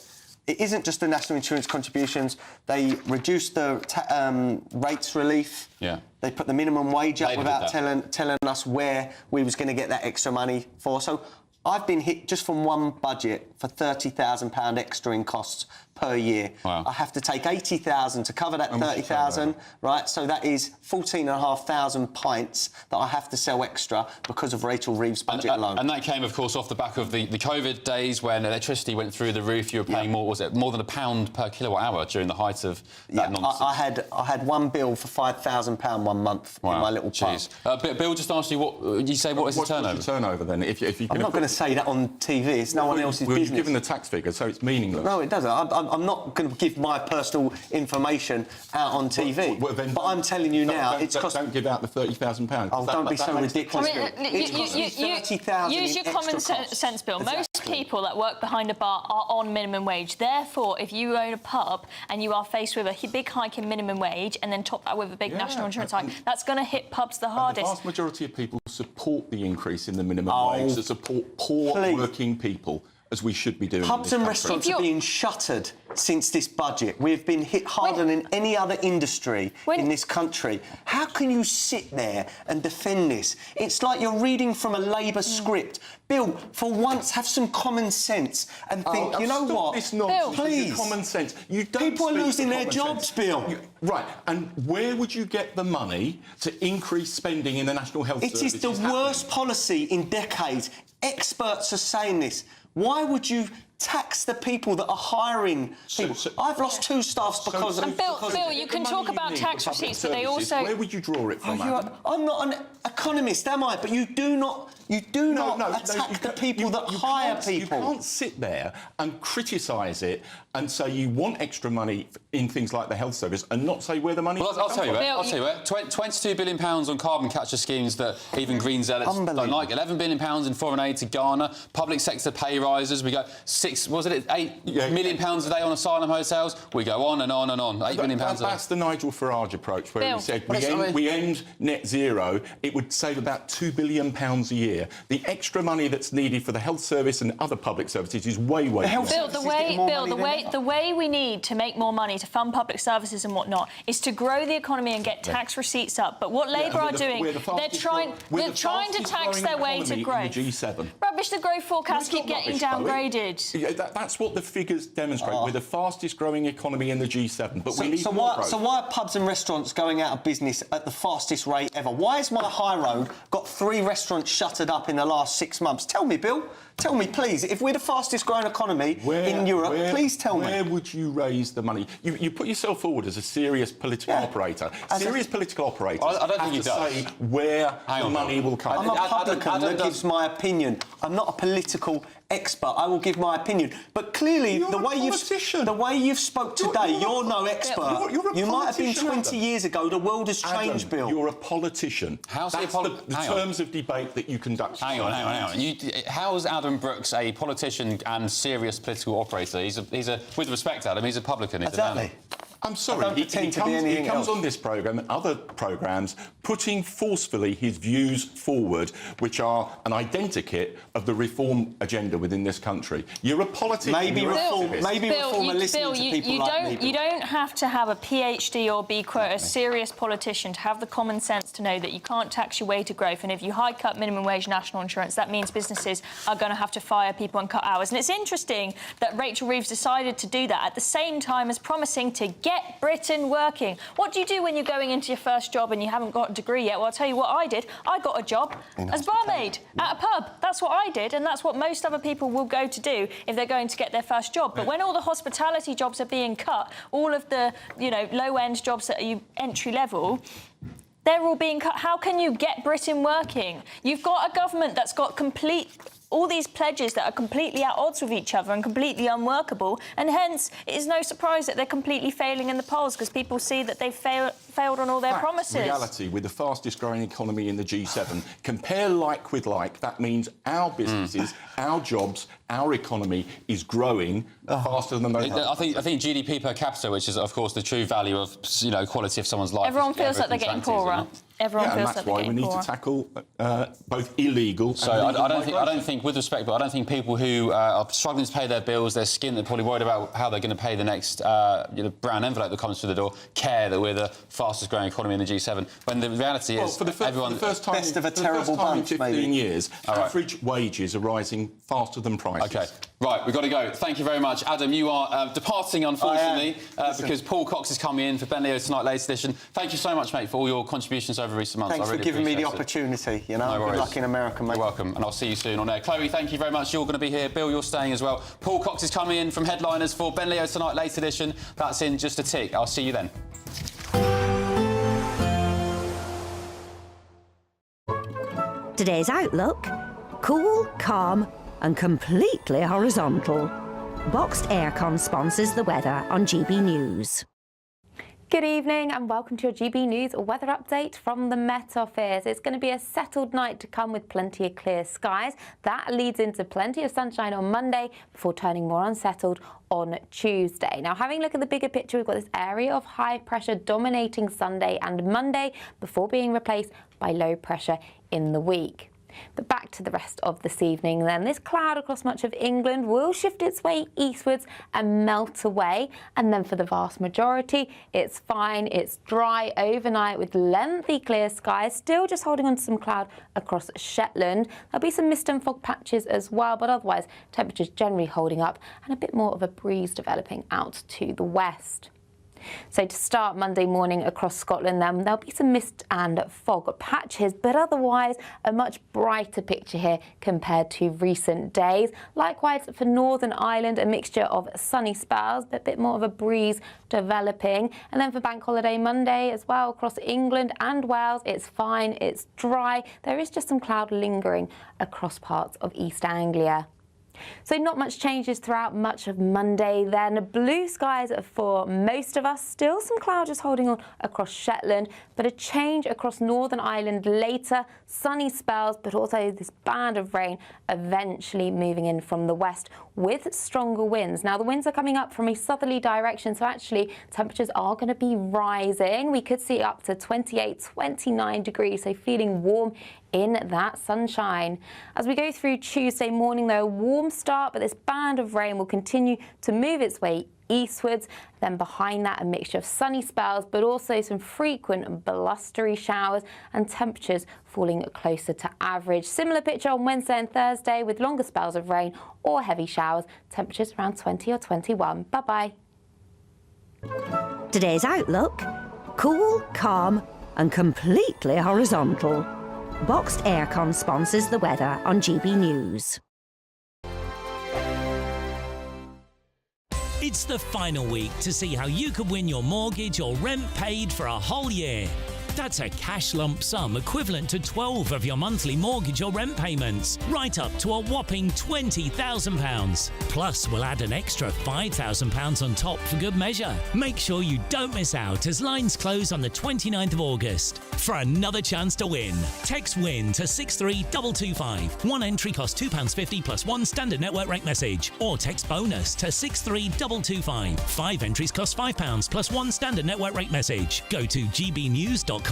It isn't just the national insurance contributions. They reduced the rates relief. Yeah. They put the minimum wage up without telling us where we was going to get that extra money for. So I've been hit just from one budget for £30,000 extra in costs per year. Wow. I have to take 80,000 to cover that 30,000, right? So that is 14,500 pints that I have to sell extra because of Rachel Reeves' budget alone. And that came, of course, off the back of the COVID days when electricity went through the roof. You were paying more, was it more than £1 per kilowatt hour during the height of that nonsense? I had one bill for £5,000 one month in my little pub. Bill just asked you what you say. What is the turnover? What's your turnover then? If you I'm not going to say that on TV. It's no one else's business. You've given the tax figure, so it's meaningless. No, it doesn't. I'm not going to give my personal information out on TV. But I'm telling you now, it's cost. Don't give out the £30,000. Oh, don't be so ridiculous. Use your common sense, Bill. Exactly. Most people that work behind a bar are on minimum wage. Therefore, if you own a pub and you are faced with a big hike in minimum wage and then top that with a big national insurance hike, that's going to hit pubs the hardest. The vast majority of people support the increase in the minimum wage, that support poor working people, as we should be doing. Pubs and restaurants are being shuttered. since this budget. We've been hit harder than any other industry in this country. How can you sit there and defend this? It's like you're reading from a Labour script. Bill, for once, have some common sense and think, you know what? This nonsense, please. Common sense. You don't People are speak losing for their common jobs, sense. Bill. Right, and where would you get the money to increase spending in the National Health Service? It is the worst policy in decades. Experts are saying this. Why would you tax the people that are hiring people? I've lost 2 staffs because of... Bill, you can talk about tax receipts, but they also... Where would you draw it from? I'm not an economist, am I? But you do not attack the people that hire people. You can't sit there and criticise it and say you want extra money in things like the health service and not say where the money Well, I'll tell you where. £22 billion on carbon capture schemes that even Green Zealots don't like. £11 billion in foreign aid to Ghana. Public sector pay rises. We got £8 million a day on asylum hotels. We go on and on and on. £8 million a day. That's the Nigel Farage approach, where he said we end net zero. It would save about £2 billion a year. The extra money that's needed for the health service and other public services is way more. Bill, the way we need to make more money to fund public services and whatnot is to grow the economy and get tax receipts up. But what Labour are doing, they're trying to tax their way to growth. The G7. Rubbish. The growth forecasts keep getting downgraded. That's what the figures demonstrate. We're the fastest growing economy in the G7, but we need more growth. So why are pubs and restaurants going out of business at the fastest rate ever? Why has my high road got 3 restaurants shuttered up in the last 6 months? Tell me, Bill. Tell me, please. If we're the fastest growing economy in Europe, please tell me. Where would you raise the money? You put yourself forward as a serious political operator. Political operators I don't think he does. Say where the money will come. I'm a publican that gives my opinion. I'm not a political expert. I will give my opinion. But clearly, the way you've spoke today, you're no expert. You might have been 20 years ago. The world has changed, Bill. You're a politician. How's That's the terms of debate that you conduct. Hang on. How's Adam Brooks a politician and serious political operator? He's a with respect, Adam, he's a publican. Exactly. I'm sorry, he comes on this programme and other programmes putting forcefully his views forward, which are an identikit of the reform agenda within this country. You're a politician. Maybe reform are listening to people like me. You don't have to have a PhD or be, quote, a serious politician to have the common sense to know that you can't tax your way to growth, and if you hike up minimum wage national insurance, that means businesses are going to have to fire people and cut hours. And it's interesting that Rachel Reeves decided to do that at the same time as promising to get Britain working. What do you do when you're going into your first job and you haven't got a degree yet? Well, I'll tell you what I did. I got a job as barmaid at a pub. That's what I did, and that's what most other people will go to do if they're going to get their first job. But when all the hospitality jobs are being cut, all of the, low-end jobs that are entry level, they're all being cut. How can you get Britain working? You've got a government that's got all these pledges that are completely at odds with each other and completely unworkable, and hence it is no surprise that they're completely failing in the polls because people see that they've failed on all their promises. Reality, with the fastest growing economy in the G7, compare like with like, that means our businesses, our jobs, our economy is growing faster than those. I think GDP per capita, which is of course the true value of quality of someone's life. Everyone feels like they're getting poorer. Everyone feels like they're getting and that's why we need to tackle both illegal. So I don't think, with respect, but I don't think people who are struggling to pay their bills, they're skinned, they're probably worried about how they're going to pay the next brown envelope that comes through the door, care that we're the fastest growing economy in the G7. When the reality is, for the first time in 15 years, average wages are rising faster than prices. OK, right, we've got to go. Thank you very much, Adam. You are departing, unfortunately, because Paul Cox is coming in for Ben Leo Tonight Late Edition. Thank you so much, mate, for all your contributions over recent months. Thanks for giving me the opportunity. No worries. Good luck in America, mate. You're welcome, and I'll see you soon on air. Chloe, thank you very much. You're going to be here. Bill, you're staying as well. Paul Cox is coming in from Headliners for Ben Leo Tonight Late Edition. That's in just a tick. I'll see you then. Today's outlook: cool, calm and completely horizontal. Boxed Aircon sponsors the weather on GB News. Good evening and welcome to your GB News weather update from the Met Office. It's going to be a settled night to come with plenty of clear skies. That leads into plenty of sunshine on Monday before turning more unsettled on Tuesday. Now, having a look at the bigger picture, we've got this area of high pressure dominating Sunday and Monday before being replaced by low pressure in the week. But back to the rest of this evening then. This cloud across much of England will shift its way eastwards and melt away. And then for the vast majority, it's fine, it's dry overnight with lengthy clear skies, still just holding on to some cloud across Shetland. There'll be some mist and fog patches as well, but otherwise temperatures generally holding up and a bit more of a breeze developing out to the west. So to start Monday morning across Scotland then, there'll be some mist and fog patches, but otherwise a much brighter picture here compared to recent days. Likewise for Northern Ireland, a mixture of sunny spells, but a bit more of a breeze developing. And then for Bank Holiday Monday as well, across England and Wales, it's fine, it's dry. There is just some cloud lingering across parts of East Anglia. So not much changes throughout much of Monday then. Blue skies for most of us, still some clouds just holding on across Shetland, but a change across Northern Ireland later. Sunny spells, but also this band of rain eventually moving in from the west with stronger winds. Now the winds are coming up from a southerly direction, so actually temperatures are going to be rising. We could see up to 28, 29 degrees, so feeling warm in that sunshine. As we go through Tuesday morning though, a warm start, but this band of rain will continue to move its way eastwards. Then behind that, a mixture of sunny spells, but also some frequent blustery showers and temperatures falling closer to average. Similar picture on Wednesday and Thursday with longer spells of rain or heavy showers, temperatures around 20 or 21. Bye-bye. Today's outlook: cool, calm and completely horizontal. Boxed Aircon sponsors the weather on GB News. It's the final week to see how you could win your mortgage or rent paid for a whole year. That's a cash lump sum equivalent to 12 of your monthly mortgage or rent payments, right up to a whopping £20,000. Plus, we'll add an extra £5,000 on top for good measure. Make sure you don't miss out as lines close on the 29th of August. For another chance to win, text WIN to 63225. One entry costs £2.50 plus one standard network rate message. Or text BONUS to 63225. 5 entries cost £5 plus one standard network rate message. Go to gbnews.com/win.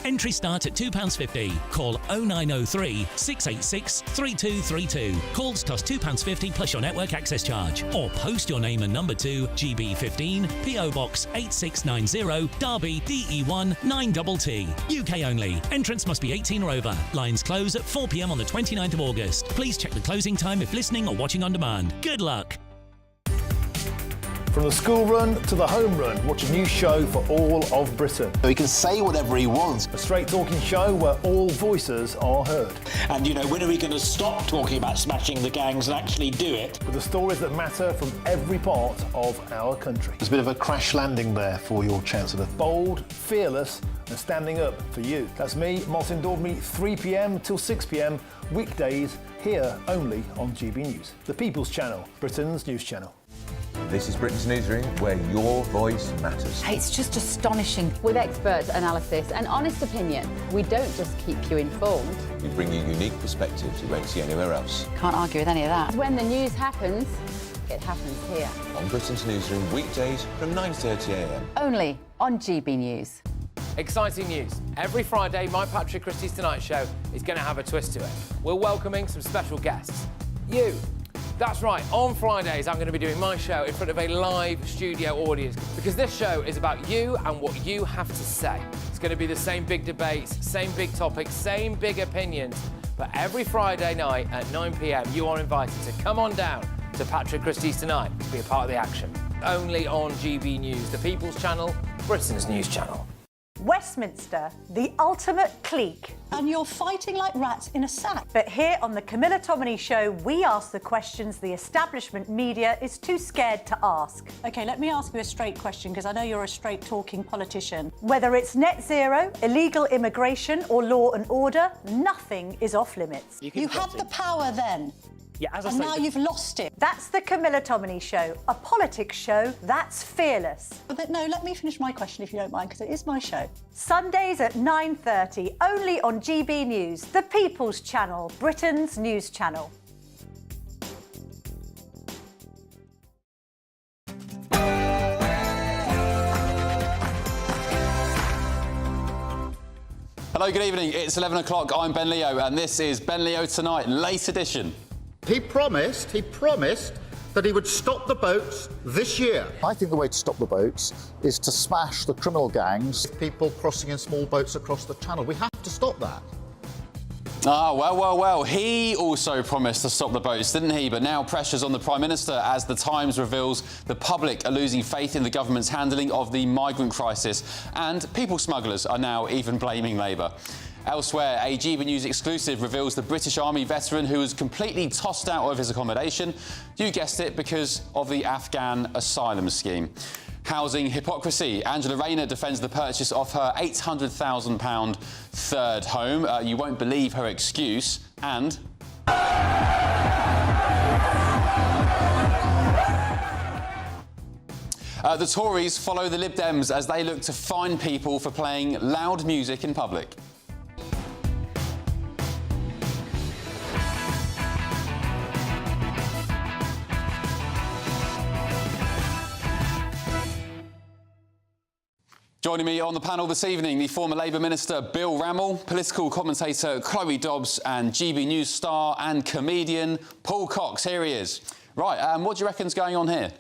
Entry start at £2.50. Call 0903 686 3232. Calls cost £2.50 plus your network access charge. Or post your name and number to GB15 PO Box 8690 Derby DE1 9TT. UK only. Entrance must be 18 or over. Lines close at 4 p.m. on the 29th of August. Please check the closing time if listening or watching on demand. Good luck. From the school run to the home run, watch a new show for all of Britain. He can say whatever he wants. A straight talking show where all voices are heard. And, you know, when are we going to stop talking about smashing the gangs and actually do it? With the stories that matter from every part of our country. There's a bit of a crash landing there for your Chancellor. Bold, fearless and standing up for you. That's me, Martin Daubney, 3 p.m. till 6 p.m, weekdays, here only on GB News. The People's Channel, Britain's news channel. This is Britain's Newsroom, where your voice matters. It's just astonishing. With expert analysis and honest opinion, we don't just keep you informed. We bring you unique perspectives you won't see anywhere else. Can't argue with any of that. When the news happens, it happens here. On Britain's Newsroom, weekdays from 9:30 a.m. Only on GB News. Exciting news. Every Friday, my Patrick Christie's Tonight Show is going to have a twist to it. We're welcoming some special guests. You. That's right, on Fridays I'm going to be doing my show in front of a live studio audience because this show is about you and what you have to say. It's going to be the same big debates, same big topics, same big opinions, but every Friday night at 9 p.m. you are invited to come on down to Patrick Christie's Tonight to be a part of the action. Only on GB News, the People's Channel, Britain's news channel. Westminster, the ultimate clique. And you're fighting like rats in a sack. But here on the Camilla Tominey Show, we ask the questions the establishment media is too scared to ask. OK, let me ask you a straight question, because I know you're a straight-talking politician. Whether it's net zero, illegal immigration or law and order, nothing is off-limits. You had the power then. Yeah, as I and say, now you've lost it. That's the Camilla Tominey Show, a politics show that's fearless. But no, let me finish my question if you don't mind, because it is my show. Sundays at 9:30, only on GB News, the People's Channel, Britain's news channel. Hello, good evening. It's 11 o'clock. I'm Ben Leo, and this is Ben Leo Tonight, late edition. He promised that he would stop the boats this year. I think the way to stop the boats is to smash the criminal gangs. People crossing in small boats across the channel. We have to stop that. Ah, well. He also promised to stop the boats, didn't he? But now pressure's on the Prime Minister as The Times reveals the public are losing faith in the government's handling of the migrant crisis. And people smugglers are now even blaming Labour. Elsewhere, a GBNews exclusive reveals the British Army veteran who was completely tossed out of his accommodation. You guessed it, because of the Afghan asylum scheme. Housing hypocrisy. Angela Rayner defends the purchase of her £800,000 third home. You won't believe her excuse. And the Tories follow the Lib Dems as they look to fine people for playing loud music in public. Joining me on the panel this evening, the former Labour Minister Bill Rammell, political commentator Chloe Dobbs, and GB News star and comedian Paul Cox. Here he is. Right, what do you reckon's going on here?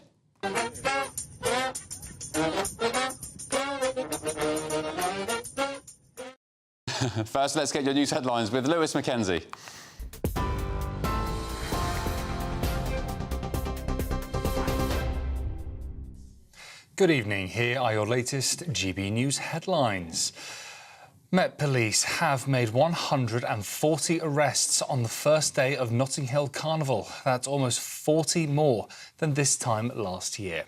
First, let's get your news headlines with Lewis Mackenzie. Good evening, here are your latest GB News headlines. Met Police have made 140 arrests on the first day of Notting Hill Carnival. That's almost 40 more than this time last year.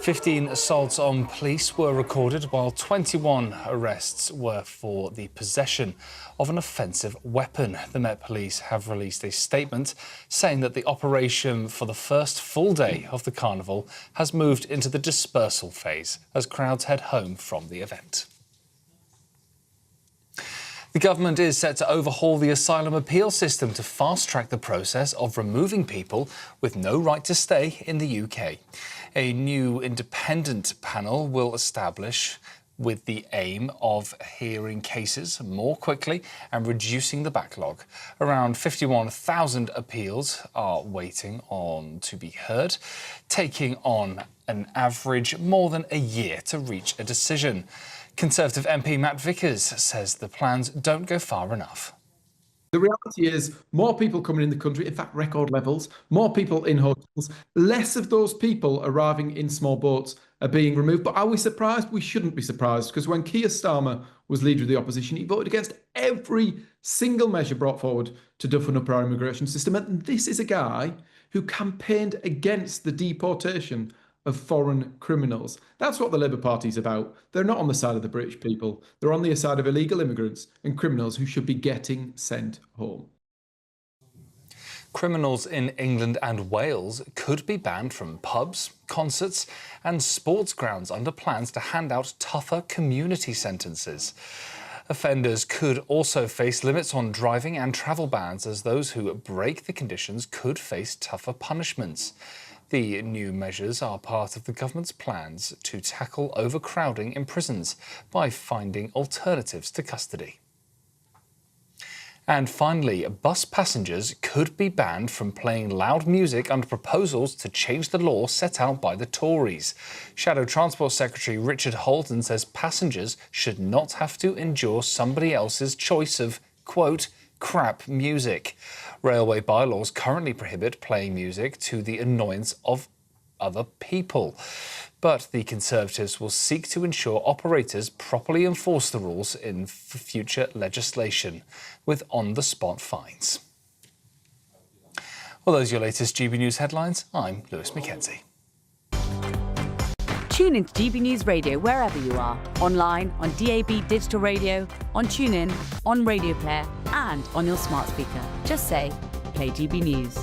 15 assaults on police were recorded, while 21 arrests were for the possession of an offensive weapon. The Met Police have released a statement saying that the operation for the first full day of the carnival has moved into the dispersal phase as crowds head home from the event. The government is set to overhaul the asylum appeal system to fast-track the process of removing people with no right to stay in the UK. A new independent panel will establish with the aim of hearing cases more quickly and reducing the backlog. Around 51,000 appeals are waiting on to be heard, taking on an average more than a year to reach a decision. Conservative MP Matt Vickers says the plans don't go far enough. The reality is more people coming in the country, in fact, record levels, more people in hotels, less of those people arriving in small boats are being removed. But are we surprised? We shouldn't be surprised, because when Keir Starmer was leader of the opposition, he voted against every single measure brought forward to toughen up our immigration system. And this is a guy who campaigned against the deportation of foreign criminals. That's what the Labour Party's about. They're not on the side of the British people. They're on the side of illegal immigrants and criminals who should be getting sent home. Criminals in England and Wales could be banned from pubs, concerts and sports grounds under plans to hand out tougher community sentences. Offenders could also face limits on driving and travel bans, as those who break the conditions could face tougher punishments. The new measures are part of the government's plans to tackle overcrowding in prisons by finding alternatives to custody. And finally, bus passengers could be banned from playing loud music under proposals to change the law set out by the Tories. Shadow Transport Secretary Richard Holden says passengers should not have to endure somebody else's choice of, quote, crap music. Railway bylaws currently prohibit playing music to the annoyance of other people. But the Conservatives will seek to ensure operators properly enforce the rules in future legislation with on-the-spot fines. Well, those are your latest GB News headlines. I'm Lewis Mackenzie. Tune into GB News Radio wherever you are. Online, on DAB digital radio, on TuneIn, on Radio Player and on your smart speaker. Just say, play GB News.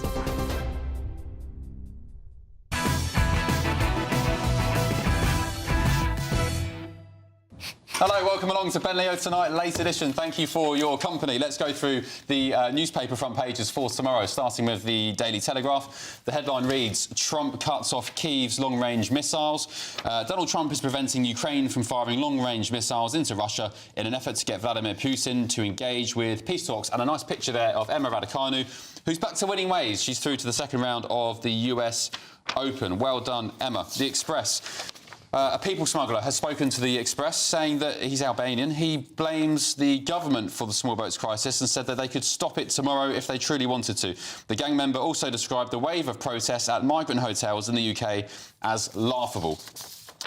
Hello, welcome Welcome along to Ben Leo Tonight, late edition. Thank you for your company. Let's go through the newspaper front pages for tomorrow, starting with the Daily Telegraph. The headline reads, Trump cuts off Kyiv's long-range missiles. Donald Trump is preventing Ukraine from firing long-range missiles into Russia in an effort to get Vladimir Putin to engage with peace talks. And a nice picture there of Emma Raducanu, who's back to winning ways. She's through to the second round of the US Open. Well done, Emma. The Express. A people smuggler has spoken to the Express, saying that he's Albanian. He blames the government for the small boats crisis and said that they could stop it tomorrow if they truly wanted to. The gang member also described the wave of protests at migrant hotels in the UK as laughable.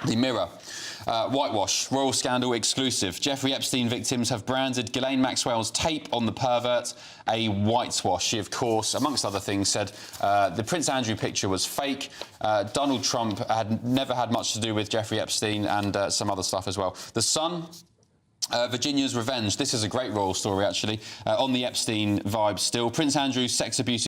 The Mirror. Whitewash, royal scandal exclusive. Jeffrey Epstein victims have branded Ghislaine Maxwell's tape on the pervert a whitewash. She, of course, amongst other things, said the Prince Andrew picture was fake. Donald Trump had never had much to do with Jeffrey Epstein and some other stuff as well. The Sun. Virginia's Revenge. This is a great royal story, actually, on the Epstein vibe still. Prince Andrew's sex abuse